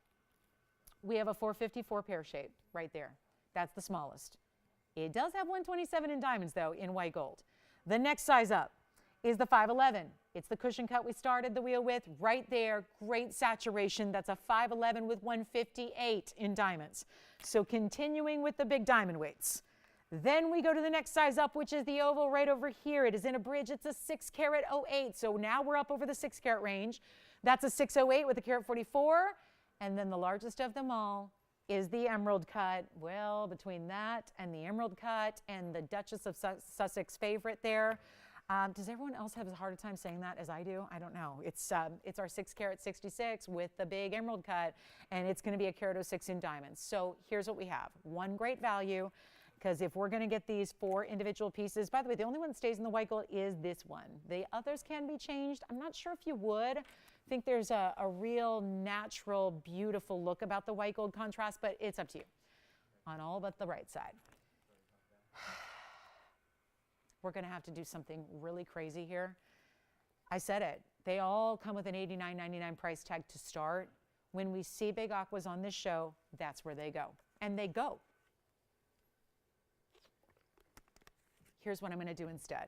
We have a 454 pear shape right there. That's the smallest. It does have 127 in diamonds, though, in white gold. The next size up is the 511. It's the cushion cut we started the wheel with right there. Great saturation. That's a 511 with 158 in diamonds. So continuing with the big diamond weights. Then we go to the next size up, which is the oval right over here. It is in a bridge. It's a 6 carat 08. So now we're up over the 6 carat range. That's a 608 with a carat 44. And then the largest of them all is the emerald cut. Well, between that and the emerald cut and the Duchess of Sussex favorite there. Does everyone else have a harder time saying that as I do? I don't know. It's our 6 carat 66 with the big emerald cut, and it's going to be a carat 06 in diamonds. So here's what we have. One great value. Because if we're going to get these 4 individual pieces, by the way, the only one that stays in the white gold is this one. The others can be changed. I'm not sure if you would. I think there's a real natural, beautiful look about the white gold contrast, but it's up to you on all but the right side. We're going to have to do something really crazy here. I said it. They all come with an $89.99 price tag to start. When we see big aquas on this show, that's where they go. And they go. Here's what I'm going to do instead.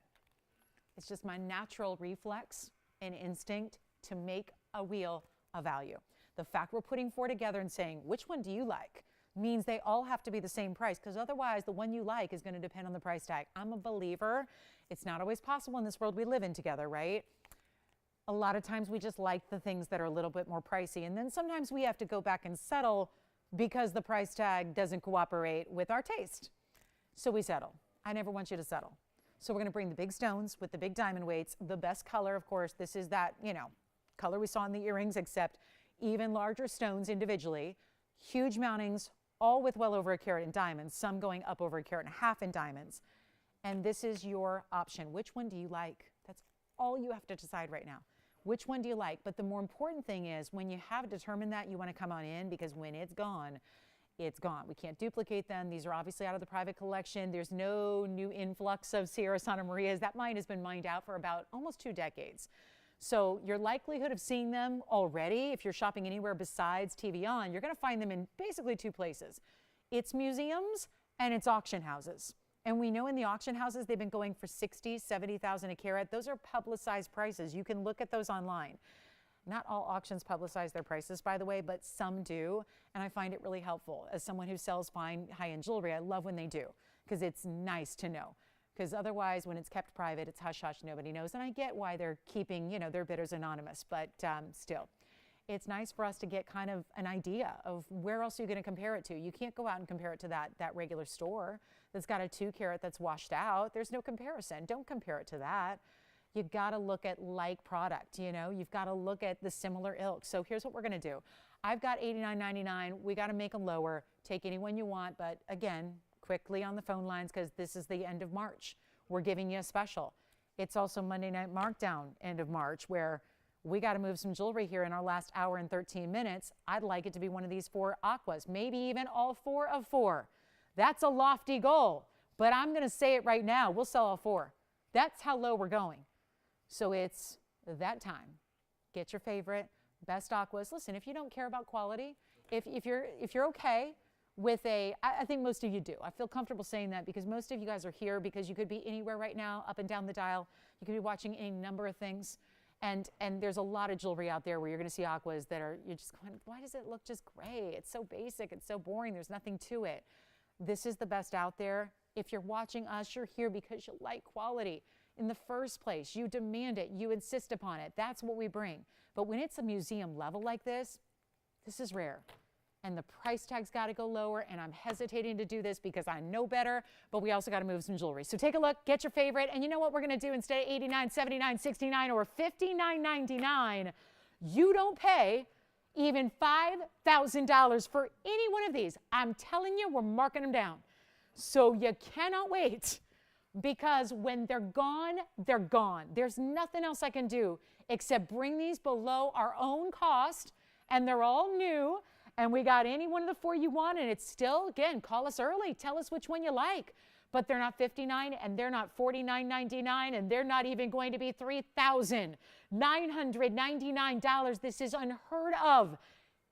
It's just my natural reflex and instinct to make a wheel a value. The fact we're putting 4 together and saying, which one do you like, means they all have to be the same price, because otherwise the one you like is going to depend on the price tag. I'm a believer. It's not always possible in this world we live in together, right? A lot of times we just like the things that are a little bit more pricey, and then sometimes we have to go back and settle because the price tag doesn't cooperate with our taste. So we settle. I never want you to settle. So we're going to bring the big stones with the big diamond weights. The best color, of course, this is that, color we saw in the earrings, except even larger stones individually. Huge mountings, all with well over a carat in diamonds, some going up over a carat and a half in diamonds. And this is your option. Which one do you like? That's all you have to decide right now. Which one do you like? But the more important thing is when you have determined that, you want to come on in, because when it's gone, it's gone. We can't duplicate them. These are obviously out of the private collection. There's no new influx of Sierra Santa Marias. That mine has been mined out for about almost 2 decades. So your likelihood of seeing them already, if you're shopping anywhere besides TVON, you're going to find them in basically 2 places. It's museums and it's auction houses. And we know in the auction houses, they've been going for $60,000, $70,000 a carat. Those are publicized prices. You can look at those online. Not all auctions publicize their prices, by the way, but some do, and I find it really helpful. As someone who sells fine, high-end jewelry, I love when they do, because it's nice to know. Because otherwise, when it's kept private, it's hush-hush, nobody knows. And I get why they're keeping, their bidders anonymous, but still. It's nice for us to get kind of an idea of where else are you going to compare it to. You can't go out and compare it to that regular store that's got a 2 carat that's washed out. There's no comparison. Don't compare it to that. You've got to look at like product, you've got to look at the similar ilk. So here's what we're going to do. I've got $89.99. We got to make them lower. Take any one you want, but again, quickly on the phone lines, because this is the end of March. We're giving you a special. It's also Monday night markdown, end of March, where We got to move some jewelry here in our last hour and 13 minutes. I'd like it to be one of these 4 aquas, maybe even all 4 of 4. That's a lofty goal, but I'm going to say it right now. We'll sell all 4. That's how low we're going. So it's that time. Get your favorite, best aquas. Listen, if you don't care about quality, if you're okay with I think most of you do. I feel comfortable saying that because most of you guys are here because you could be anywhere right now, up and down the dial. You could be watching any number of things. And there's a lot of jewelry out there where you're going to see aquas that you're just going, why does it look just gray? It's so basic. It's so boring. There's nothing to it. This is the best out there. If you're watching us, you're here because you like quality. In the first place, you demand it. You insist upon it. That's what we bring. But when it's a museum level like this is rare. And the price tag's got to go lower, and I'm hesitating to do this because I know better, but we also got to move some jewelry. So take a look, get your favorite, and you know what we're going to do instead of $89, $79, $69, or $59.99, you don't pay even $5,000 for any one of these. I'm telling you, we're marking them down. So you cannot wait because when they're gone, they're gone. There's nothing else I can do except bring these below our own cost, and they're all new. And we got any one of the 4 you want, and it's still, again, call us early. Tell us which one you like. But they're not $59, and they're not $49.99, and they're not even going to be $3,999. This is unheard of.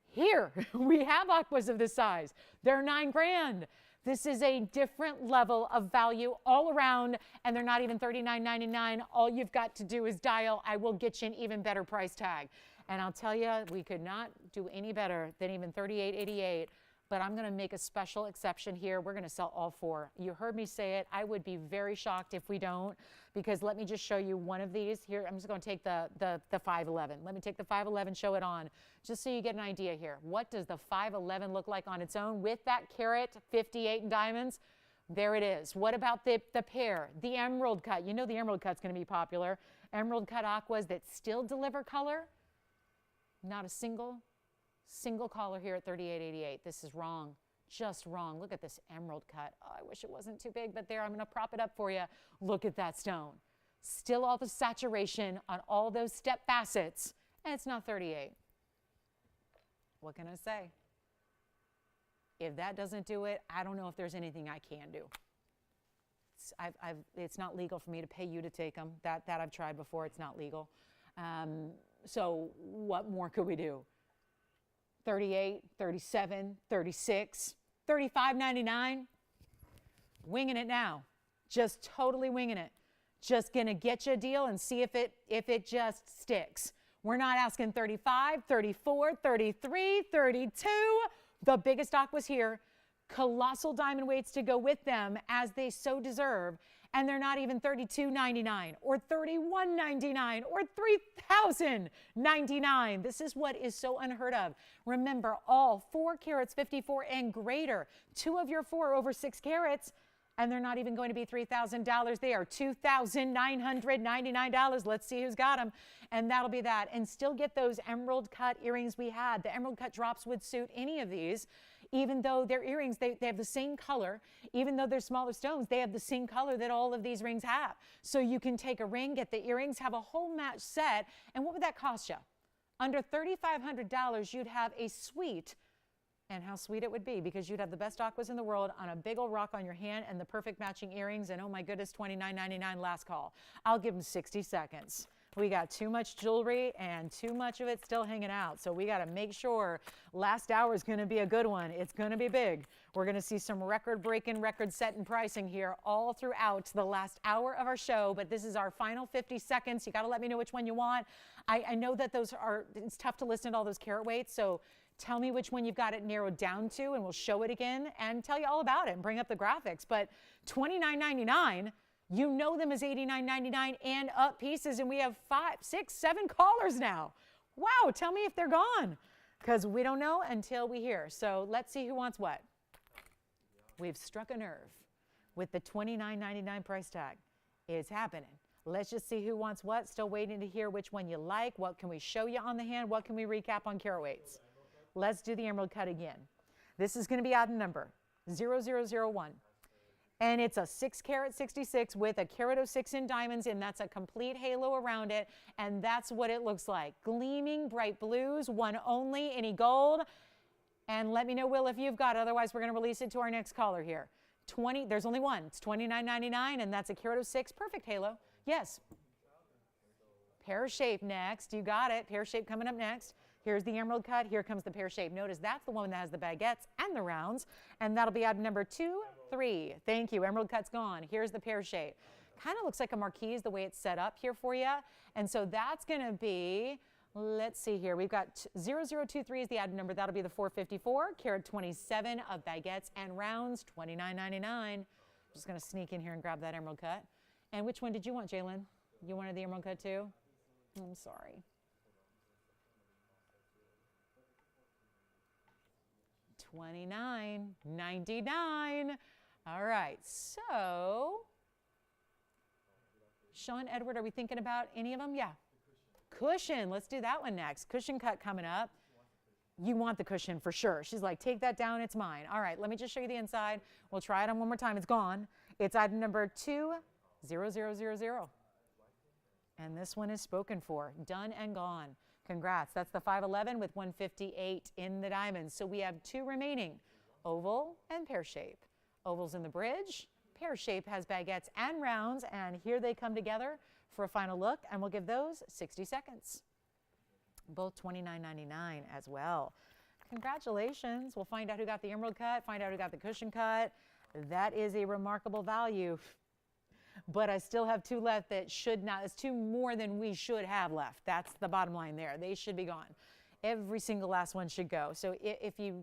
Here, we have aquas of this size. They're $9,000. This is a different level of value all around, and they're not even $39.99. All you've got to do is dial. I will get you an even better price tag. And I'll tell you, we could not do any better than even $38.88, but I'm going to make a special exception here. We're going to sell all 4. You heard me say it. I would be very shocked if we don't, because let me just show you one of these. Here, I'm just going to take the 511. Let me take the 511, show it on, just so you get an idea here. What does the 511 look like on its own with that carat 58 in diamonds? There it is. What about the pair, the emerald cut? You know the emerald cut's going to be popular. Emerald cut aquas that still deliver color. Not a single collar here at $38.88. This is wrong, just wrong. Look at this emerald cut. Oh, I wish it wasn't too big, but there, I'm gonna prop it up for you. Look at that stone. Still all the saturation on all those step facets, and it's not 38. What can I say? If that doesn't do it, I don't know if there's anything I can do. It's not legal for me to pay you to take them. That I've tried before, it's not legal. So what more could we do? 38, 37, 36, $35.99. Winging it now. Just totally winging it. Just gonna get you a deal and see if it just sticks. We're not asking 35, 34, 33, 32. The biggest aquas here. Colossal diamond weights to go with them as they so deserve. And they're not even $32.99 or $31.99 or $3,099. This is what is so unheard of. Remember, all 4 carats, 54 and greater. 2 of your 4 over 6 carats, and they're not even going to be $3,000. They are $2,999. Let's see who's got them. And that'll be that. And still get those emerald cut earrings we had. The emerald cut drops would suit any of these. Even though their earrings, they have the same color, even though they're smaller stones, they have the same color that all of these rings have. So you can take a ring, get the earrings, have a whole match set, and what would that cost you? Under $3,500, you'd have a suite, and how sweet it would be, because you'd have the best aquas in the world on a big old rock on your hand and the perfect matching earrings, and oh my goodness, $29.99 last call. I'll give them 60 seconds. We got too much jewelry and too much of it still hanging out. So we got to make sure last hour is going to be a good one. It's going to be big. We're going to see some record-breaking, record-setting pricing here all throughout the last hour of our show. But this is our final 50 seconds. You got to let me know which one you want. I know that it's tough to listen to all those carat weights. So tell me which one you've got it narrowed down to, and we'll show it again and tell you all about it and bring up the graphics. But $29.99. You know them as $89.99 and up pieces, and we have 5, 6, 7 callers now. Wow, tell me if they're gone, because we don't know until we hear. So let's see who wants what. We've struck a nerve with the $29.99 price tag. It's happening. Let's just see who wants what. Still waiting to hear which one you like. What can we show you on the hand? What can we recap on carat weights? Let's do the emerald cut again. This is going to be odd number, 0001. And it's a 6 carat 66 with a carat 06 in diamonds, and that's a complete halo around it. And that's what it looks like. Gleaming bright blues, one only, any gold. And let me know, Will, if you've got it. Otherwise, we're going to release it to our next caller here. There's only one. It's $29.99, and that's a carat 06. Perfect halo. Yes. Pear shape next. You got it. Pear shape coming up next. Here's the emerald cut. Here comes the pear shape. Notice that's the one that has the baguettes and the rounds. And that'll be item number 2, 3. Thank you. Emerald cut's gone. Here's the pear shape. Kind of looks like a marquise the way it's set up here for you. And so that's going to be, let's see here. We've got 0023 is the item number. That'll be the 454. Carat 27 of baguettes and rounds, $29.99. Just going to sneak in here and grab that emerald cut. And which one did you want, Jalen? You wanted the emerald cut too? I'm sorry. $29.99. All right, so Sean, Edward, are we thinking about any of them? Yeah. Cushion, let's do that one next. Cushion cut coming up. You want the cushion for sure. She's like, take that down, it's mine. All right, let me just show you the inside. We'll try it on one more time. It's gone. It's item number 20000. And this one is spoken for. Done and gone. Congrats. That's the 511 with 158 in the diamonds. So we have 2 remaining, oval and pear shape. Oval's in the bridge. Pear shape has baguettes and rounds, and here they come together for a final look, and we'll give those 60 seconds. Both $29.99 as well. Congratulations. We'll find out who got the emerald cut, find out who got the cushion cut. That is a remarkable value. But I still have 2 left that should not. It's 2 more than we should have left. That's the bottom line there. They should be gone. Every single last one should go. So if you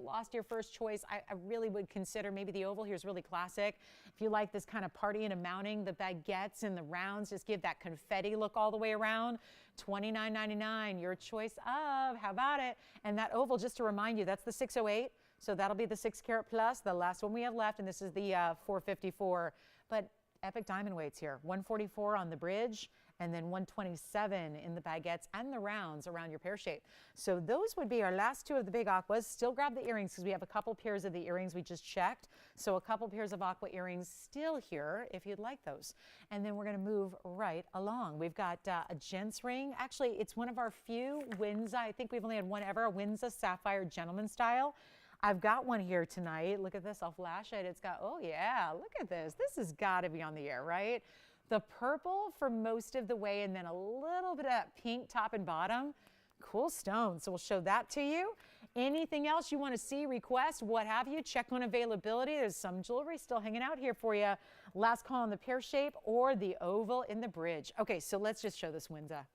lost your first choice, I really would consider maybe the oval. Here's really classic. If you like this kind of party and a mounting, the baguettes and the rounds just give that confetti look all the way around. $29.99, your choice of, how about it? And that oval, just to remind you, that's the 608. So that'll be the 6 carat plus, the last one we have left, and this is the 454. But epic diamond weights here, 144 on the bridge, and then 127 in the baguettes and the rounds around your pear shape. So those would be our last 2 of the big aquas. Still grab the earrings because we have a couple pairs of the earrings we just checked. So a couple pairs of aqua earrings still here if you'd like those. And then we're going to move right along. We've got a gents ring. Actually, it's one of our few Windsor. I think we've only had one ever, a Windsor Sapphire gentleman style. I've got one here tonight. Look at this. I'll flash it. It's got, oh yeah, look at this. This has got to be on the air, right? The purple for most of the way, and then a little bit of that pink top and bottom. Cool stone. So we'll show that to you. Anything else you want to see, request, what have you, check on availability. There's some jewelry still hanging out here for you. Last call on the pear shape or the oval in the bridge. Okay, so let's just show this Windsor.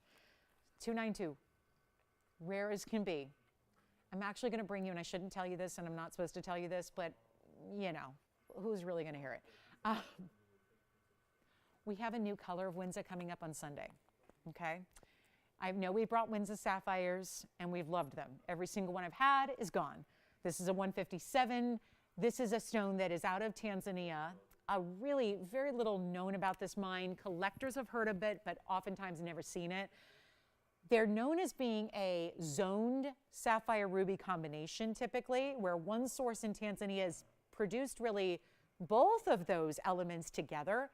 292. Rare as can be. I'm actually going to bring you, and I shouldn't tell you this, and I'm not supposed to tell you this, but, you know, who's really going to hear it? We have a new color of Windsor coming up on Sunday, okay? I know we brought Windsor Sapphires, and we've loved them. Every single one I've had is gone. This is a 157. This is a stone that is out of Tanzania. Really very little known about this mine. Collectors have heard of it, but oftentimes never seen it. They're known as being a zoned sapphire ruby combination typically, where one source in Tanzania has produced really both of those elements together.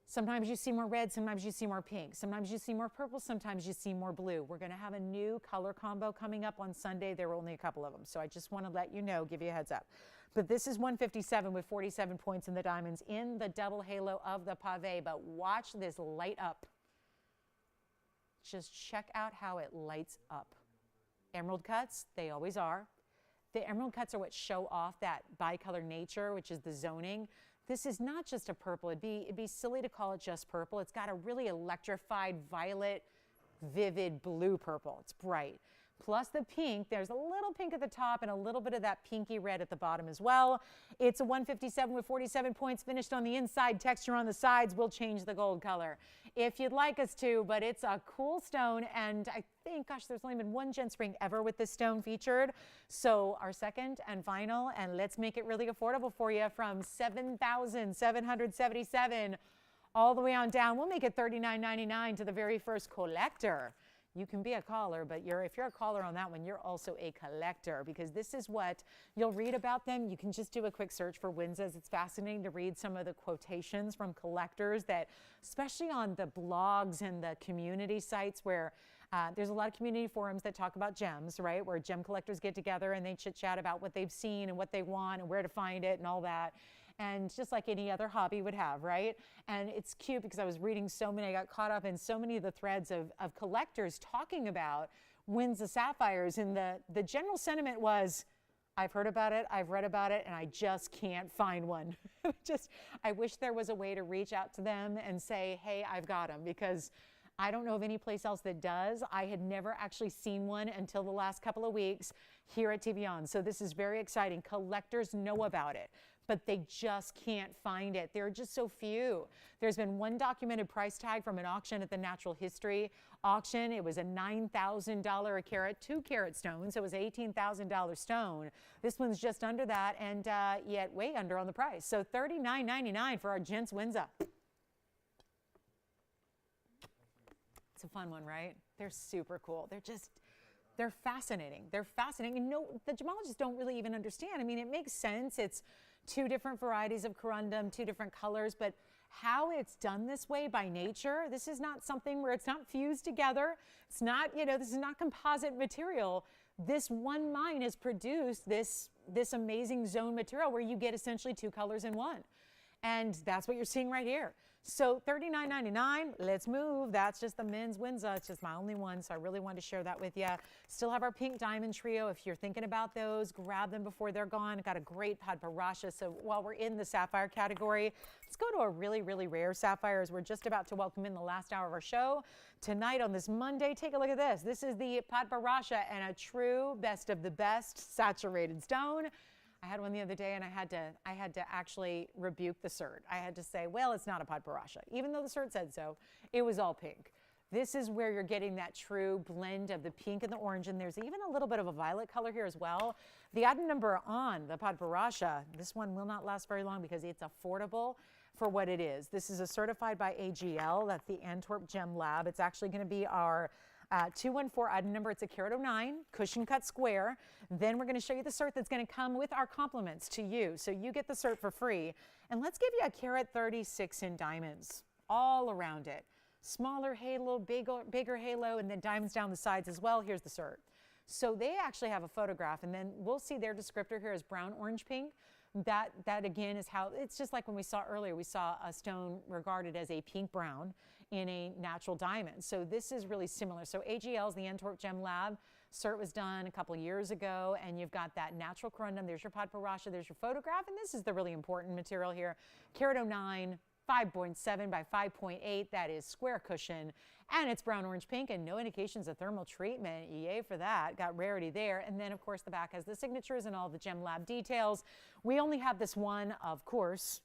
Sometimes you see more red, sometimes you see more pink, sometimes you see more purple, sometimes you see more blue. We're going to have a new color combo coming up on Sunday. There are only a couple of them, so I just want to let you know, give you a heads up. But this is 157 with 47 points in the diamonds in the double halo of the pave. But watch this light up. Just check out how it lights up. Emerald cuts, they always are. The emerald cuts are what show off that bicolor nature, which is the zoning. This is not just a purple. It'd be silly to call it just purple. It's got a really electrified violet, vivid blue purple. It's bright. Plus the pink, there's a little pink at the top and a little bit of that pinky red at the bottom as well. It's a 157 with 47 points finished on the inside. Texture on the sides will change the gold color if you'd like us to, but it's a cool stone, and I think, gosh, there's only been one gents ring ever with this stone featured. So our second and final, and let's make it really affordable for you, from $7,777 all the way on down. We'll make it $39.99 to the very first collector. you can be a caller, but if you're a caller on that one, you're also a collector, because this is what you'll read about them. You can just do a quick search for Windsor. It's fascinating to read some of the quotations from collectors that, especially on the blogs and the community sites where there's a lot of community forums that talk about gems, right? Where gem collectors get together and they chit chat about what they've seen and what they want and where to find it and all that. And just like any other hobby would have, right? And it's cute because I was reading so many, I got caught up in so many of the threads of collectors talking about Windsor sapphires. And the general sentiment was, I've heard about it, I've read about it, and I just can't find one. I wish there was a way to reach out to them and say, hey, I've got them, because I don't know of any place else that does. I had never actually seen one until the last couple of weeks here at TVON. So this is very exciting. Collectors know about it, but they just can't find it. There are just so few. There's been one documented price tag from an auction at the Natural History auction. It was a $9,000 a carat, 2-carat stone, so it was an $18,000 stone. This one's just under that, and yet way under on the price. So $39.99 for our gents Windsor. It's a fun one, right? They're super cool. They're fascinating. They're fascinating. And no, the gemologists don't really even understand. I mean, it makes sense. It's 2 different varieties of corundum, 2 different colors, but how it's done this way by nature, this is not something where it's not fused together. It's not, this is not composite material. This one mine has produced this amazing zone material where you get essentially 2 colors in one. And that's what you're seeing right here. So $39.99, let's move. That's just the men's Windsor. It's just my only one, so I really wanted to share that with you. Still have our pink diamond trio. If you're thinking about those, grab them before they're gone. Got a great paparacha. So while we're in the sapphire category, let's go to a really, really rare sapphire as we're just about to welcome in the last hour of our show. Tonight on this Monday, take a look at this. This is the paparacha, and a true best of the best saturated stone. I had one the other day, and I had to actually rebuke the cert. I had to say, well, it's not a paparacha. Even though the cert said so, it was all pink. This is where you're getting that true blend of the pink and the orange, and there's even a little bit of a violet color here as well. The item number on the paparacha, this one will not last very long because it's affordable for what it is. This is a certified by AGL. That's the Antwerp Gem Lab. It's actually going to be our 214 item number. It's a carat 09, cushion cut square. Then we're going to show you the cert that's going to come with our compliments to you. So you get the cert for free. And let's give you a carat 36 in diamonds all around it. Smaller halo, bigger halo, and then diamonds down the sides as well. Here's the cert. So they actually have a photograph, and then we'll see their descriptor here is brown, orange, pink. That again is how, it's just like when we saw earlier, we saw a stone regarded as a pink brown in a natural diamond. So this is really similar. So AGL is the Antwerp Gem Lab. Cert was done a couple years ago, and you've got that natural corundum. There's your paparacha, there's your photograph, and this is the really important material here. Carat 09, 5.7 by 5.8, that is square cushion, and it's brown, orange, pink, and no indications of thermal treatment. Yay for that. Got rarity there. And then, of course, the back has the signatures and all the Gem Lab details. We only have this one, of course.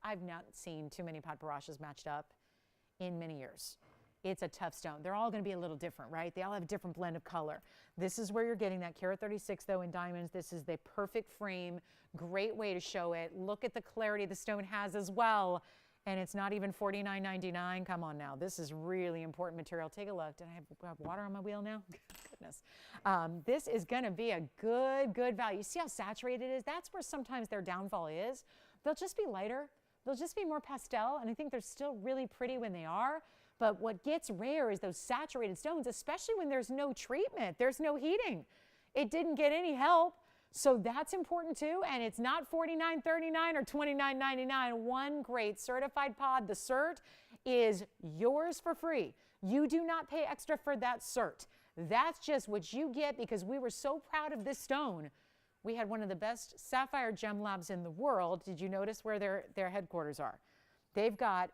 I've not seen too many paparachas matched up in many years. It's a tough stone. They're all going to be a little different, right? They all have a different blend of color. This is where you're getting that carat 36, though, in diamonds. This is the perfect frame. Great way to show it. Look at the clarity the stone has as well. And it's not even $49.99. Come on now. This is really important material. Take a look. Did I have water on my wheel now? Goodness. This is going to be a good value. You see how saturated it is? That's where sometimes their downfall is. They'll just be lighter. They'll just be more pastel. And I think they're still really pretty when they are. But what gets rare is those saturated stones, especially when there's no treatment. There's no heating. It didn't get any help. So that's important too, and it's not $49.39 or $29.99. One great certified pod. The cert is yours for free. You do not pay extra for that cert. That's just what you get because we were so proud of this stone. We had one of the best sapphire gem labs in the world. Did you notice where their headquarters are? They've got,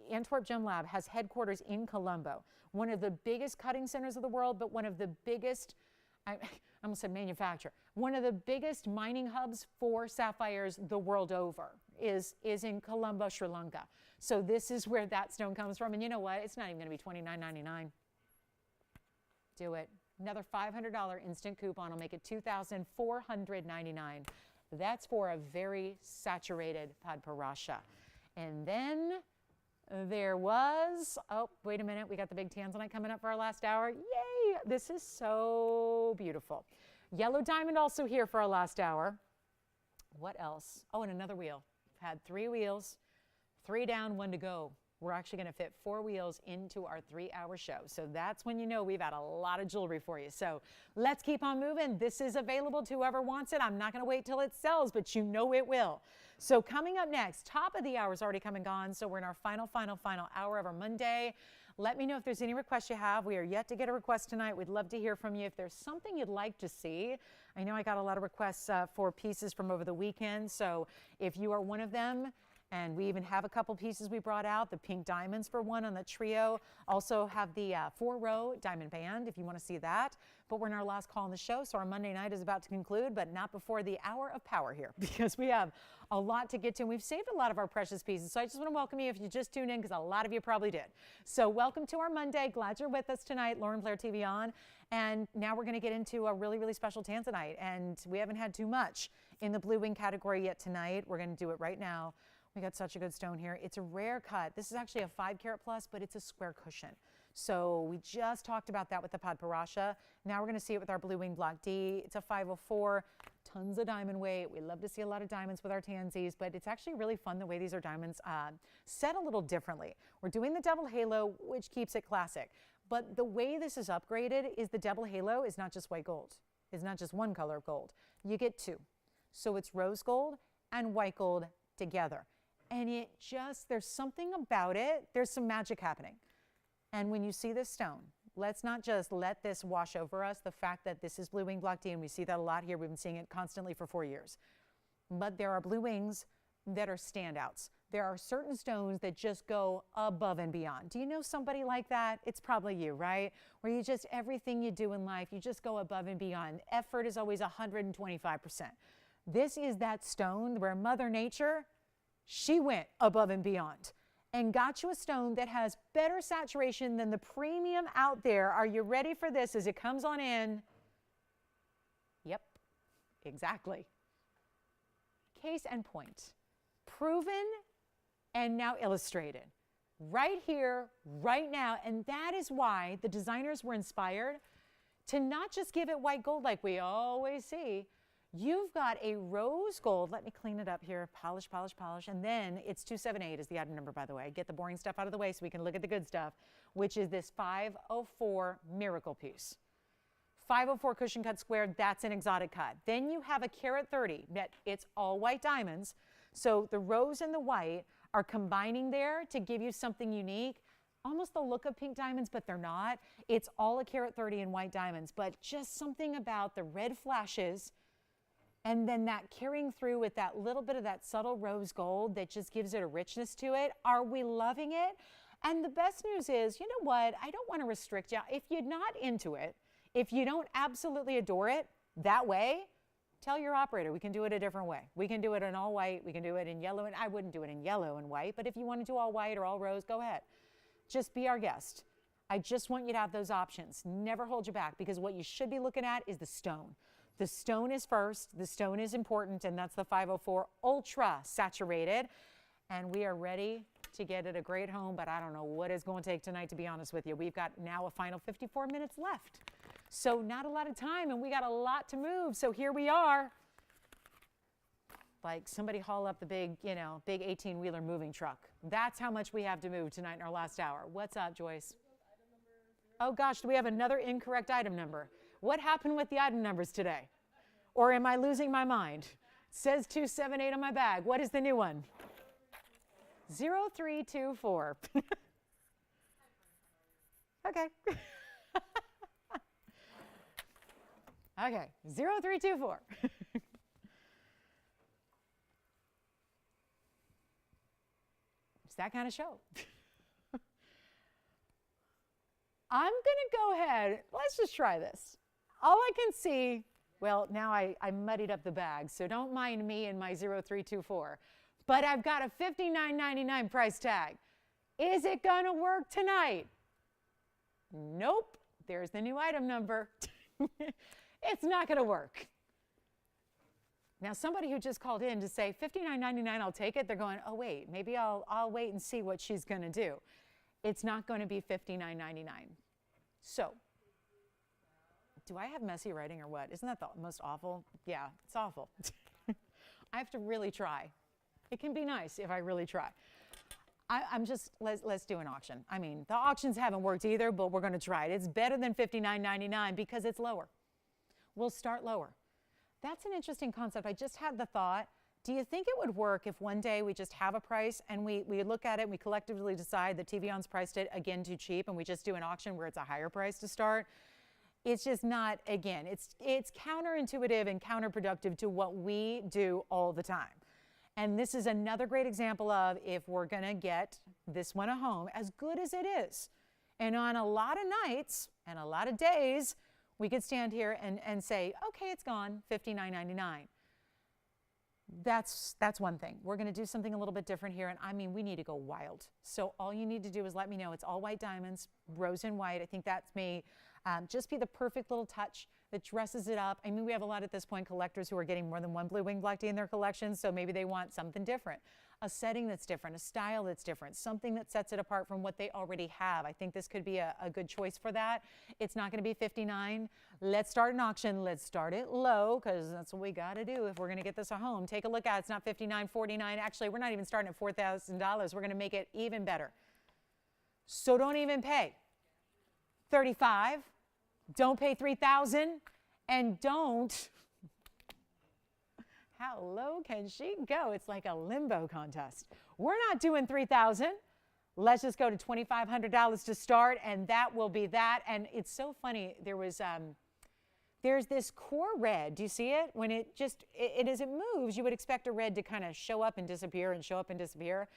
Antwerp Gem Lab has headquarters in Colombo, one of the biggest cutting centers of the world, but one of the biggest, I almost said manufacturer. One of the biggest mining hubs for sapphires the world over is in Colombo, Sri Lanka. So this is where that stone comes from. And you know what? It's not even going to be $29.99. Do it. Another $500 instant coupon will make it $2,499. That's for a very saturated paparacha. And then there was, oh, wait a minute. We got the big Tanzanite coming up for our last hour. Yay! This is so beautiful. Yellow diamond also here for our last hour. What else? Oh, and another wheel. We've had 3 wheels, 3 down, 1 to go. We're actually going to fit 4 wheels into our 3-hour show. So that's when you know we've had a lot of jewelry for you. So let's keep on moving. This is available to whoever wants it. I'm not going to wait till it sells, but you know it will. So coming up next, top of the hour is already come and gone. So we're in our final hour of our Monday. Let me know if there's any requests you have. We are yet to get a request tonight. We'd love to hear from you. If there's something you'd like to see, I know I got a lot of requests for pieces from over the weekend. So if you are one of them, and we even have a couple pieces we brought out, the pink diamonds for one on the trio. Also have the 4-row diamond band if you want to see that. But we're in our last call on the show, so our Monday night is about to conclude, but not before the hour of power here because we have a lot to get to. And we've saved a lot of our precious pieces, so I just want to welcome you if you just tuned in because a lot of you probably did. So welcome to our Monday. Glad you're with us tonight. Lauren Blair, TVON. And now we're going to get into a really, really special Tanzanite. And we haven't had too much in the blue wing category yet tonight. We're going to do it right now. We got such a good stone here. It's a rare cut. This is actually a 5 carat plus, but it's a square cushion. So we just talked about that with the paparacha. Now we're going to see it with our blue wing block D. It's a 504, tons of diamond weight. We love to see a lot of diamonds with our tansies, but it's actually really fun the way these are diamonds set a little differently. We're doing the double halo, which keeps it classic. But the way this is upgraded is the double halo is not just white gold. It's not just one color of gold. You get 2. So it's rose gold and white gold together. And it just, there's something about it, there's some magic happening. And when you see this stone, let's not just let this wash over us, the fact that this is blue wing block D, and we see that a lot here. We've been seeing it constantly for 4 years. But there are blue wings that are standouts. There are certain stones that just go above and beyond. Do you know somebody like that? It's probably you, right? Where you just, everything you do in life, you just go above and beyond. Effort is always 125%. This is that stone where Mother Nature, she went above and beyond and got you a stone that has better saturation than the premium out there. Are you ready for this as it comes on in? Yep, exactly. Case in point. Proven and now illustrated. Right here, right now. And that is why the designers were inspired to not just give it white gold like we always see. You've got a rose gold. Let me clean it up here. Polish, polish, polish. And then it's 278 is the item number, by the way. Get the boring stuff out of the way so we can look at the good stuff, which is this 504 miracle piece. 504 cushion cut square, that's an exotic cut. Then you have a carat 30. It's all white diamonds. So the rose and the white are combining there to give you something unique. Almost the look of pink diamonds, but they're not. It's all a carat 30 in white diamonds, but just something about the red flashes and then that carrying through with that little bit of that subtle rose gold that just gives it a richness to it. Are we loving it? And the best news is, you know what? I don't want to restrict you. If you're not into it, if you don't absolutely adore it that way, tell your operator we can do it a different way. We can do it in all white. We can do it in yellow. And I wouldn't do it in yellow and white, but if you want to do all white or all rose, go ahead. Just be our guest. I just want you to have those options. Never hold you back because what you should be looking at is the stone. The stone is first, the stone is important, and that's the 504 Ultra Saturated. And we are ready to get it a great home, but I don't know what it's going to take tonight, to be honest with you. We've got now a final 54 minutes left. So not a lot of time, and we got a lot to move. So here we are. Like somebody haul up the big, big 18-wheeler moving truck. That's how much we have to move tonight in our last hour. What's up, Joyce? Oh gosh, do we have another incorrect item number? What happened with the item numbers today? Or am I losing my mind? It says 278 on my bag. What is the new one? 0324. Okay. Okay, 0324. It's that kind of show. I'm going to go ahead. Let's just try this. All I can see, well, now I muddied up the bag, so don't mind me and my 0324. But I've got a $59.99 price tag. Is it going to work tonight? Nope. There's the new item number. It's not going to work. Now, somebody who just called in to say $59.99, I'll take it, they're going, oh, wait, maybe I'll wait and see what she's going to do. It's not going to be $59.99. So do I have messy writing or what? Isn't that the most awful? Yeah, it's awful. I have to really try. It can be nice if I really try. I'm just, let's do an auction. I mean, the auctions haven't worked either, but we're going to try it. It's better than $59.99 because it's lower. We'll start lower. That's an interesting concept. I just had the thought, do you think it would work if one day we just have a price and we look at it and we collectively decide that TVON's priced it, again, too cheap, and we just do an auction where it's a higher price to start? It's just not, again, it's counterintuitive and counterproductive to what we do all the time. And this is another great example of, if we're going to get this one a home, as good as it is, and on a lot of nights and a lot of days, we could stand here and say, okay, it's gone, $59.99. That's one thing. We're going to do something a little bit different here, and I mean, we need to go wild. So all you need to do is let me know. It's all white diamonds, rose and white. I think that may just be the perfect little touch that dresses it up. I mean, we have a lot at this point collectors who are getting more than one blue wing black tea in their collection, so maybe they want something different, a setting that's different, a style that's different, something that sets it apart from what they already have. I think this could be a good choice for that. It's not going to be $59. Let's start an auction. Let's start it low, because that's what we got to do if we're going to get this a home. Take a look at it. It's not $59, $49. Actually, we're not even starting at $4,000. We're going to make it even better. So don't even pay $35. Don't pay $3,000, and don't, how low can she go? It's like a limbo contest. We're not doing $3,000. Let's just go to $2,500 to start, and that will be that. And it's so funny, there's this core red. Do you see it? When it as it moves, you would expect a red to kind of show up and disappear and show up and disappear.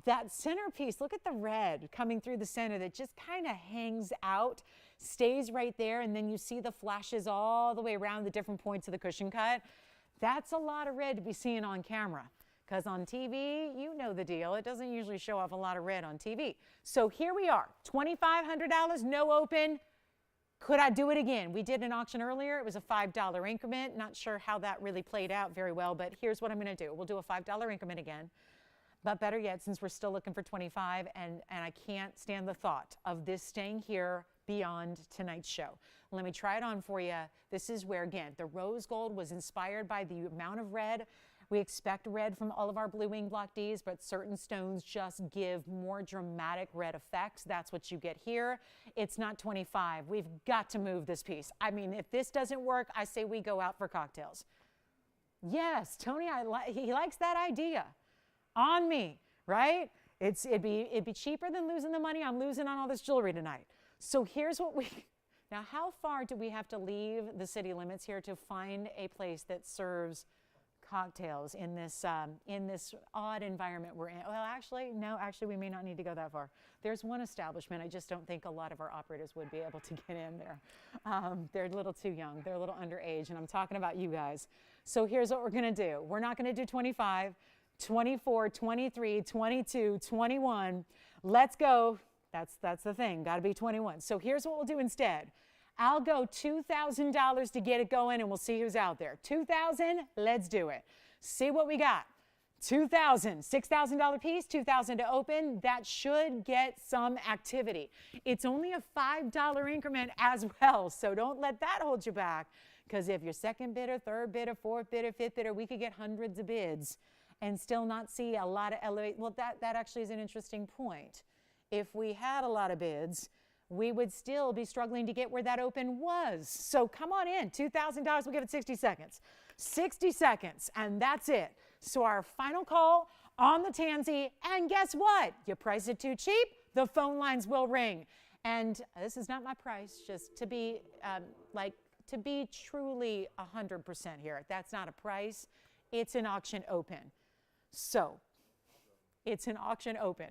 That centerpiece, look at the red coming through the center that just kind of hangs out, stays right there, and then you see the flashes all the way around the different points of the cushion cut. That's a lot of red to be seeing on camera, because on TV, you know the deal. It doesn't usually show off a lot of red on TV. So here we are, $2,500, no open. Could I do it again? We did an auction earlier. It was a $5 increment. Not sure how that really played out very well, but here's what I'm going to do. We'll do a $5 increment again. But better yet, since we're still looking for 25, and I can't stand the thought of this staying here beyond tonight's show. Let me try it on for you. This is where, again, the rose gold was inspired by the amount of red. We expect red from all of our blue wing block Ds, but certain stones just give more dramatic red effects. That's what you get here. It's not 25. We've got to move this piece. I mean, if this doesn't work, I say we go out for cocktails. Yes, Tony, he likes that idea. On me, right? It'd be cheaper than losing the money I'm losing on all this jewelry tonight. So here's what now how far do we have to leave the city limits here to find a place that serves cocktails in this odd environment we're in? Well, actually, no, we may not need to go that far. There's one establishment. I just don't think a lot of our operators would be able to get in there. They're a little too young. They're a little underage, and I'm talking about you guys. So here's what we're going to do. We're not going to do 25. 24, 23, 22, 21. Let's go. That's the thing. Got to be 21. So here's what we'll do instead. I'll go $2,000 to get it going, and we'll see who's out there. $2,000. Let's do it. See what we got. $2,000, $6,000 piece, $2,000 to open. That should get some activity. It's only a $5 increment as well, so don't let that hold you back, because if you're second bidder, third bidder, fourth bidder, fifth bidder, we could get hundreds of bids and still not see a lot of elevate. Well, that actually is an interesting point. If we had a lot of bids, we would still be struggling to get where that open was. So come on in, $2,000, we'll give it 60 seconds. 60 seconds, and that's it. So our final call on the Tansy, and guess what? You price it too cheap, the phone lines will ring. And this is not my price, just to be to be truly 100% here. That's not a price, it's an auction open. So it's an auction open.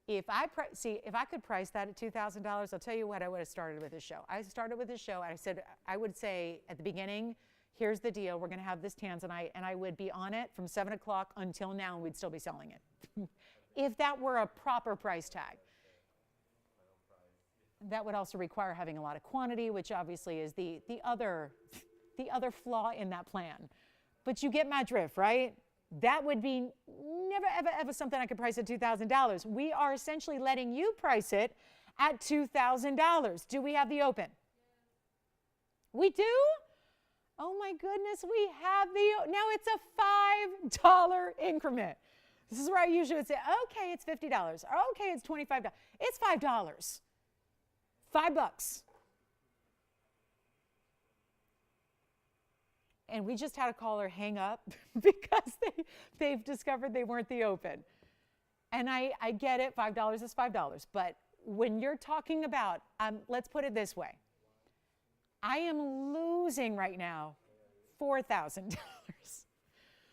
If I could price that at $2,000, I'll tell you what I would have started with this show. I started with this show, and I said, I would say at the beginning, here's the deal. We're going to have this Tanzanite, and I would be on it from 7 o'clock until now, and we'd still be selling it. If that were a proper price tag. That would also require having a lot of quantity, which obviously is the other flaw in that plan. But you get my drift, right? That would be never, ever, ever something I could price at $2,000. We are essentially letting you price it at $2,000. Do we have the open? We do? Oh my goodness, we have now it's a $5 increment. This is where I usually would say, okay, it's $50. Okay, it's $25. It's $5. $5. And we just had a caller hang up because they've discovered they weren't the open. And I get it, $5 is $5. But when you're talking about, let's put it this way. I am losing right now $4,000.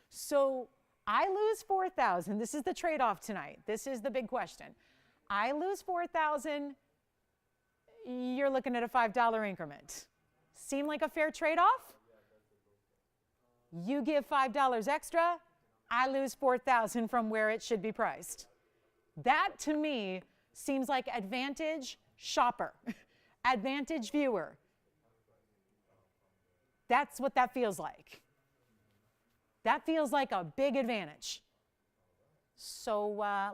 So I lose $4,000. This is the trade-off tonight. This is the big question. I lose $4,000. You're looking at a $5 increment. Seem like a fair trade-off? You give $5 extra, I lose $4,000 from where it should be priced. That to me seems like advantage shopper, advantage viewer. That's what that feels like. That feels like a big advantage. So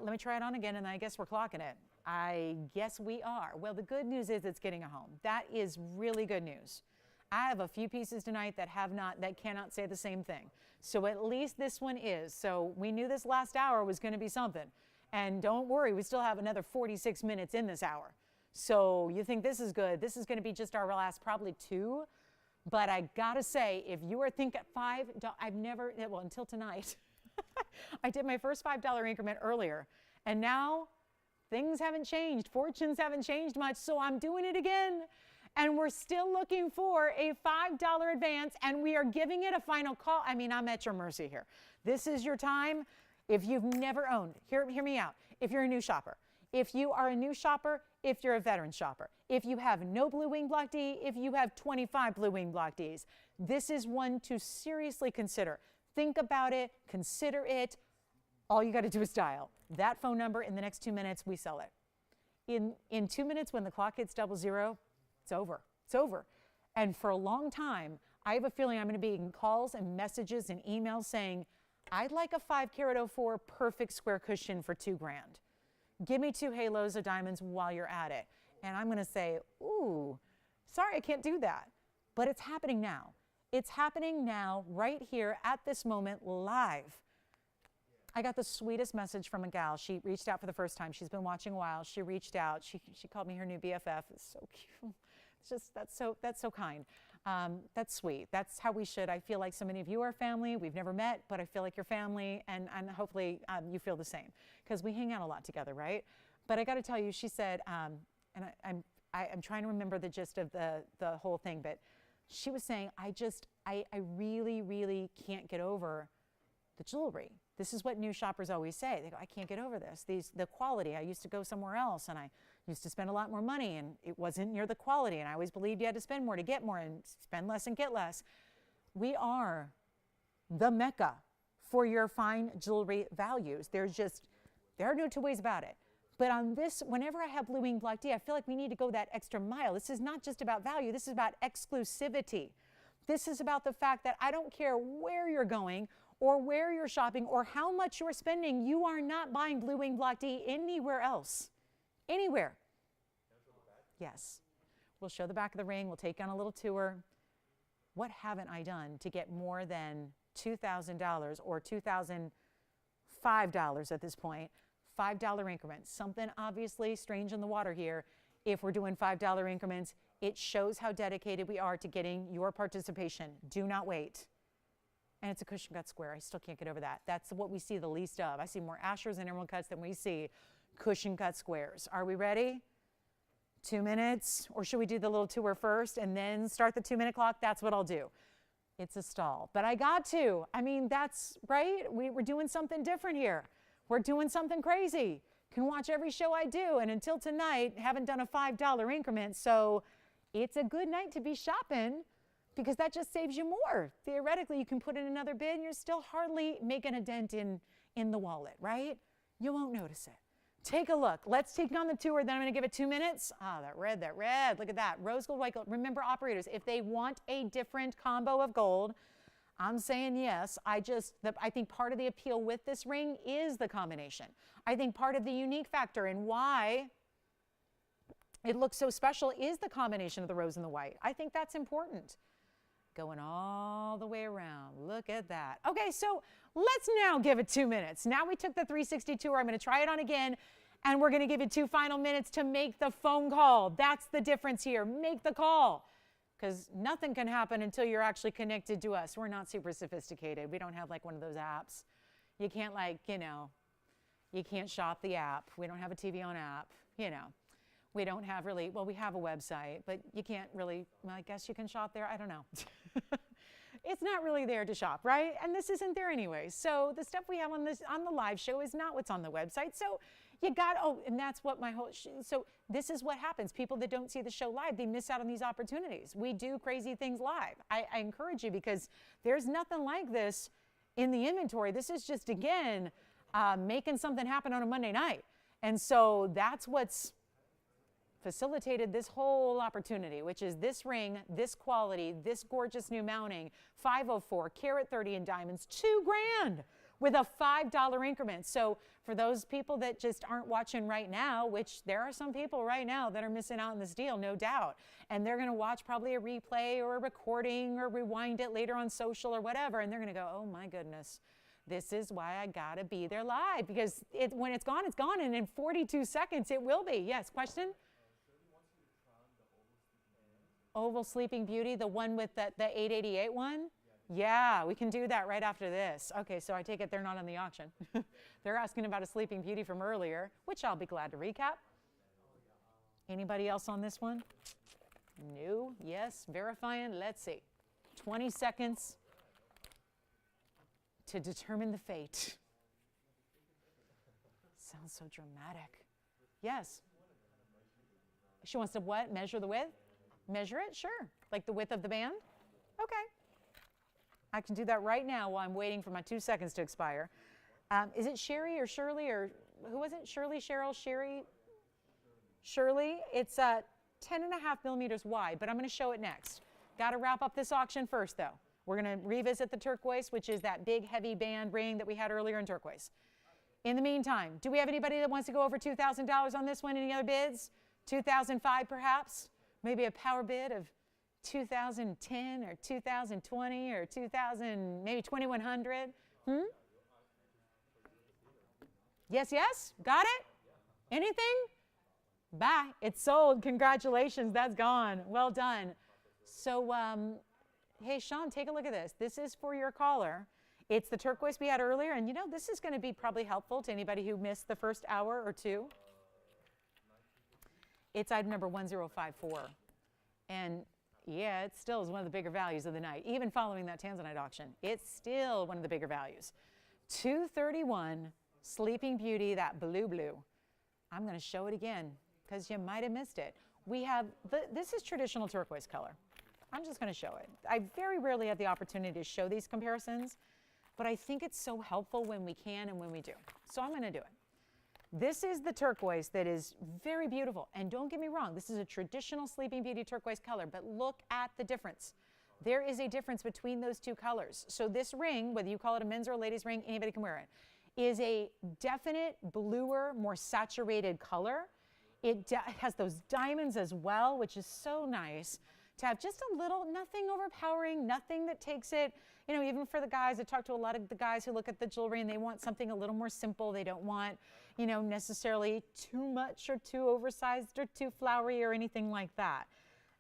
let me try it on again, and I guess we're clocking it. I guess we are. Well, the good news is it's getting a home. That is really good news. I have a few pieces tonight that cannot say the same thing. So at least this one is. So we knew this last hour was going to be something. And don't worry, we still have another 46 minutes in this hour. So you think this is good. This is going to be just our last probably 2. But I got to say, if you are thinking $5, I've never, well, until tonight. I did my first $5 increment earlier. And now things haven't changed. Fortunes haven't changed much. So I'm doing it again. And we're still looking for a $5 advance, and we are giving it a final call. I mean, I'm at your mercy here. This is your time. If you've never owned, hear me out. If you're a new shopper, if you are a new shopper, if you're a veteran shopper, if you have no blue wing block D, if you have 25 blue wing block Ds, this is one to seriously consider. Think about it, consider it. All you got to do is dial that phone number. In the next 2 minutes, we sell it. In 2 minutes, when the clock hits 00, it's over. It's over. And for a long time, I have a feeling I'm going to be getting calls and messages and emails saying, I'd like a 5-carat 04 perfect square cushion for $2,000. Give me 2 halos of diamonds while you're at it. And I'm going to say, ooh, sorry, I can't do that. But it's happening now. It's happening now, right here at this moment, live. I got the sweetest message from a gal. She reached out for the first time. She's been watching a while. She reached out. She called me her new BFF. It's so cute. It's just, that's so kind. That's sweet. That's how we should. I feel like so many of you are family. We've never met, but I feel like you're family, and hopefully you feel the same, because we hang out a lot together, right? But I got to tell you, she said, and I'm trying to remember the gist of the whole thing, but she was saying, I really, really can't get over the jewelry. This is what new shoppers always say. They go, I can't get over this. The quality. I used to go somewhere else, and I used to spend a lot more money, and it wasn't near the quality, and I always believed you had to spend more to get more, and spend less and get less. We are the Mecca for your fine jewelry values. There are no two ways about it. But on this, whenever I have blue wing block D, I feel like we need to go that extra mile. This is not just about value. This is about exclusivity. This is about the fact that I don't care where you're going or where you're shopping or how much you're spending, you are not buying blue wing block D anywhere else. Anywhere. Yes. We'll show the back of the ring. We'll take on a little tour. What haven't I done to get more than $2,000 or $2,005 at this point? $5 increments. Something obviously strange in the water here. If we're doing $5 increments, it shows how dedicated we are to getting your participation. Do not wait. And it's a cushion cut square. I still can't get over that. That's what we see the least of. I see more ashers and emerald cuts than we see cushion cut squares. Are we ready? 2 minutes? Or should we do the little tour first and then start the 2-minute clock? That's what I'll do. It's a stall. But I got to. I mean, that's right. We're doing something different here. We're doing something crazy. Can watch every show I do. And until tonight, haven't done a $5 increment. So it's a good night to be shopping, because that just saves you more. Theoretically, you can put in another bid and you're still hardly making a dent in the wallet, right? You won't notice it. Take a look. Let's take on the tour. Then I'm going to give it 2 minutes. Ah, that red. Look at that. Rose gold, white gold. Remember, operators, if they want a different combo of gold, I'm saying yes. I think part of the appeal with this ring is the combination. I think part of the unique factor and why it looks so special is the combination of the rose and the white. I think that's important. Going all the way around. Look at that. Okay, so let's now give it 2 minutes. Now we took the 360 tour. I'm going to try it on again, and we're going to give it 2 final minutes to make the phone call. That's the difference here. Make the call, because nothing can happen until you're actually connected to us. We're not super sophisticated. We don't have like one of those apps. You can't you can't shop the app. We don't have a TVON app, We don't have really, well, we have a website, but you can't really, well, I guess you can shop there. I don't know. It's not really there to shop, right? And this isn't there anyway. So the stuff we have on the live show is not what's on the website. So you got, and that's what my whole, so this is what happens. People that don't see the show live, they miss out on these opportunities. We do crazy things live. I encourage you, because there's nothing like this in the inventory. This is just, again, making something happen on a Monday night. And so that's what's facilitated this whole opportunity, which is this ring, this quality, this gorgeous new mounting, 504, carat 30 in diamonds, $2,000 with a $5 increment. So for those people that just aren't watching right now, which there are some people right now that are missing out on this deal, no doubt, and they're going to watch probably a replay or a recording or rewind it later on social or whatever, and they're going to go, oh my goodness, this is why I got to be there live, because when it's gone, and in 42 seconds it will be. Yes, question? Oval Sleeping Beauty, the one with the 888 one? Yeah, we can do that right after this. Okay, so I take it they're not on the auction. They're asking about a Sleeping Beauty from earlier, which I'll be glad to recap. Anybody else on this one? No? Yes? Verifying? Let's see. 20 seconds to determine the fate. Sounds so dramatic. Yes? She wants to what? Measure the width? Measure it? Sure. Like the width of the band? Okay. I can do that right now while I'm waiting for my 2 seconds to expire. Is it Sherry or Shirley, or who was it? Shirley, Cheryl, Sherry? Shirley. It's 10.5 millimeters wide, but I'm going to show it next. Got to wrap up this auction first, though. We're going to revisit the turquoise, which is that big, heavy band ring that we had earlier in turquoise. In the meantime, do we have anybody that wants to go over $2,000 on this one? Any other bids? 2005 perhaps? Maybe a power bid of 2010 or 2020 or 2000, maybe 2100. Yes, yes? Got it? Anything? Bye. It's sold. Congratulations. That's gone. Well done. So, hey, Sean, take a look at this. This is for your caller. It's the turquoise we had earlier. And, this is going to be probably helpful to anybody who missed the first hour or two. It's item number 1054. And yeah, it still is one of the bigger values of the night. Even following that Tanzanite auction, it's still one of the bigger values. 231 Sleeping Beauty, that blue. I'm going to show it again because you might have missed it. We have, this is traditional turquoise color. I'm just going to show it. I very rarely have the opportunity to show these comparisons, but I think it's so helpful when we can and when we do. So I'm going to do it. This is the turquoise that is very beautiful. And don't get me wrong, this is a traditional Sleeping Beauty turquoise color, but look at the difference. There is a difference between those two colors. So this ring, whether you call it a men's or a ladies ring, anybody can wear it, is a definite bluer, more saturated color. It has those diamonds as well, which is so nice to have just a little, nothing overpowering, nothing that takes it, even for the guys. I talk to a lot of the guys who look at the jewelry and they want something a little more simple. They don't want, necessarily too much or too oversized or too flowery or anything like that.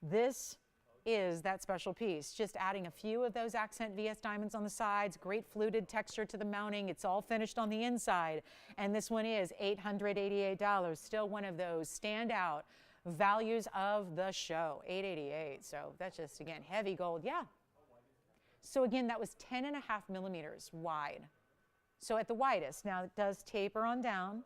This is that special piece. Just adding a few of those accent VS diamonds on the sides, great fluted texture to the mounting. It's all finished on the inside. And this one is $888. Still one of those standout values of the show, $888. So that's just, again, heavy gold. Yeah. So again, that was 10.5 millimeters wide. So at the widest. Now it does taper on down.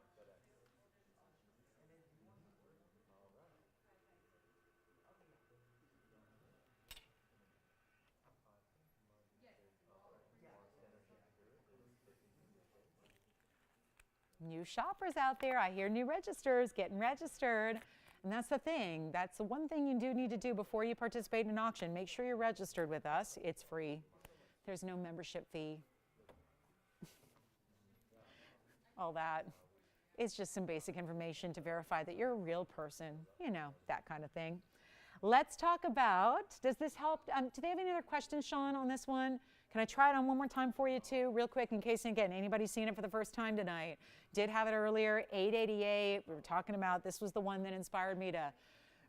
New shoppers out there. I hear new registers, getting registered. And that's the thing. That's the one thing you do need to do before you participate in an auction. Make sure you're registered with us. It's free. There's no membership fee. All that. It's just some basic information to verify that you're a real person, you know, that kind of thing. Let's talk about, does this help? Do they have any other questions, Sean, on this one? Can I try it on one more time for you too, real quick, in case, again, anybody's seen it for the first time tonight? Did have it earlier, 888. We were talking about, this was the one that inspired me to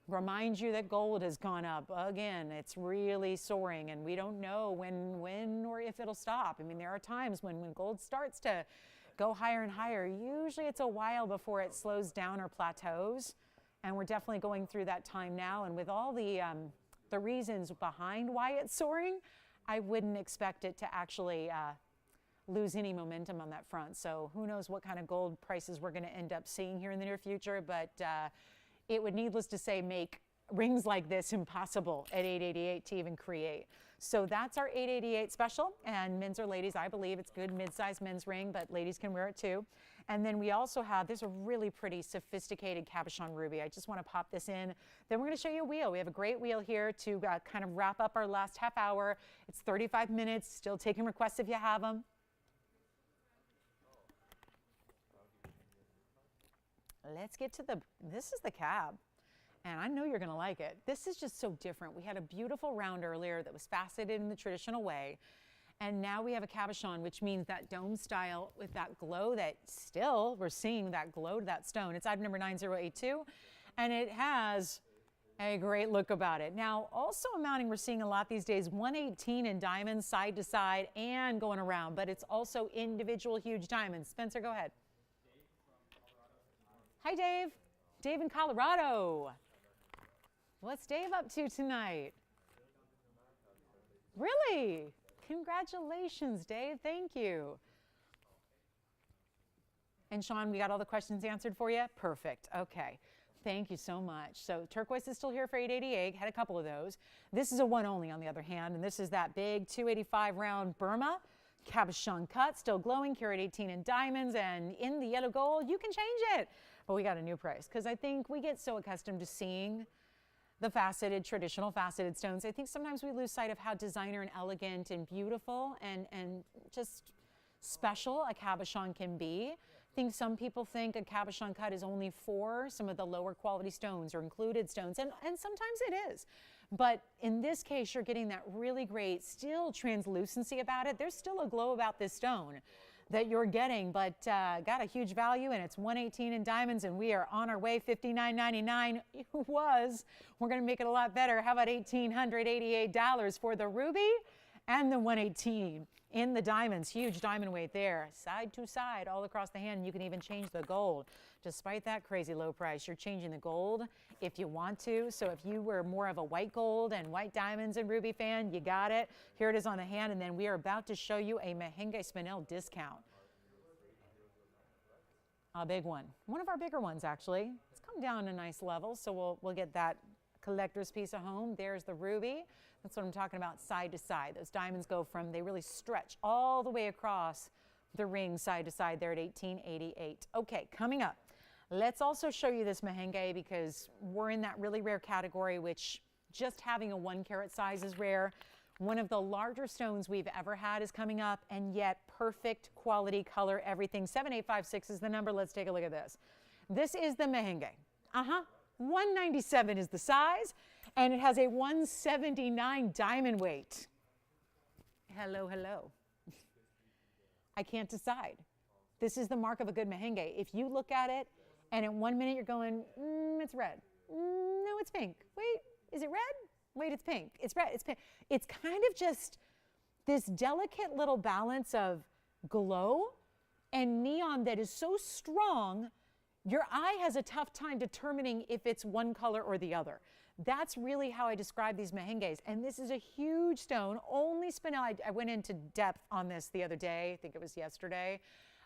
remind you that gold has gone up. Again, it's really soaring, and we don't know when or if it'll stop. I mean, there are times when gold starts to go higher and higher. Usually it's a while before it slows down or plateaus, and we're definitely going through that time now. And with all the reasons behind why it's soaring, I wouldn't expect it to actually lose any momentum on that front. So who knows what kind of gold prices we're going to end up seeing here in the near future, but it would, needless to say, make rings like this impossible at 888 to even create. So that's our 888 special, and men's or ladies, I believe it's good mid-size men's ring, but ladies can wear it too. And then we also have, there's a really pretty sophisticated cabochon ruby. I just want to pop this in. Then we're going to show you a wheel. We have a great wheel here to kind of wrap up our last half hour. It's 35 minutes, still taking requests if you have them. Let's get to this is the cab. And I know you're going to like it. This is just so different. We had a beautiful round earlier that was faceted in the traditional way. And now we have a cabochon, which means that dome style with that glow that still we're seeing that glow to that stone. It's item number 9082, and it has a great look about it. Now, also amounting, we're seeing a lot these days, 118 in diamonds side to side and going around, but it's also individual huge diamonds. Spencer, go ahead. Hi, Dave. Dave in Colorado. What's Dave up to tonight? Really? Congratulations, Dave. Thank you. And Sean, we got all the questions answered for you? Perfect. Okay. Thank you so much. So turquoise is still here for 888. Had a couple of those. This is a one only on the other hand, and this is that big 285 round Burma cabochon cut, still glowing, carat 18 in diamonds, and in the yellow gold. You can change it. But we got a new price because I think we get so accustomed to seeing the faceted, traditional faceted stones. I think sometimes we lose sight of how designer and elegant and beautiful and just special a cabochon can be. I think some people think a cabochon cut is only for some of the lower quality stones or included stones, and sometimes it is. But in this case, you're getting that really great still translucency about it. There's still a glow about this stone that you're getting, but got a huge value, and it's 118 in diamonds, and we are on our way. $59.99 was. We're going to make it a lot better. How about $1,888 for the ruby and the 118 in the diamonds? Huge diamond weight there, side to side, all across the hand. You can even change the gold. Despite that crazy low price, you're changing the gold if you want to. So if you were more of a white gold and white diamonds and ruby fan, you got it. Here it is on the hand, and then we are about to show you a Mahenge Spinel discount. A big one of our bigger ones actually. It's come down a nice level, so we'll get that collector's piece of home. There's the ruby. That's what I'm talking about, side to side. Those diamonds go from, they really stretch all the way across the ring side to side there at 1888. Okay, coming up, let's also show you this Mahenge because we're in that really rare category, which just having a 1 carat size is rare. One of the larger stones we've ever had is coming up, and yet perfect quality, color, everything. 7856 is the number. Let's take a look at this. This is the Mahenge. 197 is the size, and it has a 179 diamond weight. Hello, hello. I can't decide. This is the mark of a good Mahenge. If you look at it, and in 1 minute you're going, it's red. No, it's pink. Wait, is it red? Wait, it's pink. It's red. It's pink. It's kind of just this delicate little balance of glow and neon that is so strong, your eye has a tough time determining if it's one color or the other. That's really how I describe these Mahenges. And this is a huge stone. Only Spinel, I went into depth on this the other day, I think it was yesterday,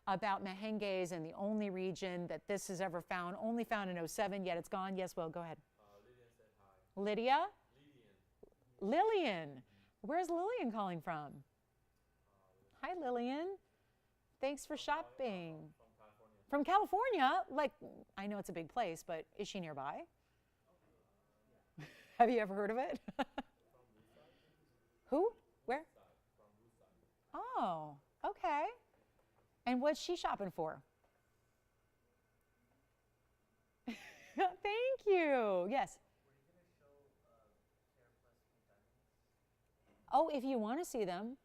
about Mahenges and the only region that this is ever found, only found in 07, yet it's gone. Yes, Will, go ahead. Lillian said hi. Lydia? Lillian. Where's Lillian calling from? Hi, Lillian. Thanks for shopping. From California? Like, I know it's a big place, but is she nearby? Have you ever heard of it? Who? Where? Oh, okay. And what's she shopping for? you. Yes. Oh, if you want to see them.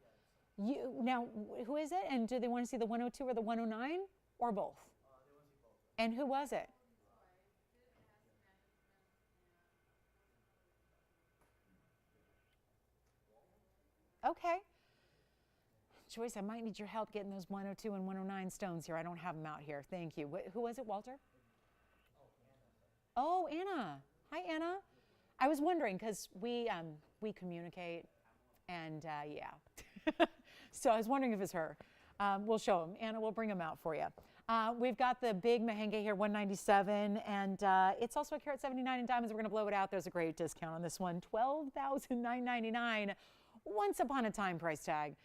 Now, who is it? And do they want to see the 102 or the 109 or both? And who was it? Okay. Joyce, I might need your help getting those 102 and 109 stones here. I don't have them out here. Thank you. Who was it, Walter? Oh, Anna. Hi, Anna. I was wondering because we communicate, and yeah. So I was wondering if it's her. We'll show them. Anna, we'll bring them out for you. We've got the big Mahenge here, 197, and it's also a carat 79 in diamonds. We're going to blow it out. There's a great discount on this one, $12,999. Once upon a time price tag.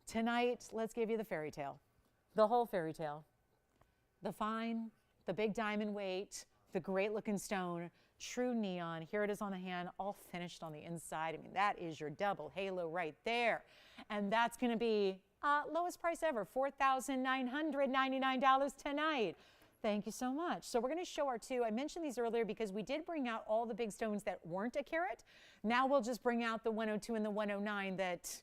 Tonight, let's give you the fairy tale, the whole fairy tale. The fine, the big diamond weight, the great looking stone, true neon. Here it is on the hand, all finished on the inside. I mean, that is your double halo right there. And that's going to be lowest price ever, $4,999 tonight. Thank you so much. So we're going to show our two. I mentioned these earlier because we did bring out all the big stones that weren't a carat. Now we'll just bring out the 102 and the 109 that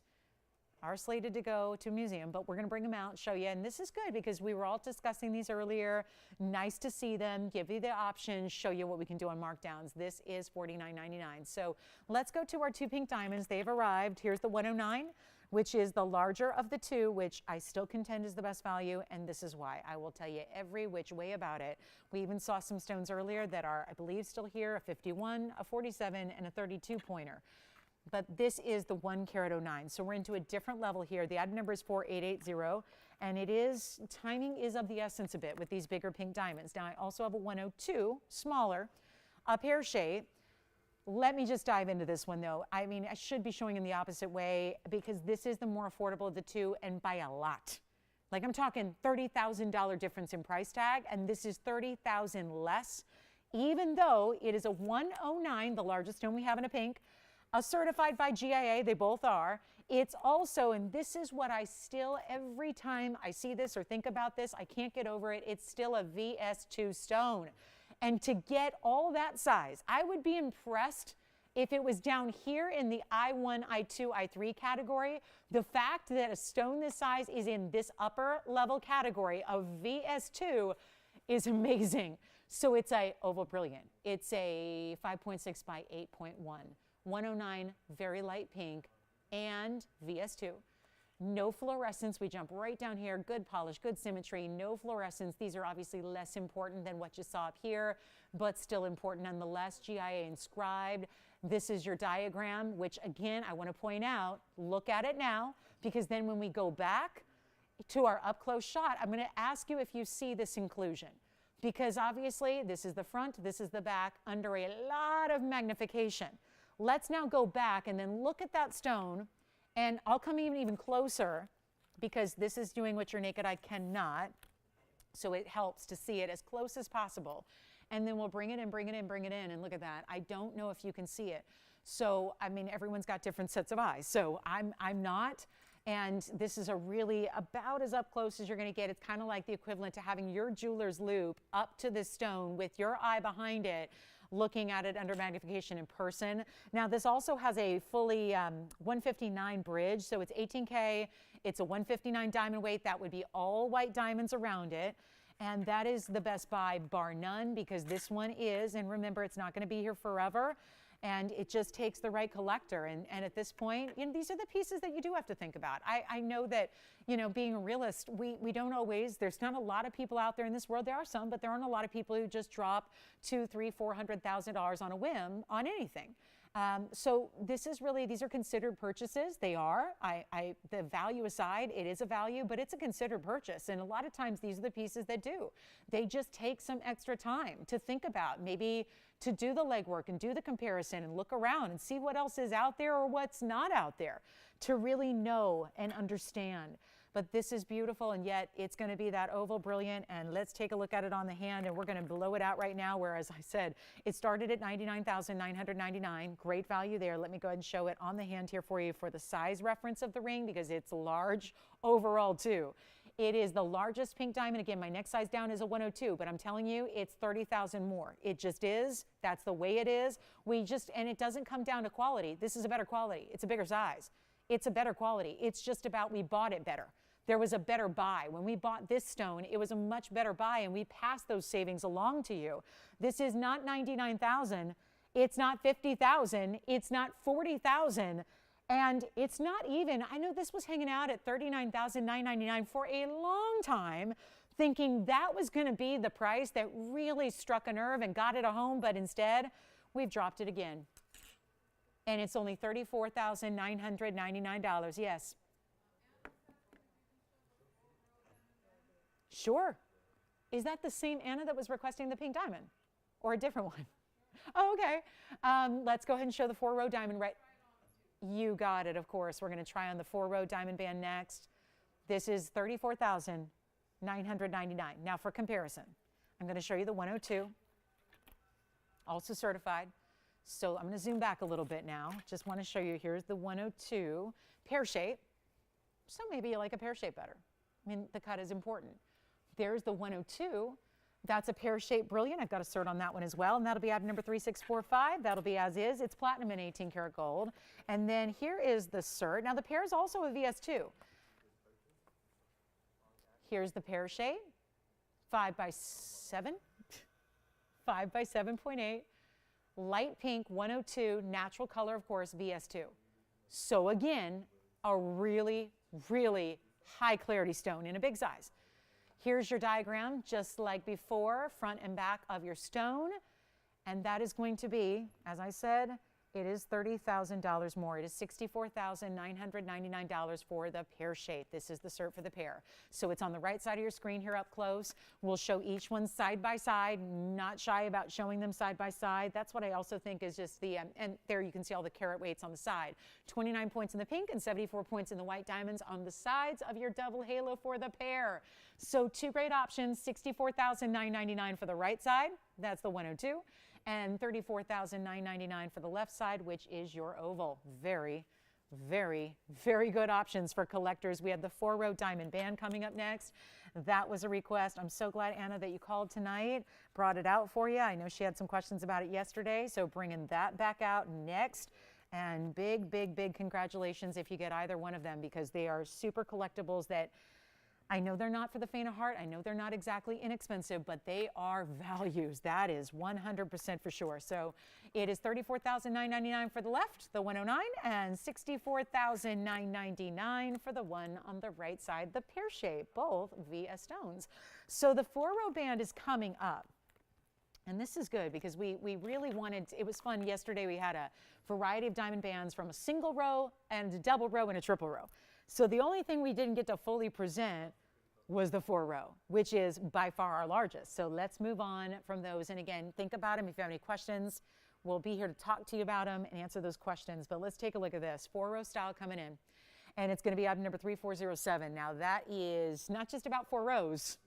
are slated to go to a museum, but we're going to bring them out and show you. And this is good because we were all discussing these earlier. Nice to see them, give you the options, show you what we can do on markdowns. This is $49.99. So let's go to our two pink diamonds. They've arrived. Here's the 109, which is the larger of the two, which I still contend is the best value, and this is why. I will tell you every which way about it. We even saw some stones earlier that are, I believe, still here, a 51, a 47, and a 32 pointer. But this is the 1 carat 09. So we're into a different level here. The item number is 4880, and it is, timing is of the essence a bit with these bigger pink diamonds. Now I also have a 102, smaller, a pear shape. Let me just dive into this one though. I mean, I should be showing in the opposite way because this is the more affordable of the two and by a lot. Like I'm talking $30,000 difference in price tag, and this is $30,000 less, even though it is a 109, the largest stone we have in a pink, certified by GIA, they both are. It's also, and this is what I still, every time I see this or think about this, I can't get over it, it's still a VS2 stone. And to get all that size, I would be impressed if it was down here in the I1, I2, I3 category. The fact that a stone this size is in this upper level category of VS2 is amazing. So it's a oval brilliant. It's a 5.6 by 8.1. 109, very light pink, and VS2. No fluorescence. We jump right down here. Good polish, good symmetry, no fluorescence. These are obviously less important than what you saw up here, but still important nonetheless. GIA inscribed. This is your diagram, which again, I want to point out, look at it now, because then when we go back to our up-close shot, I'm going to ask you if you see this inclusion. Because obviously, this is the front, this is the back, under a lot of magnification. Let's now go back and then look at that stone, and I'll come even closer because this is doing what your naked eye cannot, so it helps to see it as close as possible. And then we'll bring it in, bring it in, bring it in, and look at that. I don't know if you can see it. So, I mean, everyone's got different sets of eyes, so I'm not, and this is a really about as up close as you're going to get. It's kind of like the equivalent to having your jeweler's loupe up to this stone with your eye behind it, looking at it under magnification in person. Now this also has a fully 159 bridge, so it's 18K, it's a 159 diamond weight, that would be all white diamonds around it, and that is the best buy bar none, because this one is, and remember it's not going to be here forever, and it just takes the right collector. And at this point, you know, these are the pieces that you do have to think about. I know that, you know, being a realist, we don't always, there's not a lot of people out there in this world. There are some, but there aren't a lot of people who just drop $200,000, $300,000, $400,000 on a whim on anything. So this is really, these are considered purchases. They are. The value aside, it is a value, but it's a considered purchase. And a lot of times these are the pieces that do. They just take some extra time to think about, maybe to do the legwork and do the comparison and look around and see what else is out there or what's not out there to really know and understand. But this is beautiful, and yet it's going to be that oval brilliant. And let's take a look at it on the hand, and we're going to blow it out right now, where, as I said, it started at $99,999. Great value there. Let me go ahead and show it on the hand here for you for the size reference of the ring, because it's large overall too. It is the largest pink diamond. Again, my next size down is a 102, but I'm telling you, it's 30,000 more. It just is. That's the way it is. And it doesn't come down to quality. This is a better quality. It's a bigger size. It's a better quality. It's just about we bought it better. There was a better buy. When we bought this stone, it was a much better buy, and we passed those savings along to you. This is not 99,000. It's not 50,000. It's not 40,000. And it's not even, I know this was hanging out at $39,999 for a long time, thinking that was going to be the price that really struck a nerve and got it a home, but instead, we've dropped it again. And it's only $34,999. Yes. Sure. Is that the same Anna that was requesting the pink diamond? Or a different one? Oh, okay. Let's go ahead and show the 4-row diamond right. You got it, of course. We're going to try on the 4-row diamond band next. This is $34,999. Now for comparison, I'm going to show you the 102, also certified. So I'm going to zoom back a little bit now. Just want to show you, here's the 102, pear shape. So maybe you like a pear shape better. I mean, the cut is important. There's the 102. That's a pear-shaped brilliant. I've got a cert on that one as well, and that'll be item number 3645. That'll be as is. It's platinum and 18 karat gold. And then here is the cert. Now the pear is also a VS2. Here's the pear shape, 5 by 7, 5 by 7.8, light pink 102, natural color, of course, VS2. So again, a really, really high clarity stone in a big size. Here's your diagram, just like before, front and back of your stone. And that is going to be, as I said, it is $30,000 more. It is $64,999 for the pear shape. This is the cert for the pear. So it's on the right side of your screen here up close. We'll show each one side by side, not shy about showing them side by side. That's what I also think is just the, and there you can see all the carat weights on the side. 29 points in the pink and 74 points in the white diamonds on the sides of your double halo for the pear. So two great options, $64,999 for the right side. That's the 102. And $34,999 for the left side, which is your oval. Very, very, very good options for collectors. We have the 4-row diamond band coming up next. That was a request. I'm so glad, Anna, that you called tonight, brought it out for you. I know she had some questions about it yesterday, so bringing that back out next. And big, big, big congratulations if you get either one of them, because they are super collectibles that I know they're not for the faint of heart. I know they're not exactly inexpensive, but they are values. That is 100% for sure. So it is $34,999 for the left, the 109, and $64,999 for the one on the right side, the pear shape, both VS stones. So the 4-row band is coming up. And this is good because we really wanted, it was fun. Yesterday we had a variety of diamond bands from a single row and a double row and a triple row. So the only thing we didn't get to fully present was the 4-row, which is by far our largest. So let's move on from those. And again, think about them. If you have any questions, we'll be here to talk to you about them and answer those questions. But let's take a look at this 4-row style coming in. And it's going to be item number 3407. Now that is not just about 4 rows,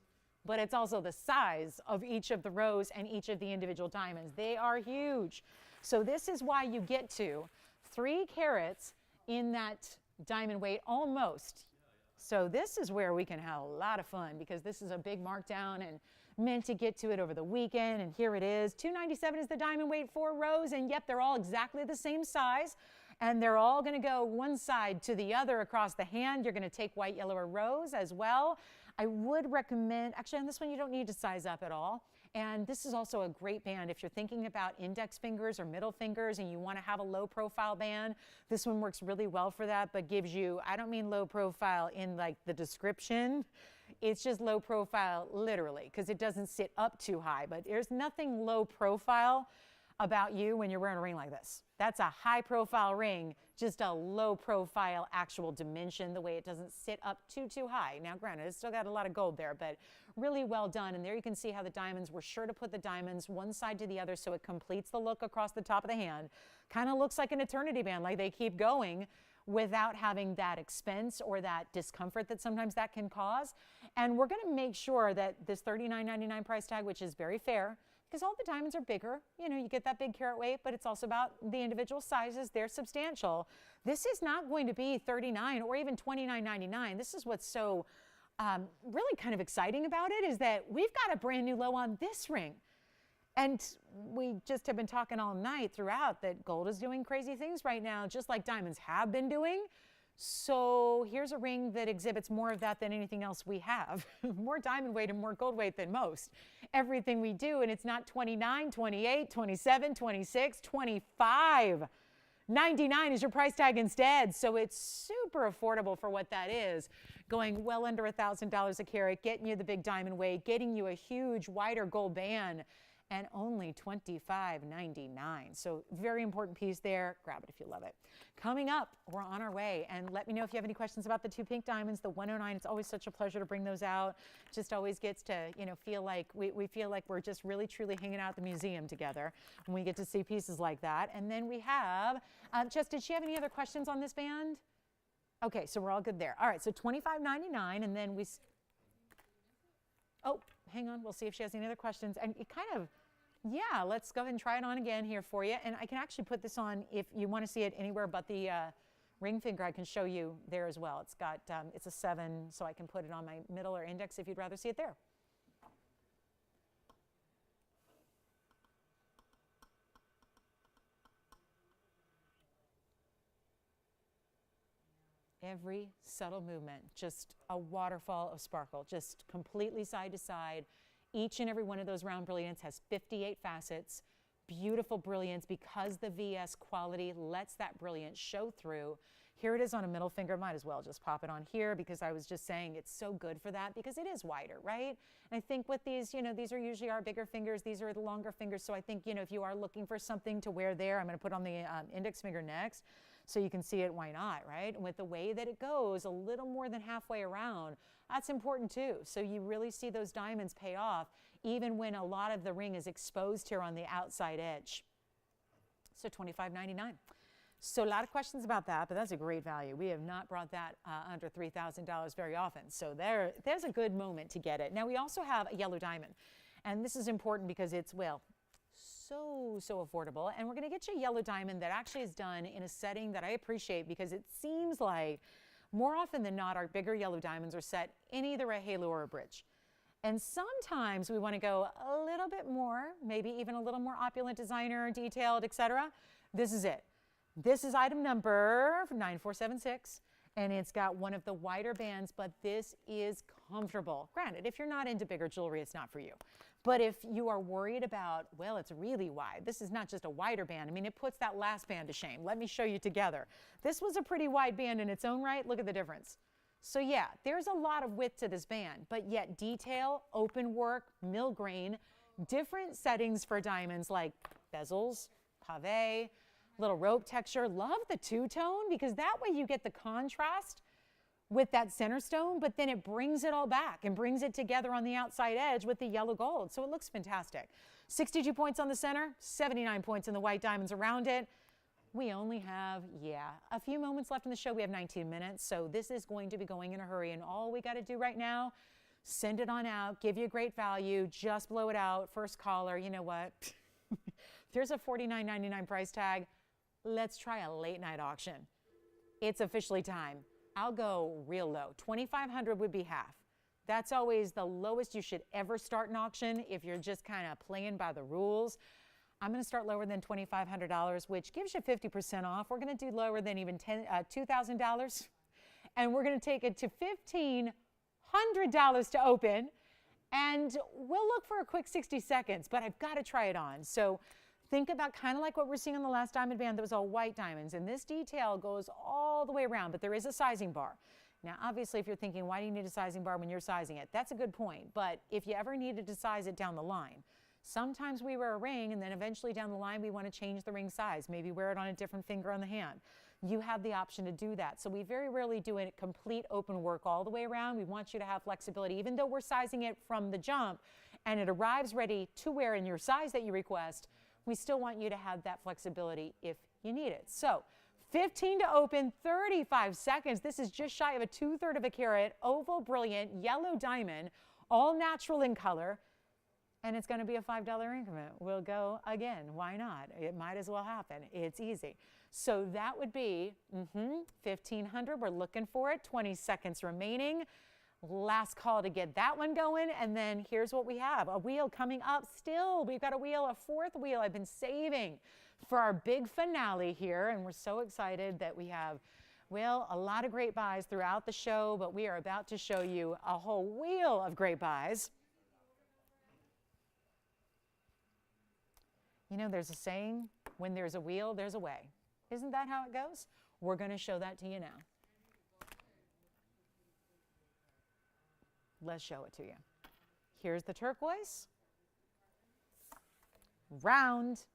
but it's also the size of each of the rows and each of the individual diamonds. They are huge. So this is why you get to 3 carats in that diamond weight almost. So this is where we can have a lot of fun because this is a big markdown and meant to get to it over the weekend. And here it is. $297 is the diamond weight, 4 rows. And yep, they're all exactly the same size. And they're all going to go one side to the other across the hand. You're going to take white, yellow, or rose as well. I would recommend, actually on this one you don't need to size up at all. And this is also a great band if you're thinking about index fingers or middle fingers and you want to have a low profile band. This one works really well for that, but gives you, I don't mean low profile in like the description. It's just low profile literally because it doesn't sit up too high, but there's nothing low profile about you when you're wearing a ring like this. That's a high profile ring, just a low profile actual dimension, the way it doesn't sit up too high. Now granted, it's still got a lot of gold there, but really well done. And there you can see how the diamonds, we're sure to put the diamonds one side to the other so it completes the look across the top of the hand. Kind of looks like an eternity band, like they keep going without having that expense or that discomfort that sometimes that can cause. And we're gonna make sure that this $39.99 price tag, which is very fair, because all the diamonds are bigger. You know, you get that big carat weight, but it's also about the individual sizes. They're substantial. This is not going to be $39 or even $29.99. This is what's so really kind of exciting about it is that we've got a brand new low on this ring. And we just have been talking all night throughout that gold is doing crazy things right now, just like diamonds have been doing. So here's a ring that exhibits more of that than anything else we have. More diamond weight and more gold weight than most. Everything we do, and it's not 29, 28, 27, 26, 25. 99 is your price tag instead. So it's super affordable for what that is. Going well under $1,000 a carat, getting you the big diamond weight, getting you a huge wider gold band, and only $25.99. So very important piece there. Grab it if you love it. Coming up, we're on our way. And let me know if you have any questions about the two pink diamonds, the 109. It's always such a pleasure to bring those out. Just always gets to, feel like we feel like we're just really, truly hanging out at the museum together when we get to see pieces like that. And then we have, Jess, did she have any other questions on this band? Okay, so we're all good there. All right, so $25.99, and then oh, hang on. We'll see if she has any other questions. And it kind of, yeah, let's go ahead and try it on again here for you. And I can actually put this on if you want to see it anywhere but the ring finger. I can show you there as well. It's got, it's a 7, so I can put it on my middle or index if you'd rather see it there. Every subtle movement, just a waterfall of sparkle, just completely side to side. Each and every one of those round brilliants has 58 facets, beautiful brilliance because the VS quality lets that brilliance show through. Here it is on a middle finger. Might as well just pop it on here because I was just saying it's so good for that because it is wider, right? And I think with these, these are usually our bigger fingers. These are the longer fingers. So I think, if you are looking for something to wear there, I'm going to put on the index finger next so you can see it. Why not, right? And with the way that it goes a little more than halfway around, that's important too. So you really see those diamonds pay off even when a lot of the ring is exposed here on the outside edge. So $25.99. So a lot of questions about that, but that's a great value. We have not brought that under $3,000 very often. So there's a good moment to get it. Now we also have a yellow diamond. And this is important because it's, well, so affordable. And we're going to get you a yellow diamond that actually is done in a setting that I appreciate because it seems like more often than not, our bigger yellow diamonds are set in either a halo or a bridge. And sometimes we want to go a little bit more, maybe even a little more opulent, designer, detailed, etc. This is it. This is item number 9476, and it's got one of the wider bands, but this is comfortable. Granted, if you're not into bigger jewelry, it's not for you. But if you are worried about, well, it's really wide, this is not just a wider band. I mean, it puts that last band to shame. Let me show you together. This was a pretty wide band in its own right. Look at the difference. So yeah, there's a lot of width to this band, but yet detail, open work, mill grain, different settings for diamonds like bezels, pave, little rope texture. Love the two-tone because that way you get the contrast with that center stone, but then it brings it all back and brings it together on the outside edge with the yellow gold. So it looks fantastic. 62 points on the center, 79 points in the white diamonds around it. We only have, a few moments left in the show. We have 19 minutes, so this is going to be going in a hurry. And all we got to do right now, send it on out, give you a great value, just blow it out. First caller, you know what? There's a $49.99 price tag. Let's try a late night auction. It's officially time. I'll go real low. $2,500 would be half. That's always the lowest you should ever start an auction if you're just kind of playing by the rules. I'm going to start lower than $2,500, which gives you 50% off. We're going to do lower than even $2,000, and we're going to take it to $1,500 to open, and we'll look for a quick 60 seconds, but I've got to try it on. So think about kind of like what we're seeing on the last diamond band that was all white diamonds, and this detail goes all the way around, but there is a sizing bar. Now, obviously, if you're thinking, why do you need a sizing bar when you're sizing it? That's a good point, but if you ever needed to size it down the line, sometimes we wear a ring, and then eventually down the line, we want to change the ring size, maybe wear it on a different finger on the hand. You have the option to do that. So we very rarely do a complete open work all the way around. We want you to have flexibility, even though we're sizing it from the jump, and it arrives ready to wear in your size that you request. We still want you to have that flexibility if you need it. So 15 to open, 35 seconds. This is just shy of a 2/3 of a carat, oval brilliant, yellow diamond, all natural in color. And it's going to be a $5 increment. We'll go again. Why not? It might as well happen. It's easy. So that would be $1,500. We're looking for it. 20 seconds remaining. Last call to get that one going. And then here's what we have. A wheel coming up still. We've got a wheel, a fourth wheel I've been saving for our big finale here. And we're so excited that we have, well, a lot of great buys throughout the show, but we are about to show you a whole wheel of great buys. You know, there's a saying, when there's a wheel, there's a way. Isn't that how it goes? We're going to show that to you now. Let's show it to you. Here's the turquoise. Round.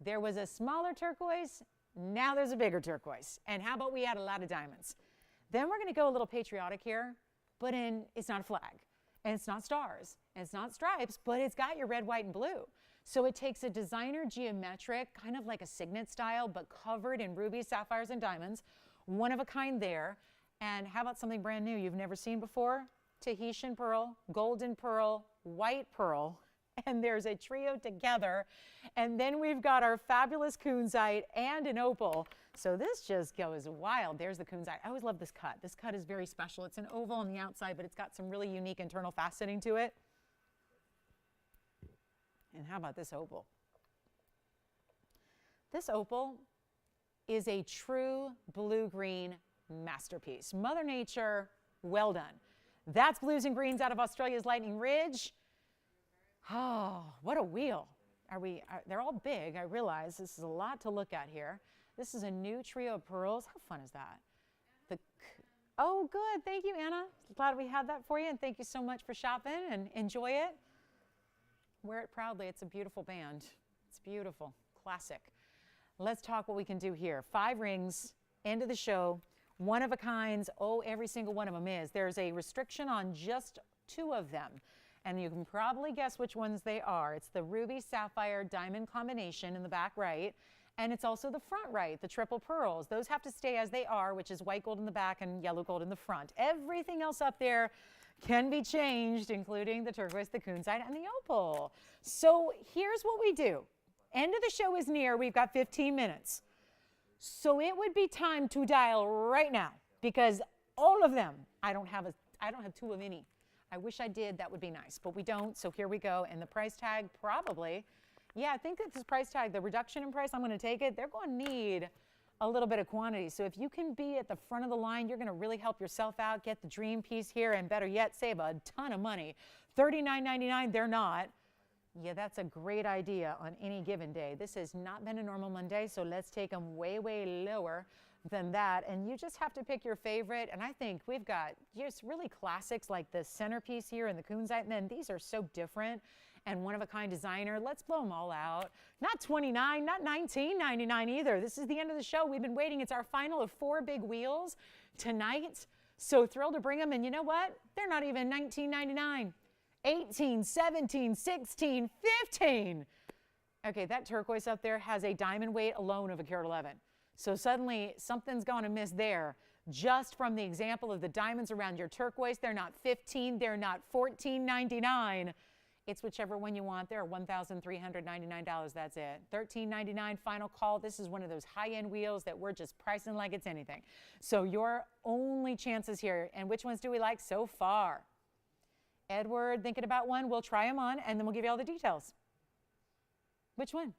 There was a smaller turquoise. Now there's a bigger turquoise. And how about we add a lot of diamonds? Then we're going to go a little patriotic here, but it's not a flag, and it's not stars, and it's not stripes, but it's got your red, white, and blue. So it takes a designer geometric, kind of like a signet style, but covered in rubies, sapphires, and diamonds. One of a kind there. And how about something brand new you've never seen before? Tahitian pearl, golden pearl, white pearl, and there's a trio together. And then we've got our fabulous kunzite and an opal. So this just goes wild. There's the kunzite. I always love this cut. This cut is very special. It's an oval on the outside, but it's got some really unique internal faceting to it. And how about this opal? This opal is a true blue-green masterpiece. Mother Nature, well done. That's blues and greens out of Australia's Lightning Ridge. Oh, what a wheel. They're all big, I realize. This is a lot to look at here. This is a new trio of pearls. How fun is that? Oh, good. Thank you, Anna. Glad we had that for you, and thank you so much for shopping, and enjoy it. Wear it proudly. It's a beautiful band. It's beautiful. Classic. Let's talk what we can do here. 5 rings, end of the show. One of a kinds. Oh, every single one of them is. There's a restriction on just 2 of them. And you can probably guess which ones they are. It's the ruby sapphire diamond combination in the back right. And it's also the front right, the triple pearls. Those have to stay as they are, which is white gold in the back and yellow gold in the front. Everything else up there can be changed, including the turquoise, the kunzite, and the opal. So here's what we do. End of the show is near. We've got 15 minutes. So it would be time to dial right now, because all of them, I don't have 2 of any. I wish I did. That would be nice, but we don't. So here we go. And the price tag probably, yeah, I think that this price tag, the reduction in price, I'm going to take it. They're going to need a little bit of quantity. So if you can be at the front of the line, you're going to really help yourself out, get the dream piece here, and better yet, save a ton of money. $39.99, they're not. Yeah, that's a great idea on any given day. This has not been a normal Monday, so let's take them way, way lower than that. And you just have to pick your favorite. And I think we've got just really classics like the centerpiece here and the kunzite. And then these are so different and one-of-a-kind designer. Let's blow them all out. Not $29, not $19.99 either. This is the end of the show. We've been waiting. It's our final of 4 big wheels tonight. So thrilled to bring them. And you know what? They're not even $19.99. $18, $17, $16, $15. Okay, that turquoise up there has a diamond weight alone of 1 carat 11. So suddenly something's gone amiss there. Just from the example of the diamonds around your turquoise, they're not $15, they're not $14.99. It's whichever one you want. They're $1,399. That's it. $13.99 final call. This is one of those high-end wheels that we're just pricing like it's anything. So your only chances here. And which ones do we like so far? Edward, thinking about one. We'll try them on, and then we'll give you all the details. Which one?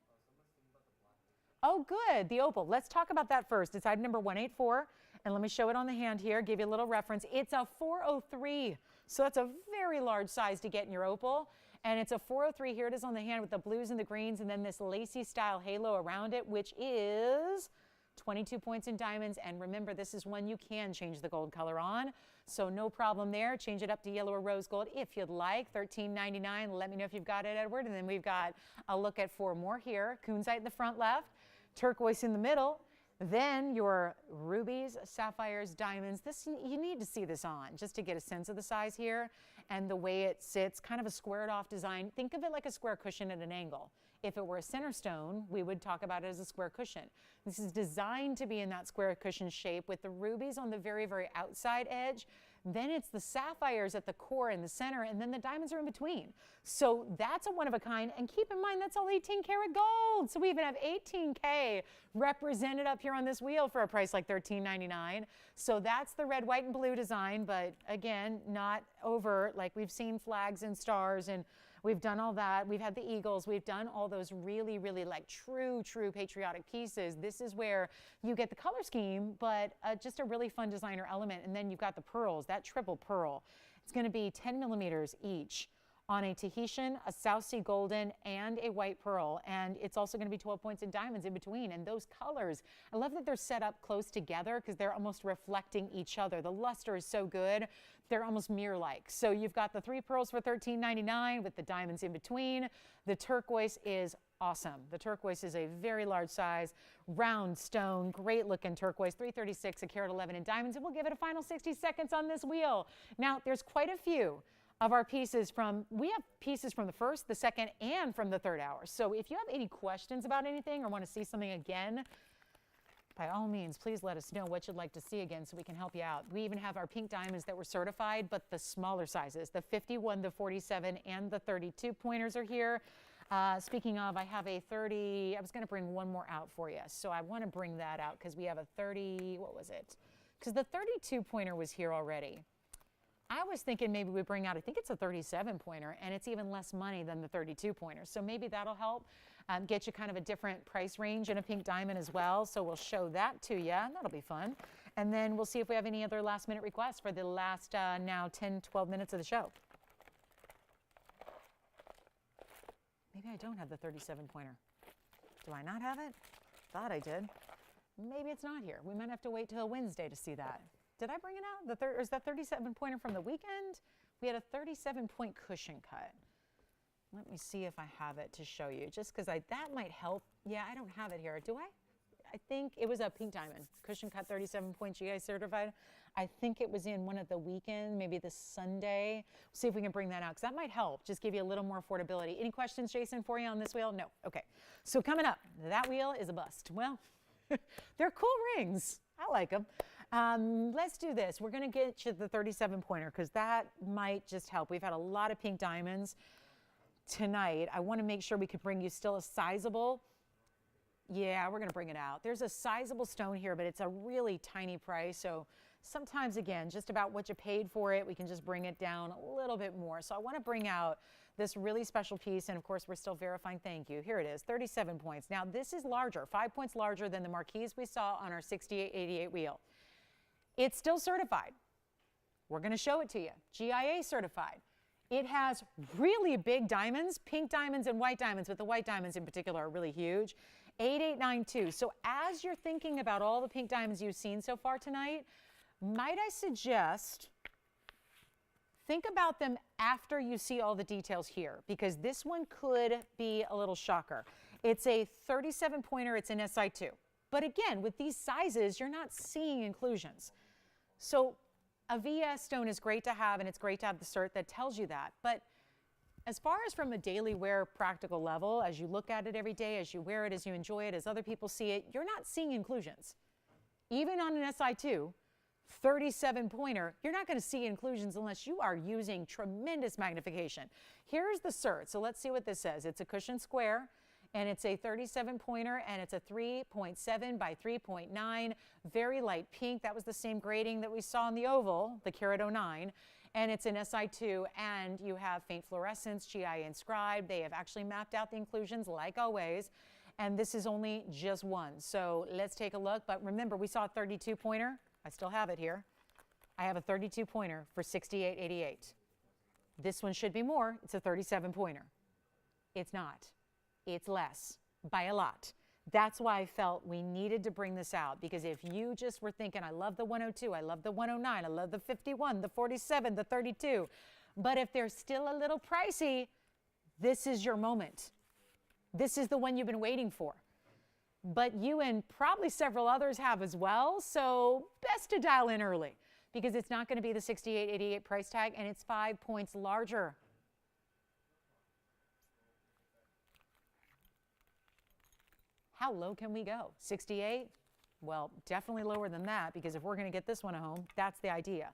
Oh, good. The opal. Let's talk about that first. It's item number 184, and let me show it on the hand here, give you a little reference. It's a 403, so that's a very large size to get in your opal, and it's a 403. Here it is on the hand with the blues and the greens, and then this lacy style halo around it, which is 22 points in diamonds. And remember, this is one you can change the gold color on, so no problem there. Change it up to yellow or rose gold if you'd like. $13.99. Let me know if you've got it, Edward. And then we've got a look at 4 more here. Kunzite in the front left, turquoise in the middle, then your rubies, sapphires, diamonds. This, you need to see this on just to get a sense of the size here and the way it sits, kind of a squared off design. Think of it like a square cushion at an angle. If it were a center stone, we would talk about it as a square cushion. This is designed to be in that square cushion shape with the rubies on the very, very outside edge. Then it's the sapphires at the core in the center, and then the diamonds are in between. So that's a one of a kind. And keep in mind, that's all 18 karat gold. So we even have 18K represented up here on this wheel for a price like $13.99. So that's the red, white, and blue design. But again, not over, like we've seen flags and stars, and we've done all that. We've had the eagles. We've done all those really, really like true patriotic pieces. This is where you get the color scheme, but just a really fun designer element. And then you've got the pearls, that triple pearl. It's going to be 10 millimeters each on a Tahitian, a South Sea golden, and a white pearl. And it's also going to be 12 points in diamonds in between. And those colors, I love that they're set up close together because they're almost reflecting each other. The luster is so good. They're almost mirror-like. So you've got the 3 pearls for $13.99 with the diamonds in between. The turquoise is awesome. The turquoise is a very large size, round stone, great looking turquoise, 336 a carat 11 in diamonds. And we'll give it a final 60 seconds on this wheel. Now, there's quite a few of our pieces we have pieces from the first, the second, and from the third hour. So if you have any questions about anything or want to see something again, by all means, please let us know what you'd like to see again so we can help you out. We even have our pink diamonds that were certified, but the smaller sizes, the 51, the 47, and the 32 pointers are here. Speaking of, I have a 30, I was going to bring one more out for you. So I want to bring that out because we have a 30, what was it? Because the 32 pointer was here already. I was thinking maybe we bring out, I think it's a 37 pointer, and it's even less money than the 32 pointer. So maybe that'll help get you kind of a different price range in a pink diamond as well. So we'll show that to you, and that'll be fun. And then we'll see if we have any other last minute requests for the last now 10, 12 minutes of the show. Maybe I don't have the 37 pointer. Do I not have it? Thought I did. Maybe it's not here. We might have to wait till Wednesday to see that. Did I bring it out? Or is that 37 pointer from the weekend? We had a 37 point cushion cut. Let me see if I have it to show you, just because that might help. Yeah, I don't have it here. Do I? I think it was a pink diamond, cushion cut 37 point GI certified. I think it was in one of the weekend, maybe the Sunday. We'll see if we can bring that out, because that might help, just give you a little more affordability. Any questions, Jason, for you on this wheel? No. Okay. So coming up, that wheel is a bust. Well, they're cool rings. I like them. Let's do this. We're going to get you the 37 pointer because that might just help. We've had a lot of pink diamonds tonight. I want to make sure we could bring you still a sizable. Yeah, we're going to bring it out. There's a sizable stone here, but it's a really tiny price. So sometimes, again, just about what you paid for it, we can just bring it down a little bit more. So I want to bring out this really special piece. And of course, we're still verifying. Thank you. Here it is, 37 points. Now, this is larger, 5 points larger than the marquise we saw on our 6888 wheel. It's still certified. We're going to show it to you. GIA certified. It has really big diamonds, pink diamonds and white diamonds, but the white diamonds in particular are really huge. 8892. So as you're thinking about all the pink diamonds you've seen so far tonight, might I suggest think about them after you see all the details here, because this one could be a little shocker. It's a 37 pointer. It's an SI2. But again, with these sizes, you're not seeing inclusions. So a VS stone is great to have, and it's great to have the cert that tells you that. But as far as from a daily wear practical level, as you look at it every day, as you wear it, as you enjoy it, as other people see it, you're not seeing inclusions. Even on an SI2, 37 pointer, you're not going to see inclusions unless you are using tremendous magnification. Here's the cert. So let's see what this says. It's a cushion square. And it's a 37 pointer, and it's a 3.7 by 3.9, very light pink. That was the same grading that we saw in the oval, the carat 09. And it's an SI2, and you have faint fluorescence, GIA inscribed. They have actually mapped out the inclusions like always. And this is only just one. So let's take a look. But remember, we saw a 32 pointer. I still have it here. I have a 32 pointer for $68.88. This one should be more. It's a 37 pointer. It's not. It's less by a lot. That's why I felt we needed to bring this out, because if you just were thinking, I love the 102, I love the 109, I love the 51, the 47, the 32, but if they're still a little pricey, this is your moment. This is the one you've been waiting for. But you and probably several others have as well, so best to dial in early, because it's not going to be the $68.88 price tag, and it's 5 points larger. How low can we go? 68? Well, definitely lower than that, because if we're going to get this one at home, that's the idea.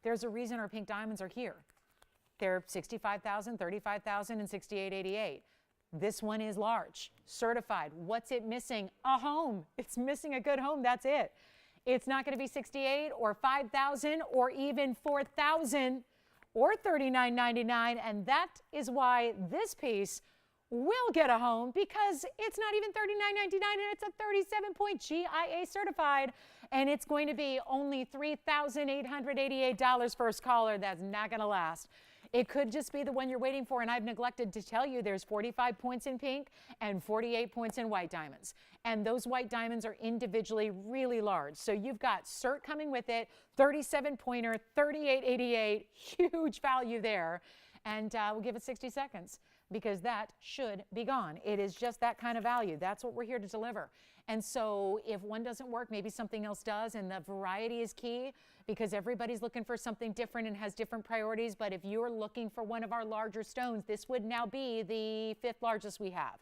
There's a reason our pink diamonds are here. They're 65,000, 35,000, and 68.88. This one is large, certified. What's it missing? A home. It's missing a good home. That's it. It's not going to be 68 or 5,000 or even 4,000 or $39.99, and that is why this piece will get a home, because it's not even $39.99 and it's a 37-point GIA certified, and it's going to be only $3,888 first caller. That's not going to last. It could just be the one you're waiting for, and I've neglected to tell you there's 45 points in pink and 48 points in white diamonds. And those white diamonds are individually really large. So you've got cert coming with it, 37-pointer, 38.88, huge value there. And we'll give it 60 seconds because that should be gone. It is just that kind of value. That's what we're here to deliver. And so if one doesn't work, maybe something else does, and the variety is key because everybody's looking for something different and has different priorities. But if you're looking for one of our larger stones, this would now be the 5th largest we have.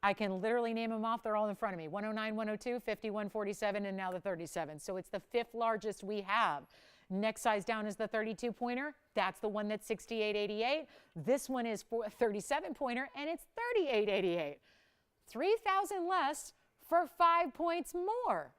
I can literally name them off. They're all in front of me. 109, 102, 51, 47, and now the 37. So it's the 5th largest we have. Next size down is the 32-pointer. That's the one that's 68.88. This one is 37-pointer, and it's 38.88. 3,000 less for 5 points more.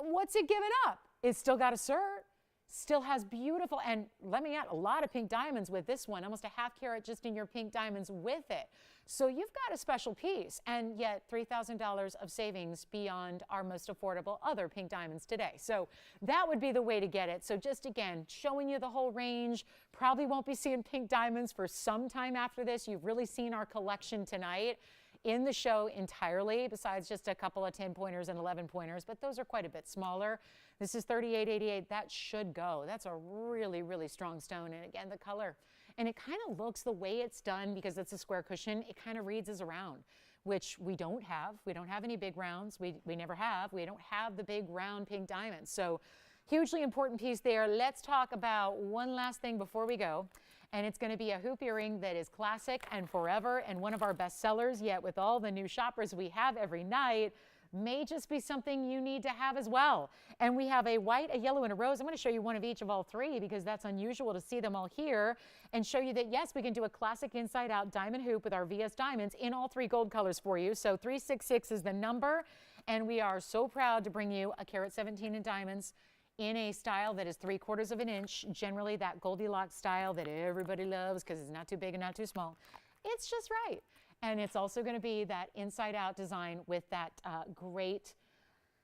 What's it giving up? It's still got a cert. Still has beautiful, and let me add, a lot of pink diamonds with this one, almost a ½ carat just in your pink diamonds with it. So you've got a special piece, and yet $3,000 of savings beyond our most affordable other pink diamonds today. So that would be the way to get it. So just again, showing you the whole range. Probably won't be seeing pink diamonds for some time after this. You've really seen our collection tonight in the show entirely, besides just a couple of 10-pointers and 11-pointers, but those are quite a bit smaller. This is 38.88. That should go. That's a really, really strong stone. And again, the color. And it kind of looks, the way it's done, because it's a square cushion, it kind of reads as a round, which we don't have. We don't have any big rounds. We never have. We don't have the big round pink diamonds. So hugely important piece there. Let's talk about one last thing before we go. And it's going to be a hoop earring that is classic and forever and one of our best sellers, yet with all the new shoppers we have every night, may just be something you need to have as well. And we have a white, a yellow, and a rose. I'm going to show you one of each of all three because that's unusual to see them all here, and show you that, yes, we can do a classic inside-out diamond hoop with our VS diamonds in all 3 gold colors for you. So 366 is the number, and we are so proud to bring you a carat 17 in diamonds in a style that is 3/4 of an inch, generally that Goldilocks style that everybody loves because it's not too big and not too small. It's just right. And it's also going to be that inside-out design with that great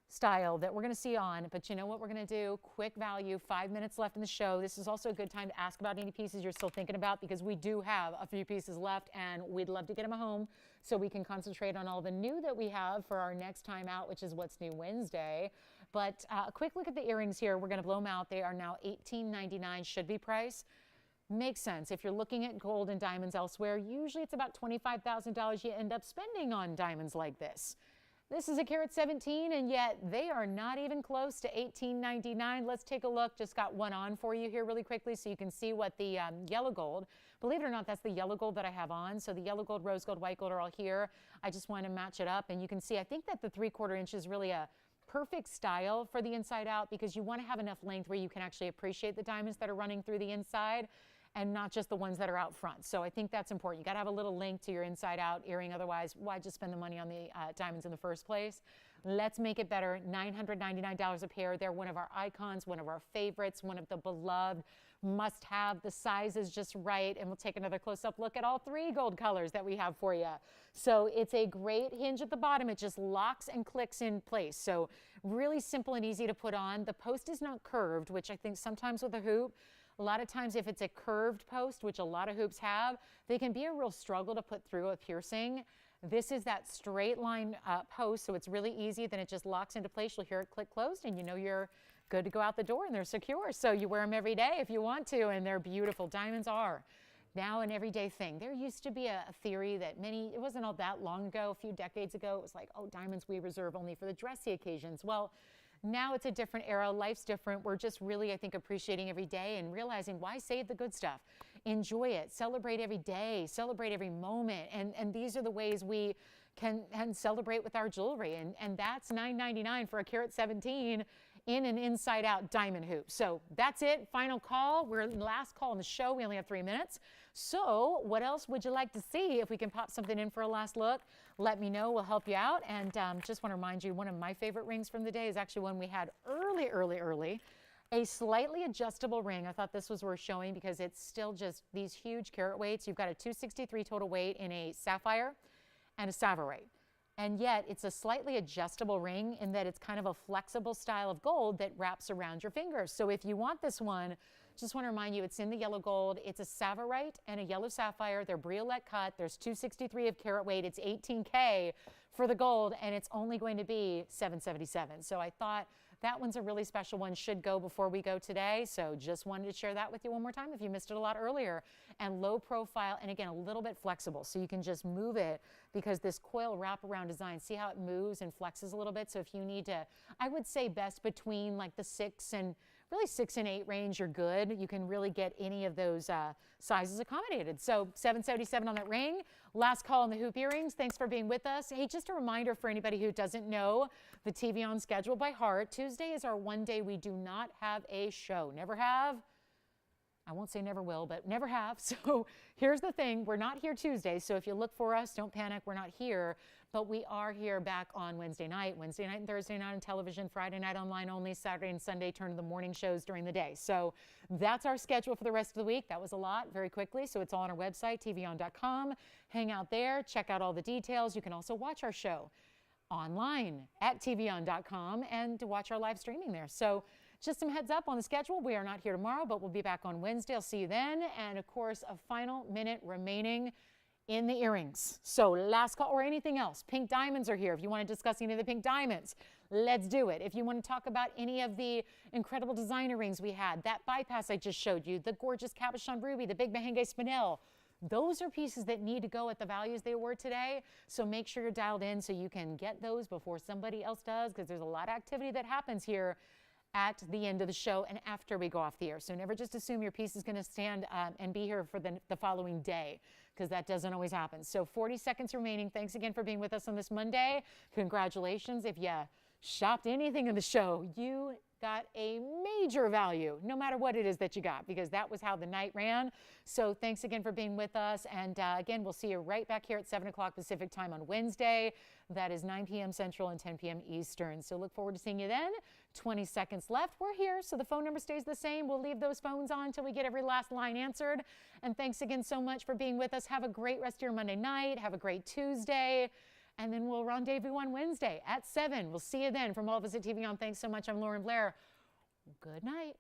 style that we're going to see on. But you know what we're going to do? Quick value, 5 minutes left in the show. This is also a good time to ask about any pieces you're still thinking about, because we do have a few pieces left and we'd love to get them home so we can concentrate on all the new that we have for our next time out, which is What's New Wednesday. But a quick look at the earrings here. We're going to blow them out. They are now $18.99 should be price. Makes sense. If you're looking at gold and diamonds elsewhere, usually it's about $25,000 you end up spending on diamonds like this. This is a carat 17, and yet they are not even close to $18.99. Let's take a look. Just got one on for you here really quickly so you can see what the yellow gold. Believe it or not, that's the yellow gold that I have on. So the yellow gold, rose gold, white gold are all here. I just want to match it up, and you can see, I think that the 3/4 inch is really a perfect style for the inside out, because you want to have enough length where you can actually appreciate the diamonds that are running through the inside and not just the ones that are out front. So I think that's important. You got to have a little length to your inside out earring. Otherwise, why just spend the money on the diamonds in the first place? Let's make it better. $999 a pair. They're one of our icons, one of our favorites, one of the beloved must have. The size is just right. And we'll take another close-up look at all 3 gold colors that we have for you. So it's a great hinge at the bottom. It just locks and clicks in place. So really simple and easy to put on. The post is not curved, which I think sometimes with a hoop, a lot of times if it's a curved post, which a lot of hoops have, they can be a real struggle to put through a piercing. This is that straight line post, so it's really easy. Then it just locks into place. You'll hear it click closed, and you know you're good to go out the door, and they're secure. So you wear them every day if you want to, and they're beautiful. Diamonds are now an everyday thing. There used to be a theory that it wasn't all that long ago, a few decades ago, it was like, oh, diamonds we reserve only for the dressy occasions. Well, now it's a different era. Life's different. We're just really, I think, appreciating every day and realizing, why save the good stuff? Enjoy it. Celebrate every day. Celebrate every moment. And these are the ways we can celebrate with our jewelry. And that's $9.99 for a carat 17. in an inside out diamond hoop. So that's it. Final call. We're in the last call on the show. We only have 3 minutes. So what else would you like to see? If we can pop something in for a last look, let me know. We'll help you out. And just want to remind you, one of my favorite rings from the day is actually one we had early. A slightly adjustable ring. I thought this was worth showing because it's still just these huge carat weights. You've got a 263 total weight in a sapphire and a savorite. And yet it's a slightly adjustable ring in that it's kind of a flexible style of gold that wraps around your fingers. So if you want this one, just want to remind you, it's in the yellow gold. It's a savorite and a yellow sapphire. They're briolette cut. There's 263 of carat weight. It's 18K for the gold, and it's only going to be $777. So I thought that one's a really special one, should go before we go today. So just wanted to share that with you one more time if you missed it a lot earlier. And low profile, and again, a little bit flexible. So you can just move it because this coil wraparound design, see how it moves and flexes a little bit? So if you need to, I would say best between like the 6 and 8 range, you're good. You can really get any of those sizes accommodated. So $777 on that ring. Last call on the hoop earrings. Thanks for being with us. Hey, just a reminder for anybody who doesn't know the TVON schedule by heart. Tuesday is our one day we do not have a show. Never have. I won't say never will, but never have. So here's the thing. We're not here Tuesday. So if you look for us, don't panic. We're not here. But we are here back on Wednesday night and Thursday night on television, Friday night online only, Saturday and Sunday turn to the morning shows during the day. So that's our schedule for the rest of the week. That was a lot very quickly. So it's all on our website, tvon.com. Hang out there. Check out all the details. You can also watch our show online at tvon.com and to watch our live streaming there. So just some heads up on the schedule. We are not here tomorrow, but we'll be back on Wednesday. I'll see you then. And of course, a final minute remaining in the earrings. So last call or anything else. Pink diamonds are here. If you want to discuss any of the pink diamonds, let's do it. If you want to talk about any of the incredible designer rings we had, that bypass I just showed you, the gorgeous cabochon ruby, the big Mahenge spinel, those are pieces that need to go at the values they were today. So make sure you're dialed in so you can get those before somebody else does, because there's a lot of activity that happens here at the end of the show and after we go off the air. So never just assume your piece is going to stand and be here for the following day, because that doesn't always happen. So 40 seconds remaining. Thanks again for being with us on this Monday. Congratulations. If you shopped anything in the show, you got a major value, no matter what it is that you got, because that was how the night ran. So thanks again for being with us. And again, we'll see you right back here at 7 o'clock Pacific time on Wednesday. That is 9 p.m. Central and 10 p.m. Eastern. So look forward to seeing you then. 20 seconds left. We're here, so the phone number stays the same. We'll leave those phones on until we get every last line answered. And thanks again so much for being with us. Have a great rest of your Monday night. Have a great Tuesday. And then we'll rendezvous on Wednesday at 7. We'll see you then. From all of us at TVON, thanks so much. I'm Lauren Blair. Good night.